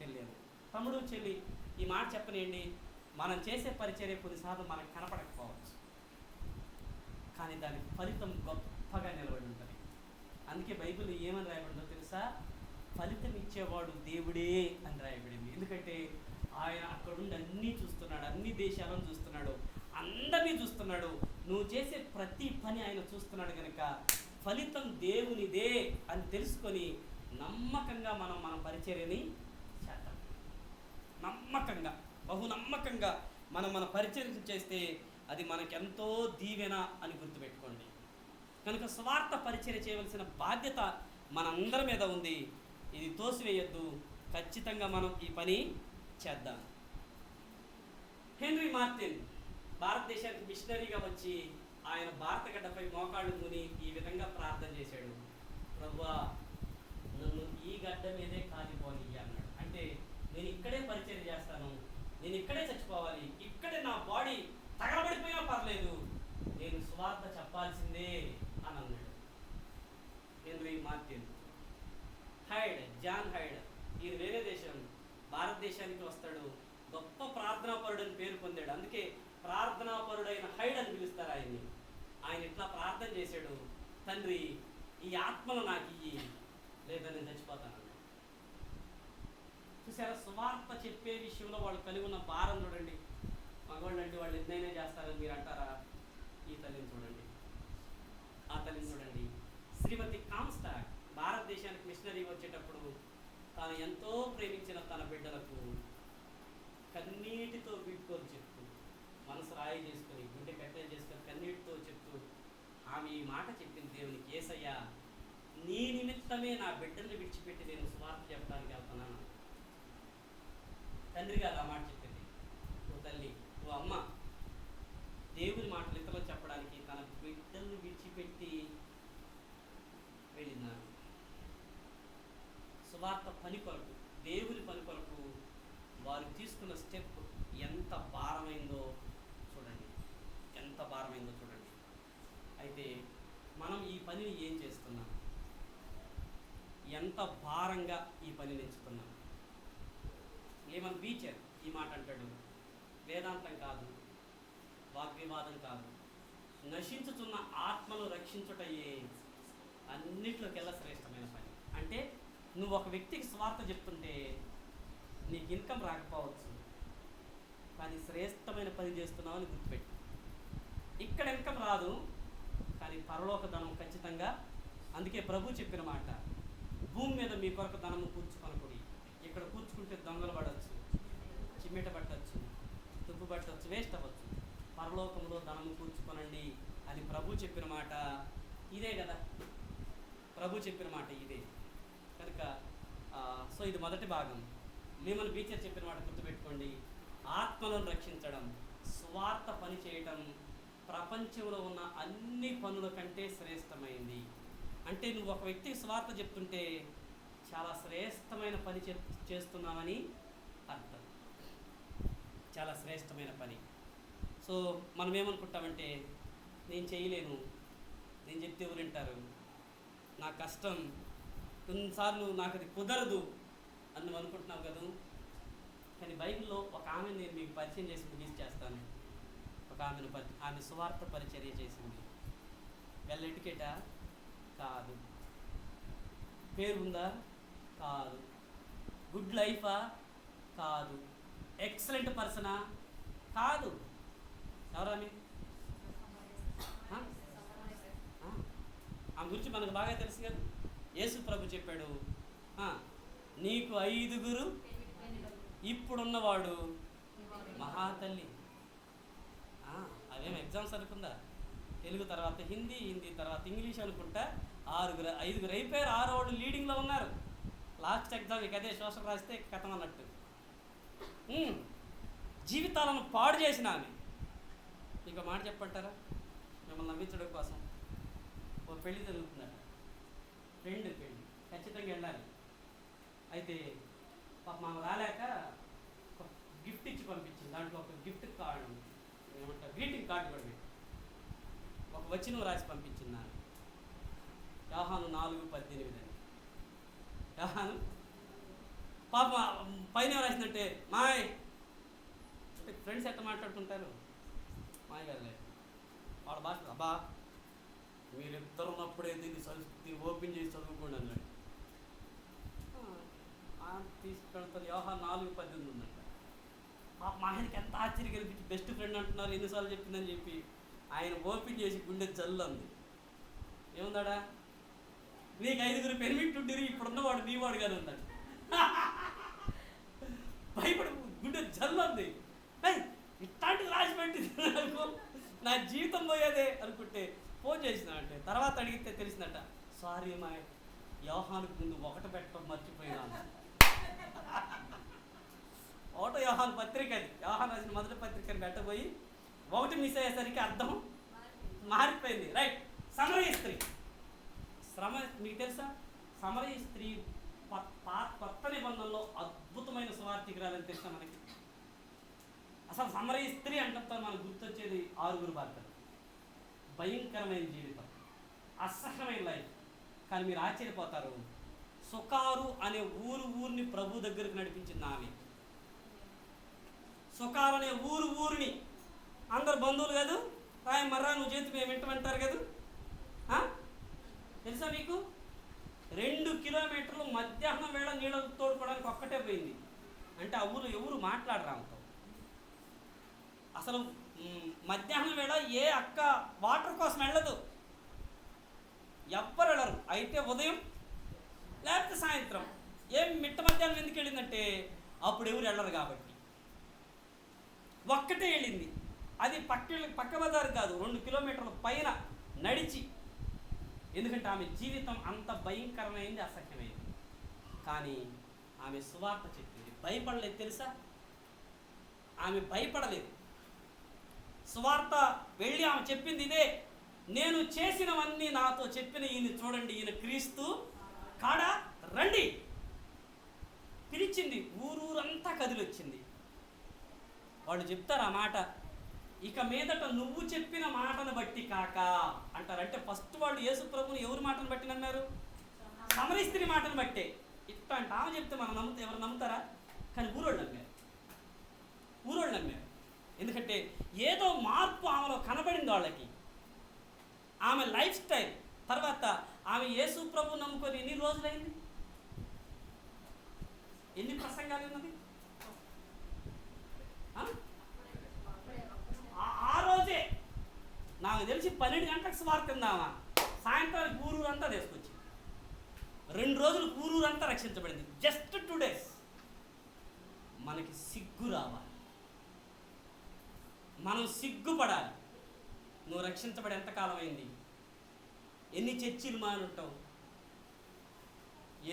తెలియదు. తమ్ముడు చెల్లి, ఈ మాట చెప్పనేయండి, మనం చేసే పరిచర్య కొన్నిసార్లు మనకు కనపడకపోవచ్చు. కానీ దాని ఫలితం గొప్పగా నిలబడి ఉంటుంది. అందుకే బైబిల్ ఏమని రాయబడిందో తెలుసా? ఫలితం ఇచ్చేవాడు దేవుడే అని రాయబడింది. ఎందుకంటే ఆయన అక్కడుండి అన్నీ చూస్తున్నాడు, అన్ని దేశాలను చూస్తున్నాడు, అందరినీ చూస్తున్నాడు. నువ్వు చేసే ప్రతి పని ఆయన చూస్తున్నాడు కనుక ఫలితం దేవునిదే అని తెలుసుకొని నమ్మకంగా మనం మన పరిచర్యని చేద్దాం. నమ్మకంగా, బహునమ్మకంగా మనం మన పరిచర్య చేస్తే అది మనకెంతో దీవెన అని గుర్తుపెట్టుకోండి. కనుక స్వార్థ పరిచర్య చేయవలసిన బాధ్యత మనందరి మీద ఉంది. ఇది తోసివేయొద్దు. ఖచ్చితంగా మనం ఈ పని చేద్దాం. హెన్రీ మార్టిన్ భారతదేశానికి మిషనరీగా వచ్చి ఆయన భారత గడ్డపై మోకాళ్ళు ముని ఈ విధంగా ప్రార్థన చేశాడు. ప్రభువా, నన్ను ఈ గడ్డ మీదే కాలిపోని అన్నాడు. అంటే నేను ఇక్కడే పరిచయం చేస్తాను, నేను ఇక్కడే చచ్చిపోవాలి, ఇక్కడే నా బాడీ తగలబడిపోయినా పర్లేదు, నేను సువార్త చెప్పాల్సిందే అని అన్నాడు Henry Martin. Hyde, John Hyde, ఈయన వేరే దేశం, భారతదేశానికి వస్తాడు. గొప్ప ప్రార్థనాపరుడు అని పేరు పొందాడు. అందుకే ప్రార్థనాపరుడైన హైడ్ అని పిలుస్తారు ఆయన్ని. ఆయన ఇట్లా ప్రార్థన చేశాడు, తండ్రి ఈ ఆత్మను నాకు ఇయ్యి, లేదా నేను చచ్చిపోతాను. చూసారా, సువార్త చెప్పే విషయంలో వాళ్ళు కలిగి ఉన్న భారం చూడండి. మగవాళ్ళు అంటే వాళ్ళు ఎన్నైనా చేస్తారని మీరు అంటారా? ఈ తల్లిని చూడండి, ఆ తల్లిని చూడండి. శ్రీమతి కామ్స్టాక్ భారతదేశానికి మిషనరీ వచ్చేటప్పుడు తాను ఎంతో ప్రేమించిన తన బిడ్డలకు కన్నీటితో వీడ్కోలు చెప్తూ, మనసు రాయి చేసుకొని, గుండె కట్టెలు చేసుకొని కన్నీటితో చెప్తూ ఆమె ఈ మాట చెప్పింది దేవునికి, యేసయ్యా నీ నిమిత్తమే నా బిడ్డల్ని విడిచిపెట్టి నేను సువార్త చెప్పడానికి వెళ్తున్నాను. తండ్రి గారు ఆ మాట చెప్పింది. ఓ తల్లి, ఓ అమ్మ, దేవుని మాటలు ఇతరులకు చెప్పడానికి తన బిడ్డల్ని విడిచిపెట్టి వెళ్ళినారు. సువార్త పని కొరకు, దేవుని పని కొరకు వారు తీసుకున్న స్టెప్ ఎంత భారమైందో చూడండి, ఎంత భారమైందో చూడండి. అయితే మనం ఈ పనిని ఏం చేస్తున్నాం? ఎంత భారంగా ఈ పనిని ఎంచుతున్నాం? ఏమని బీచర్ ఈ మాట అంటాడు, వేదాంతం కాదు, వాగ్వివాదం కాదు, నశించుతున్న ఆత్మను రక్షించుటయే అన్నిట్లోకెల్లా శ్రేష్టమైన పని. అంటే నువ్వు ఒక వ్యక్తికి స్వార్థ చెప్తుంటే నీకు ఇన్కమ్ రాకపోవచ్చు, కానీ శ్రేష్టమైన పని చేస్తున్నావు అని గుర్తుపెట్టు. ఇక్కడ ఇన్కమ్ రాదు, కానీ పరలోక ధనం ఖచ్చితంగా. అందుకే ప్రభు చెప్పిన మాట, భూమి మీద మీ కొరకు ధనము కూర్చుకొనకూడి. ఇక్కడ కూర్చుకుంటే దొంగలు పడవచ్చు, చిమ్మెట పట్టవచ్చు, తుప్పు పట్టవచ్చు, వేస్ట్ అవ్వచ్చు. పరలోకంలో ధనము కూర్చుకొనండి అని ప్రభు చెప్పిన మాట ఇదే కదా. ప్రభు చెప్పిన మాట ఇదే కనుక సో ఇది మొదటి భాగం. లేమన్ బీచర్ చెప్పిన మాట గుర్తుపెట్టుకోండి, ఆత్మలను రక్షించడం, స్వార్థ పని చేయటం ప్రపంచంలో ఉన్న అన్ని పనుల కంటే శ్రేష్టమైంది. అంటే నువ్వు ఒక వ్యక్తికి స్వార్థ చెప్తుంటే చాలా శ్రేష్టమైన పని చేస్తున్నామని అర్థం, చాలా శ్రేష్టమైన పని. సో మనం ఏమనుకుంటామంటే, నేను చేయలేను, నేను చెప్తే ఎవరు వింటారు, నా కష్టం, కొన్నిసార్లు నాకు అది కుదరదు అని నువ్వు అనుకుంటున్నావు కదా. కానీ బైబిల్లో ఒక ఆమెను నేను మీకు పరిచయం చేసి ముగిసి చేస్తాను. ఒక ఆమె సువార్త పరిచర్య చేసింది. వెల్ ఎడ్యుకేటా? కాదు. పేరుందా? కాదు. గుడ్ లైఫా? కాదు. ఎక్సలెంట్ పర్సనా? కాదు. ఎవరామె? ఆమె గురించి మనకు బాగా తెలుసు కదా. యేసు ప్రభు చెప్పాడు, నీకు 5 ఇప్పుడున్నవాడు మహాతల్లి. అవేం ఎగ్జామ్స్ అనుకుందా? తెలుగు తర్వాత హిందీ, హిందీ తర్వాత ఇంగ్లీష్ అనుకుంటా 5 అయిపోయారు. 6 లీడింగ్లో ఉన్నారు. లాస్ట్ ఎగ్జామ్ ఇక అదే సోషల్ రాస్తే కథం అన్నట్టు. జీవితాలను పాడు చేసిన ఆమె. ఇంకో మాట చెప్పంటారా మిమ్మల్ని నవ్వించడం కోసం? ఓ పెళ్లి జరుగుతుందట, ఫ్రెండ్ పెళ్ళి, ఖచ్చితంగా వెళ్ళాలి. అయితే పాప మాకు రాలేక ఒక గిఫ్ట్ ఇచ్చి పంపించింది. దాంట్లో ఒక గిఫ్ట్ కార్డు, ఏమంటారు, గ్రీటింగ్ కార్డు కూడా పెట్టి ఒక వచనం రాసి పంపించింది. నాకు యోహాను 4:18 అని. యోహాను పాప పైన రాసిందంటే మాయ్ అంటే ఫ్రెండ్స్ ఎట్లా మాట్లాడుకుంటారు, మాయ గారు లేదు వాళ్ళ భాష. అబ్బా మీరిద్దరు ఉన్నప్పుడే దీన్ని ఓపెన్ చేసి చదువుకోండి అన్నాడు. తీసుకెళ్తాను. యోహాను 4:18 ఉందంట. మా ఆయనకి ఎంత ఆశ్చర్యం కనిపించి బెస్ట్ ఫ్రెండ్ అంటున్నారు ఎన్నిసార్లు చెప్పిందని చెప్పి ఆయన ఓపెన్ చేసి గుండె జల్లు అంది. ఏముందాడా, నీకు 5 పెర్మిట్ ఉండిరి, ఇప్పుడున్నవాడు నీవాడు కానీ ఉందండి. భయపడి గుండె జల్లు అంది. ఇట్లాంటిది రాసి పెట్టింది నాకు, నా జీవితం పోయేదే అనుకుంటే ఫోన్ చేసిన అంటే తర్వాత అడిగితే తెలిసిందట, సారీ మా యోహానుకు ముందు 1 పెట్టడం మర్చిపోయినాను. ఒకటో యోహాను పత్రిక, అది యోహాను రాసిన మొదటి పత్రికని పెట్టబోయి 1 మిస్ అయ్యేసరికి అర్థం మారిపోయింది. రైట్. సమరయ స్త్రీ, మీకు తెలుసా సమరయ స్త్రీ కొత్త నిబంధనలో అద్భుతమైన సువార్థికురాలని తెలుసా మనకి. అసలు సమరయ స్త్రీ అంటే మనకు గుర్తొచ్చేది 6 భర్తలు, భయంకరమైన జీవితం, అసహ్యమైన లైఫ్. కానీ మీరు ఆశ్చర్యపోతారు, సుకారు అనే ఊరిని ప్రభు దగ్గరకు నడిపించింది ఆమె. సుకారు అనే ఊరిని అందరు బంధువులు కాదు, రాయ మర్రా నువ్వు చేతి మేము వింటమంటారు కదా. తెలుసా మీకు, 2 కిలోమీటర్లు మధ్యాహ్నం వేళ నీళ్ళు తోడుకోవడానికి ఒక్కటే పోయింది. అంటే ఆ ఊరు ఎవరు మాట్లాడరా ఆమెతో. అసలు మధ్యాహ్నం వేళ ఏ అక్క వాటర్ కోసం వెళ్ళదు, ఎవ్వరు వెళ్ళరు. అయితే ఉదయం లేకపోతే సాయంత్రం. ఏం మిట్ట మధ్యాహ్నం ఎందుకు వెళ్ళిందంటే అప్పుడు ఎవరు వెళ్ళరు కాబట్టి ఒక్కటే వెళ్ళింది. అది పక్క బజారు కాదు, 2 కిలోమీటర్ల పైన నడిచి. ఎందుకంటే ఆమె జీవితం అంత భయంకరమైంది, అసహ్యమైంది. కానీ ఆమె సువార్త చెప్పింది. భయపడలేదు తెలుసా, ఆమె భయపడలేదు. సువార్త వెళ్ళి ఆమె చెప్పింది ఇదే, నేను చేసినవన్నీ నాతో చెప్పిన ఈయన చూడండి, ఈయన క్రీస్తు కాడా రండి. పిలిచింది, ఊరూరంతా కదిలొచ్చింది. వాళ్ళు చెప్తారు ఆ మాట, ఇక మీదట నువ్వు చెప్పిన మాటను బట్టి కాక అంటారు. అంటే ఫస్ట్ వాళ్ళు యేసు ప్రభువుని ఎవరి మాటను బట్టి నమ్మారు? సమరయ స్త్రీ మాటను బట్టే. ఇట్లా అంటే ఆమె చెప్తే మనం ఎవరు నమ్ముతారా? కానీ ఊరోళ్ళు నమ్మారు. ఎందుకంటే ఏదో మార్పు ఆమెలో కనబడింది వాళ్ళకి. ఆమె లైఫ్ స్టైల్. తర్వాత ఆమె యేసు ప్రభువు నమ్ముకొని ఎన్ని రోజులైంది, ఎన్ని ప్రసంగాలు ఉన్నది? ఆ రోజే నాకు తెలిసి 12 గంటలకు సువార్త ఉందామా, సాయంత్రానికి ఊరూరంతా తీసుకొచ్చింది. 2 రోజులు ఊరూరంతా రక్షించబడింది. Just 2 days. మనకి సిగ్గు రావాలి, మనం సిగ్గుపడాలి. నువ్వు రక్షించబడి ఎంతకాలం అయింది? ఎన్ని చర్చిలు మానుంటావు?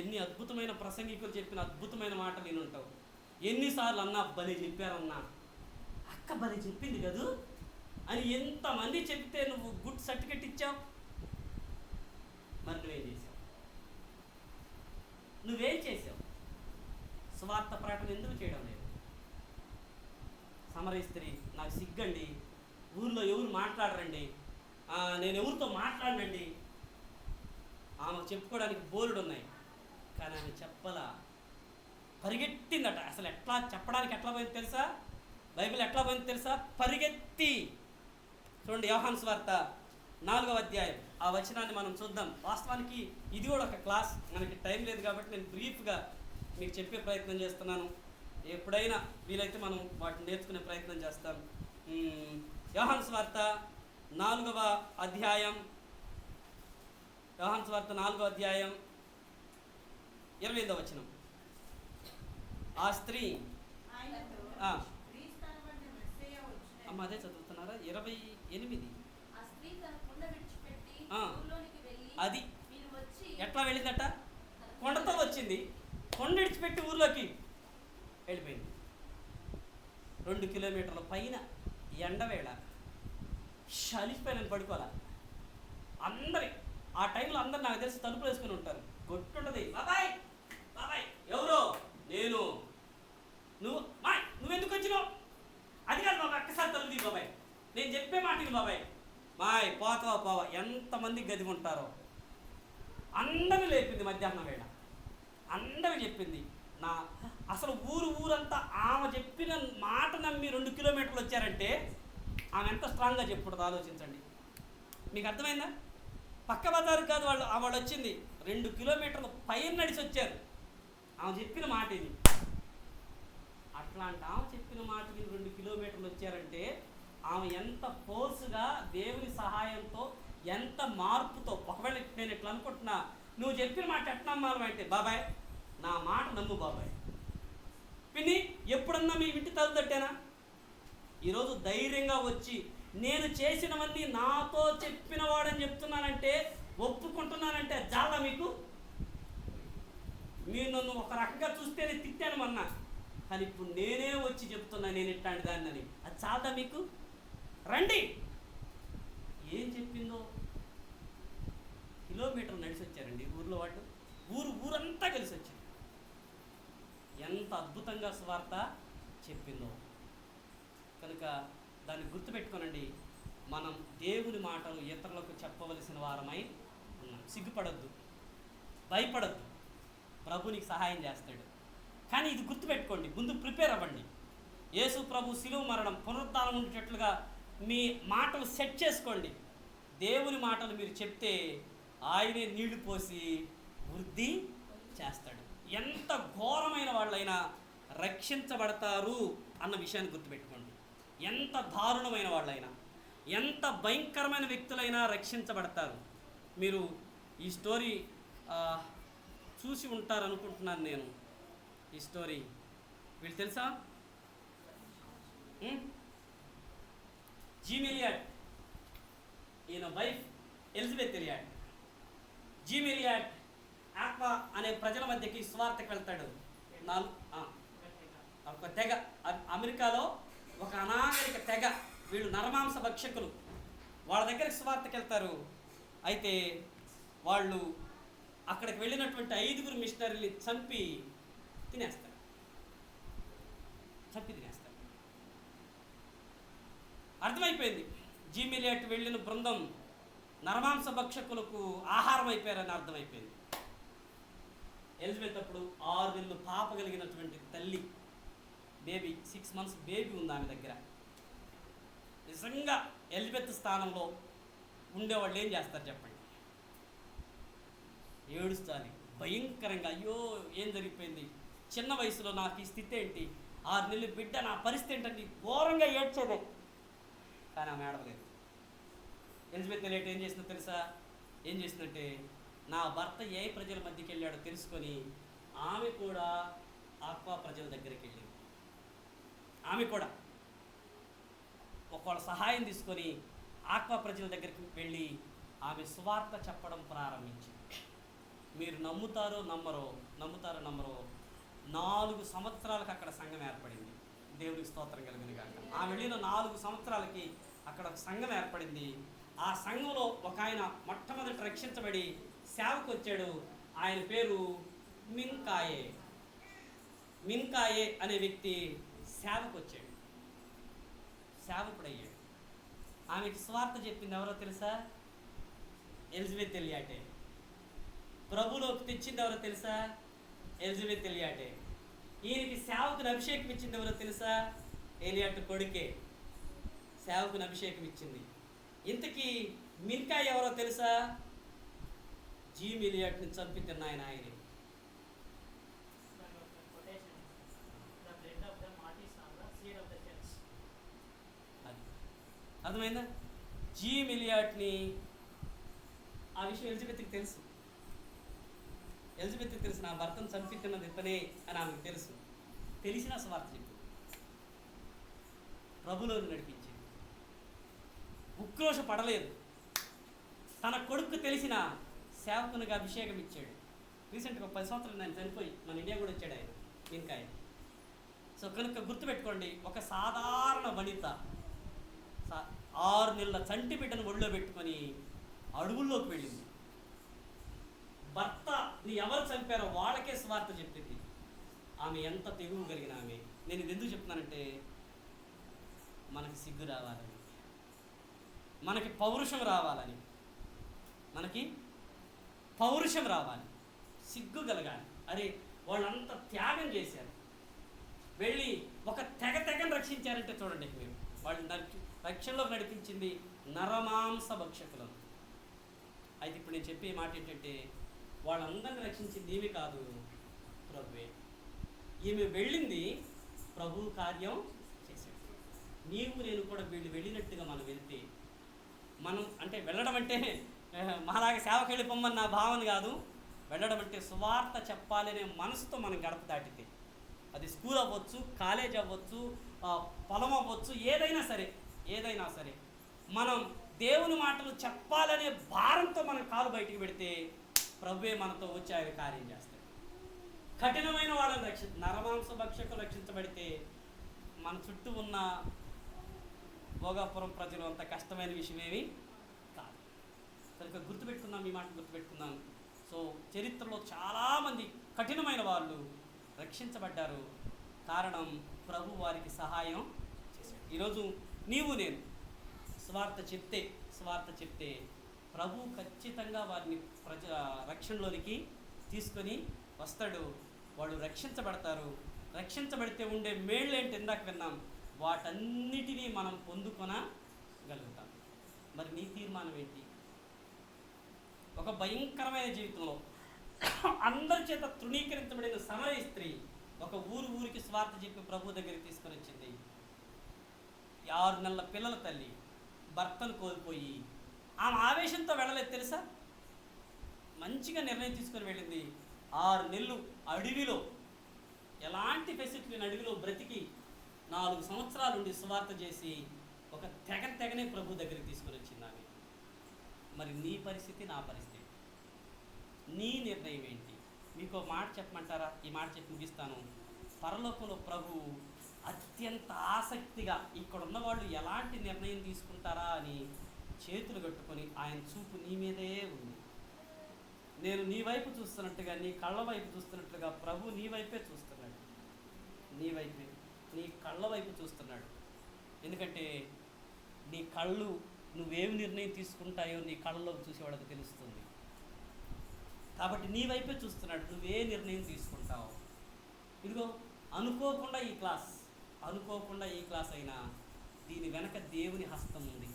ఎన్ని అద్భుతమైన ప్రసంగికులు చెప్పిన అద్భుతమైన మాటలు వినుంటావు? ఎన్నిసార్లు అన్నా భలే చెప్పారన్నా, అక్క భలే చెప్పింది కదూ అని ఎంతమంది చెప్తే నువ్వు గుడ్ సర్టిఫికెట్ ఇచ్చావు. మరి నువ్వేం చేసావు? స్వార్థ ప్రకటన ఎందుకు చేయడం లేదు? సమరయ స్త్రీ, నాకు సిగ్గండి, ఊర్లో ఎవరు మాట్లాడరండి, నేను ఎవరితో మాట్లాడనండి. ఆమెకు చెప్పుకోవడానికి బోర్డు ఉన్నాయి, కానీ ఆమె చెప్పలా, పరిగెట్టిందట. అసలు ఎట్లా చెప్పడానికి ఎట్లా పోయింది తెలుసా? బైబిల్ ఎట్లా పోయింది తెలుసా? పరిగెత్తి. చూడండి, యోహాను సువార్త 4వ అధ్యాయం ఆ వచనాన్ని మనం చూద్దాం. వాస్తవానికి ఇది కూడా ఒక క్లాస్, మనకి టైం లేదు కాబట్టి నేను బ్రీఫ్గా మీకు చెప్పే ప్రయత్నం చేస్తున్నాను. ఎప్పుడైనా వీలైతే మనం వాటిని నేర్చుకునే ప్రయత్నం చేస్తాం. యోహాను సువార్త 4వ అధ్యాయం, యోహాను సువార్త 4వ అధ్యాయం 28వ వచనం. ఆ స్త్రీ అమ్మ అదే చదువుతున్నారా? 28. అది ఎట్లా వెళ్ళిందట? కొండతో వచ్చింది, కొండ విడిచిపెట్టి ఊర్లోకి వెళ్ళిపోయింది. 2 కిలోమీటర్ల పైన ఎండవేళ, చలిసిపోయిన పడుకోవాలా. అందరి ఆ టైంలో అందరు నాకు తెలిసి తలుపులు వేసుకుని ఉంటారు. కొట్టుంటది, బాబాయ్ బాబాయ్. ఎవరో? నేను. నువ్వెందుకు వచ్చినావు? అది కాదు బాబాయ్, ఒక్కసారి తలుపు తీ బాబాయ్, నేను చెప్పే మాటకి బాబాయ్. మాయ్ పోతావా. ఎంతమంది గది ఉంటారో అందరూ లేపింది. మధ్యాహ్నం వేళ అందరూ చెప్పింది. అసలు ఊరంతా ఆమె చెప్పిన మాట నమ్మి 2 కిలోమీటర్లు వచ్చారంటే ఆమె ఎంత స్ట్రాంగ్గా చెప్పుకుంటుంది ఆలోచించండి. మీకు అర్థమైందా? పక్క బజారు కాదు, వాళ్ళు వచ్చింది 2 కిలోమీటర్ల పైన నడిచి వచ్చారు. ఆమె చెప్పిన మాట ఇది. అట్లాంటి ఆమె చెప్పిన మాట విని 2 కిలోమీటర్లు వచ్చారంటే ఆమె ఎంత ఫోర్స్గా దేవుని సహాయంతో, ఎంత మార్పుతో. ఒకవేళ నేను ఇట్లా అనుకుంటున్నా, నువ్వు చెప్పిన మాట ఎట్లా నమ్మాలంటే, బాబాయ్ నా మాట నమ్ము బాబాయ్. పిన్ని ఎప్పుడన్నా మీ ఇంటి తలుపు తట్టానా? ఈరోజు ధైర్యంగా వచ్చి నేను చేసినవన్నీ నాతో చెప్పినవాడని చెప్తున్నానంటే, ఒప్పుకుంటున్నానంటే చాలా మీకు. మీరు నన్ను ఒక రకంగా చూస్తేనే తిట్టాను మొన్న, కానీ ఇప్పుడు నేనే వచ్చి చెప్తున్నా నేను ఇట్లాంటి దాన్ని అని. అది చాలా మీకు. రండి. ఏం చెప్పిందో కిలోమీటర్ నడిచి వచ్చారండి ఊర్లో వాళ్ళు. ఊరంతా కలిసి వచ్చారు. ఎంత అద్భుతంగా సువార్త చెప్పిందో. కనుక దాన్ని గుర్తుపెట్టుకోనండి. మనం దేవుని మాటలు ఇతరులకు చెప్పవలసిన వారమై ఉన్నాం. సిగ్గుపడద్దు, భయపడద్దు. ప్రభు నీకు సహాయం చేస్తాడు. కానీ ఇది గుర్తుపెట్టుకోండి, ముందు ప్రిపేర్ అవ్వండి. యేసు ప్రభు శిలువ మరణం, పునరుద్ధానం ఉండేటట్లుగా మీ మాటలు సెట్ చేసుకోండి. దేవుని మాటలు మీరు చెప్తే ఆయనే నీళ్లు పోసి వృద్ధి చేస్తాడు. ఎంత ఘోరమైన వాళ్ళైనా రక్షించబడతారు అన్న విషయాన్ని గుర్తుపెట్టుకోండి. ఎంత దారుణమైన వాళ్ళైనా, ఎంత భయంకరమైన వ్యక్తులైనా రక్షించబడతారు. మీరు ఈ స్టోరీ చూసి ఉంటారనుకుంటున్నాను నేను. ఈ స్టోరీ వీళ్ళు తెలుసా? జీమ్ ఎలియాట్, ఈయన wife Elizabeth Elliot. జీమ్ Elliot aqua అనే ప్రజల మధ్యకి స్వార్థకు వెళ్తాడు. ఒక తెగ, అమెరికాలో ఒక అనాగరిక తెగ, వీళ్ళు నరమాంస భక్షకులు. వాళ్ళ దగ్గరికి స్వార్థకు వెళ్తారు. అయితే వాళ్ళు అక్కడికి వెళ్ళినటువంటి 5 మిషనరీని చంపి తినేస్తారు. అర్థమైపోయింది, జీమ్ ఎలియాట్ వెళ్ళిన బృందం నరమాంస భక్షకులకు ఆహారం అయిపోయారని అర్థమైపోయింది. ఎలిజబెత్ అప్పుడు 6 నెలలు పాప కలిగినటువంటి తల్లి, బేబీ, 6 months బేబీ ఉంది ఆమె దగ్గర. నిజంగా ఎలిజబెత్ స్థానంలో ఉండేవాళ్ళు ఏం చేస్తారు చెప్పండి? ఏడుస్తాలి భయంకరంగా. అయ్యో ఏం జరిగిపోయింది, చిన్న వయసులో నాకు ఈ స్థితి ఏంటి, 6 నెలలు బిడ్డ, నా పరిస్థితి ఏంటంటే ఘోరంగా ఏడ్చేదే. కానీ ఆమె ఏడవలేదు. ఎలిజబెత్ ఎలియాట్ ఏం చేసిందో తెలుసా? ఏం చేసిందంటే, నా భర్త ఏ ప్రజల మధ్యకి వెళ్ళాడో తెలుసుకొని ఆమె కూడా ఆక్వా ప్రజల దగ్గరికి వెళ్ళింది. ఆమె కూడా ఒకళ్ళ సహాయం తీసుకొని ఆక్వా ప్రజల దగ్గరికి వెళ్ళి ఆమె సువార్త చెప్పడం ప్రారంభించింది. మీరు నమ్ముతారో నమ్మరో 4 సంవత్సరాలకు అక్కడ సంఘం ఏర్పడింది. దేవునికి స్తోత్రం కలిగిన కాక. ఆమె వెళ్ళిన 4 సంవత్సరాలకి అక్కడ సంఘం ఏర్పడింది. ఆ సంఘంలో ఒక ఆయన మొట్టమొదటి రక్షించబడి సేవకు వచ్చాడు. ఆయన పేరు మిన్కాయే అనే వ్యక్తి సేవకు వచ్చాడు, సేవకుడయ్యాడు. ఆమెకి స్వార్థ చెప్పింది ఎవరో తెలుసా? ఎలిజబెత్ ఎలియాటే. ప్రభులోకి తెచ్చింది ఎవరో తెలుసా? ఎలిజబెత్ ఎలియాటే. ఈయనకి సేవకుని అభిషేకం ఇచ్చింది ఎవరో తెలుసా? ఎలియాట్ కొడుకే సేవకుని అభిషేకం ఇచ్చింది. ఇంతకీ మిన్కాయ్ ఎవరో తెలుసా? జీమ్ ఎలియాట్ని చంపి తిన్న ఆయనే. అర్థమైందా? జీమ్ ఎలియాట్ని, ఆ విషయం ఎలిజబెత్కి తెలుసు. నా భర్తను చంపి తిన్నది ఇతనే అని ఆమెకు తెలుసు. తెలిసిన స్వార్థ చెప్పి ప్రభులోని నడిపించింది. ఉక్రోష పడలేదు. తన కొడుకు తెలిసిన సేవకునిగా అభిషేకం ఇచ్చాడు. రీసెంట్గా 10 సంవత్సరాలు ఆయన చనిపోయి మన ఇండియా కూడా వచ్చాడు ఆయన, మిన్కాయ్. సో కనుక గుర్తుపెట్టుకోండి, ఒక సాధారణ వనిత 6 నెలల చంటి బిడ్డను ఒళ్ళో పెట్టుకొని అడవుల్లోకి వెళ్ళింది. భర్తని ఎవరు చంపారో వాళ్ళకే స్వార్థ చెప్పింది. ఆమె ఎంత తెగువ కలిగిన ఆమె. నేను ఇది ఎందుకు చెప్తున్నానంటే, మనకి సిగ్గు రావాలని, మనకి పౌరుషం రావాలని, సిగ్గు కలగాలి. అరే వాళ్ళంతా త్యాగం చేశారు, వెళ్ళి ఒక తెగను రక్షించారంటే చూడండి. మీరు వాళ్ళు రక్షణలోకి నడిపించింది నరమాంస భక్షకులను. అయితే ఇప్పుడు నేను చెప్పే మాట ఏంటంటే, వాళ్ళందరినీ రక్షించింది నీవి కాదు, ప్రభువే. ఈమె వెళ్ళింది, ప్రభు కార్యం చేశాడు. నీవు నేను కూడా వీళ్ళు వెళ్ళినట్టుగా మనం వెళ్తే, మనం అంటే వెళ్ళడం అంటే మాలాగా సేవకి వెళ్ళిపోమ్మని నా భావన కాదు. వెళ్ళడం అంటే సువార్త చెప్పాలనే మనసుతో మనం గడప దాటితే, అది స్కూల్ అవ్వచ్చు, కాలేజ్ అవ్వచ్చు, పొలం అవ్వచ్చు, ఏదైనా సరే మనం దేవుని మాటలు చెప్పాలనే భారంతో మనం కాలు బయటికి పెడితే ప్రభువే మనతో వచ్చి ఆయన కార్యం చేస్తాడు. కఠినమైన వాళ్ళని నరమాంస భక్షకులు రక్షించబడితే మన చుట్టూ ఉన్న భోగాపురం ప్రజలు అంత కష్టమైన విషయమేమి కాదు. కనుక గుర్తుపెట్టుకుందాం, ఈ మాట గుర్తుపెట్టుకుందాం. సో చరిత్రలో చాలామంది కఠినమైన వాళ్ళు రక్షించబడ్డారు. కారణం ప్రభు వారికి సహాయం చేశాడు. ఈరోజు నీవు నేను స్వార్థ చెప్తే ప్రభు ఖచ్చితంగా వారిని రక్షణలోనికి తీసుకొని వస్తాడు. వాళ్ళు రక్షించబడతారు. రక్షించబడితే ఉండే మేళ్ళు ఏంటి ఇందాక విన్నాం, వాటన్నిటినీ మనం పొందుకొనగలుగుతాం. మరి నీ తీర్మానం ఏంటి? ఒక భయంకరమైన జీవితంలో అందరి చేత తృణీకరించబడిన సమరయ స్త్రీ ఒక ఊరికి స్వార్థ చెప్పి ప్రభు దగ్గరికి తీసుకొని వచ్చింది. 6 నెలల పిల్లల తల్లి, భర్తను కోల్పోయి ఆమె ఆవేశంతో వెళ్ళలేదు తెలుసా. మంచిగా నిర్ణయం తీసుకొని వెళ్ళింది. 6 నెలలు అడవిలో, ఎలాంటి ఫెసిలిటీ అడవిలో బ్రతికి 4 సంవత్సరాలు ఉండి సువార్త చేసి ఒక తెగనే ప్రభు దగ్గరికి తీసుకొని వచ్చింది ఆమె. మరి నీ పరిస్థితి, నా పరిస్థితి, నీ నిర్ణయం ఏంటి? మీకు మాట చెప్పమంటారా? ఈ మాట చెప్పి ముగిస్తాను. పరలోకంలో ప్రభు అత్యంత ఆసక్తిగా ఇక్కడ ఉన్న వాళ్ళు ఎలాంటి నిర్ణయం తీసుకుంటారా అని చేతులు కట్టుకొని ఆయన చూపు నీ మీదే ఉంది. నేను నీ వైపు చూస్తున్నట్టుగా, నీ కళ్ళ వైపు చూస్తున్నట్లుగా ప్రభు నీ వైపే చూస్తున్నాడు. నీ కళ్ళ వైపు చూస్తున్నాడు. ఎందుకంటే నీ కళ్ళు నువ్వేమి నిర్ణయం తీసుకుంటాయో నీ కళ్ళలో చూసేవాళ్ళకి తెలుస్తుంది. కాబట్టి నీ వైపే చూస్తున్నాడు, నువ్వే నిర్ణయం తీసుకుంటావు. ఇదిగో అనుకోకుండా ఈ క్లాస్ అయినా దీని వెనక దేవుని హస్తం ఉంది.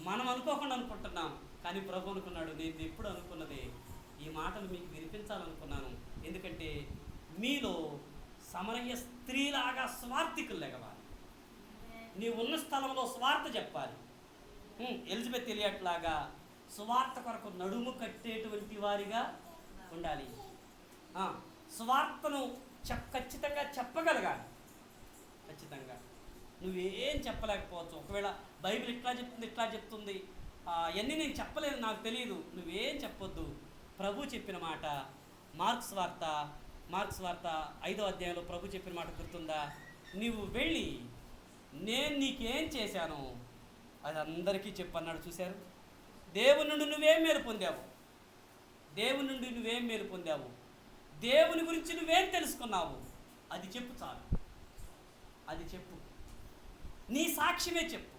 మనం అనుకోకుండా అనుకుంటున్నాం, కానీ ప్రభు అనుకున్నాడు. నేను ఎప్పుడు అనుకున్నదే ఈ మాటలు మీకు వినిపించాలనుకున్నాను. ఎందుకంటే మీలో సమరయ స్త్రీలాగా స్వార్థికులు లెగవాలి. నీ ఉన్న స్థలంలో స్వార్థ చెప్పాలి. ఎలిజబెత్ ఎలియట్లాగా సువార్త కొరకు నడుము కట్టేటువంటి వారిగా ఉండాలి. సువార్తను ఖచ్చితంగా చెప్పగలగాలి. ఖచ్చితంగా నువ్వేం చెప్పలేకపోవచ్చు. ఒకవేళ బైబిల్ ఇట్లా చెప్తుంది అవన్నీ నేను చెప్పలేను, నాకు తెలియదు, నువ్వేం చెప్పొద్దు. ప్రభు చెప్పిన మాట మార్క్స్ వార్త 5వ అధ్యాయంలో ప్రభు చెప్పిన మాట గుర్తుందా? నువ్వు వెళ్ళి నేను నీకేం చేశాను అది అందరికీ చెప్పన్నాడు. చూశారు? దేవుని నుండి నువ్వేం మేలు పొందావు, దేవుని గురించి నువ్వేం తెలుసుకున్నావు, అది చెప్పు చాలు. అది చెప్పు, నీ సాక్ష్యమే చెప్పు.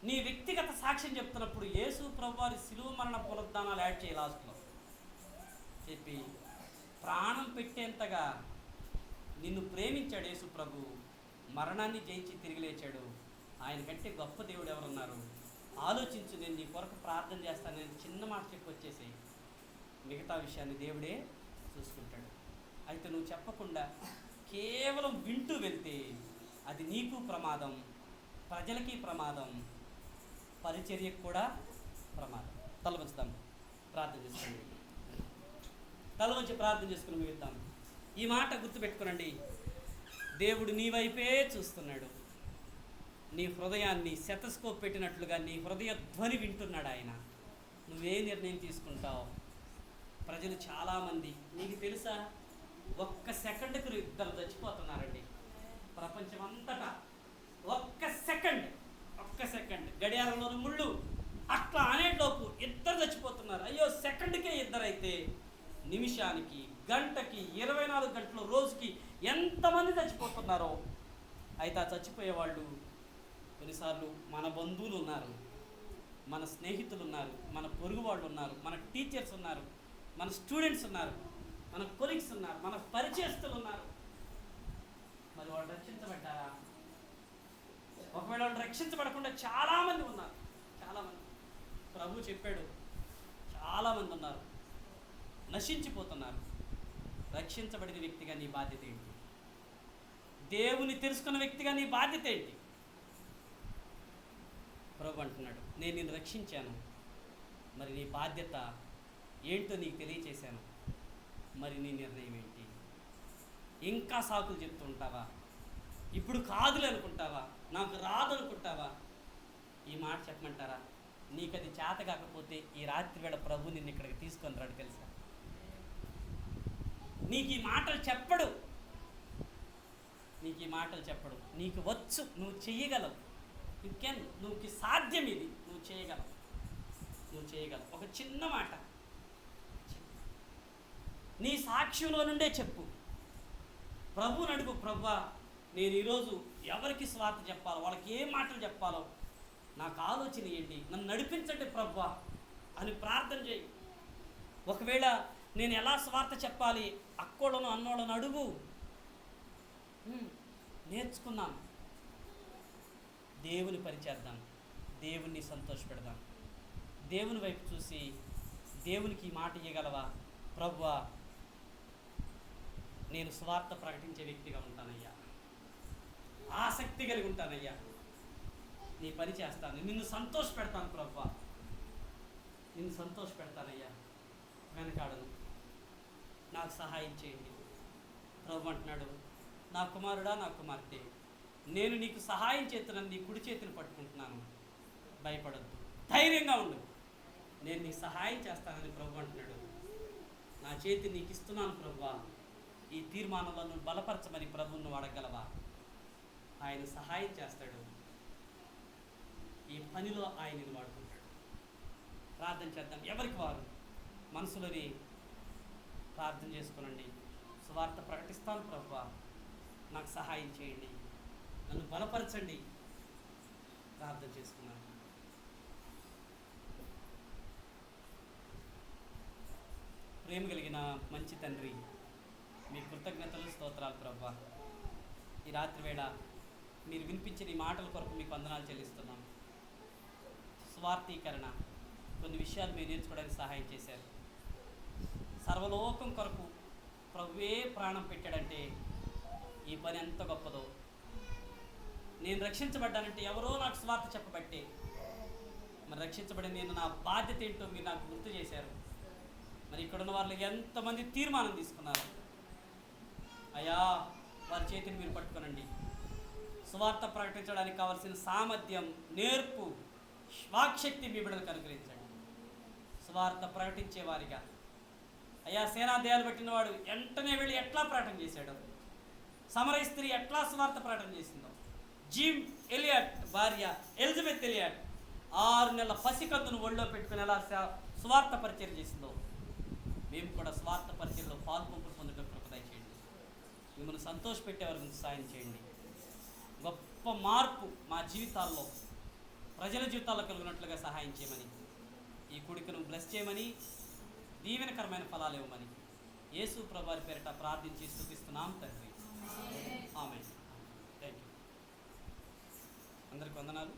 నీ వ్యక్తిగత సాక్ష్యం చెప్తున్నప్పుడు యేసు ప్రభు వారి శిలువ మరణ పునరుద్ధానాలు యాడ్ చేయి. లాస్ట్లో చెప్పి ప్రాణం పెట్టేంతగా నిన్ను ప్రేమించాడు యేసు ప్రభు. మరణాన్ని జయించి తిరిగి లేచాడు. ఆయన కంటే గొప్ప దేవుడు ఎవరున్నారు? ఆలోచించు. నేను నీ కొరకు ప్రార్థన చేస్తాను. నేను చిన్న మాట చెప్పి వచ్చేసి మిగతా విషయాన్ని దేవుడే చూసుకుంటాడు. అయితే నువ్వు చెప్పకుండా కేవలం వింటూ వెళ్తే అది నీకు ప్రమాదం, ప్రజలకి ప్రమాదం, పరిచర్యకు కూడా ప్రమాదం. తల వంచుదాం, ప్రార్థన చేసుకోండి. తల వంచి ప్రార్థన చేసుకుని ముగిద్దాం. ఈ మాట గుర్తుపెట్టుకునండి. దేవుడు నీ వైపే చూస్తున్నాడు. నీ హృదయాన్ని శతస్కోప్ పెట్టినట్లుగా నీ హృదయ ధ్వని వింటున్నాడు ఆయన. నువ్వే నిర్ణయం తీసుకుంటావు? ప్రజలు చాలామంది, నీకు తెలుసా, 1 సెకండ్కి 2 చచ్చిపోతున్నారండి ప్రపంచం అంతటా. 1 సెకండ్ గడియారంలోని ముళ్ళు అట్లా అనేలోపు 2 చచ్చిపోతున్నారు. అయ్యో, సెకండ్కే 2 అయితే నిమిషానికి, గంటకి, 24 గంటలు, రోజుకి ఎంతమంది చచ్చిపోతున్నారో. అయితే ఆ చచ్చిపోయేవాళ్ళు కొన్నిసార్లు మన బంధువులు ఉన్నారు, మన స్నేహితులు ఉన్నారు, మన పొరుగు వాళ్ళు ఉన్నారు, మన టీచర్స్ ఉన్నారు, మన స్టూడెంట్స్ ఉన్నారు, మన కొలీగ్స్ ఉన్నారు, మన పరిచయస్తులు ఉన్నారు. మరి వాళ్ళు రక్షించబడ్డారా? ఒకవేళ వాళ్ళు రక్షించబడకుండా చాలామంది ఉన్నారు. చాలామంది ప్రభు చెప్పాడు, చాలామంది ఉన్నారు, నశించిపోతున్నారు. రక్షించబడిన వ్యక్తిగా నీ బాధ్యత ఏంటి? దేవుని తెలుసుకున్న వ్యక్తిగా నీ బాధ్యత ఏంటి? ప్రభు అంటున్నాడు, నేను నిన్ను రక్షించాను, మరి నీ బాధ్యత ఏంటో నీకు తెలియచేశాను, మరి నీ నిర్ణయం ఏంటి? ఇంకా సాకులు చెప్తూ ఉంటావా? ఇప్పుడు కాదులే అనుకుంటావా? నాకు రాదు అనుకుంటావా? ఈ మాట చెప్పమంటారా? నీకు అది చేత కాకపోతే ఈ రాత్రి వేళ ప్రభు నిన్ను ఇక్కడికి తీసుకొని రాడు, తెలుసా? నీకు ఈ మాటలు చెప్పడు, నీకు ఈ మాటలు చెప్పడు. నీకు వచ్చు, నువ్వు చెయ్యగలవు. యు కెన్, నువ్వుకి సాధ్యం ఇది, నువ్వు చేయగలవు, నువ్వు చేయగలవు. ఒక చిన్న మాట నీ సాక్ష్యంలో నుండే చెప్పు. ప్రభువుని అడుగు, ప్రభువా నేను ఈరోజు ఎవరికి స్వార్థ చెప్పాలో, వాళ్ళకి ఏ మాటలు చెప్పాలో నాకు ఆలోచన ఇవ్వండి, నన్ను నడిపించండి ప్రభువా అని ప్రార్థన చేయి. ఒకవేళ నేను ఎలా స్వార్థ చెప్పాలి, అక్కోళ్ళను అన్నోళ్ళను అడుగు. నేర్చుకున్నాను. దేవుని పరిచేద్దాం, దేవుణ్ణి సంతోషపెడదాం. దేవుని వైపు చూసి దేవునికి ఈ మాట ఇవ్వగలవా? ప్రభువా నేను స్వార్థ ప్రకటించే వ్యక్తిగా ఉంటానయ్యా, ఆసక్తి కలిగి ఉంటానయ్యా, నీ పని చేస్తాను, నిన్ను సంతోషపెడతాను ప్రభువా, నిన్ను సంతోషపెడతానయ్యా, వెనకాడను, నాకు సహాయం చేయండి. ప్రభు అంటున్నాడు, నా కుమారుడా, నా కుమార్తె, నేను నీకు సహాయం చేస్తున్నాను, నీ కుడి చేతిని పట్టుకుంటున్నాను, భయపడద్దు, ధైర్యంగా ఉండు, నేను నీకు సహాయం చేస్తానని ప్రభు అంటున్నాడు. నా చేతి నీకు ఇస్తున్నాను ప్రభువా, ఈ తీర్మానంలో నువ్వు బలపరచమని ప్రభువును అడగలవా? ఆయన సహాయం చేస్తాడు, ఈ పనిలో ఆయనను వాడుకుంటాడు. ప్రార్థన చేద్దాం. ఎవరికి వారు మనసులోని ప్రార్థన చేసుకునండి. సువార్త ప్రకటిస్తాను ప్రభువా, నాకు సహాయం చేయండి, నన్ను బలపరచండి. ప్రార్థన చేసుకున్నాను. ప్రేమ కలిగిన మంచి తండ్రి, మీ కృతజ్ఞతలు, స్తోత్రాలు ప్రభువా. ఈ రాత్రి వేళ మీరు వినిపించిన ఈ మాటల కొరకు మీకు వందనాలు చెల్లిస్తున్నాం. స్వార్థీకరణ, కొన్ని విషయాలు మీరు నేర్చుకోవడానికి సహాయం చేశారు. సర్వలోకం కొరకు ప్రభువే ప్రాణం పెట్టాడంటే ఈ పని ఎంత గొప్పదో. నేను రక్షించబడ్డానంటే ఎవరో నాకు స్వార్థ చెప్పబట్టే. మరి రక్షించబడి నేను నా బాధ్యత ఏంటో మీరు నాకు గుర్తు చేశారు. మరి ఇక్కడున్న వాళ్ళు ఎంతమంది తీర్మానం తీసుకున్నారు అయ్యా, వారి చేతిని మీరు పట్టుకోనండి. సువార్త ప్రకటించడానికి కావాల్సిన సామర్థ్యం, నేర్పు, వాక్శక్తి మీ బిడ్డలకు అనుగ్రహించండి. సువార్త ప్రకటించేవారిగా అయ్యా, సేనాదేయాలు పెట్టినవాడు వెంటనే వెళ్ళి ఎట్లా ప్రకటన చేశాడు, సమరయ స్త్రీ ఎట్లా సువార్త ప్రకటన చేసిందో, జిమ్ ఎలియట్ భార్య ఎలిజబెత్ ఎలియట్ 6 నెలల పసికందును ఒళ్ళో పెట్టుకుని ఎలా సువార్త పరిచయం చేసిందో, మేము కూడా స్వార్థ పరిచయంలో పాల్పొంపులు పొందడం కృప దయచేయండి. మిమ్మల్ని సంతోషపెట్టే వారి గురించి సాయం చేయండి. గొప్ప మార్పు మా జీవితాల్లో, ప్రజల జీవితాల్లో కలిగినట్లుగా సహాయం చేయమని, ఈ కూడికను బ్లెస్ చేయమని, దీవెనకరమైన ఫలాలు ఇవ్వమని యేసు ప్రభువారి పేరిట ప్రార్థించి స్తుతిస్తున్నాం తండ్రి. ఆమేన్. Thank you. అందరికి వందనాలు.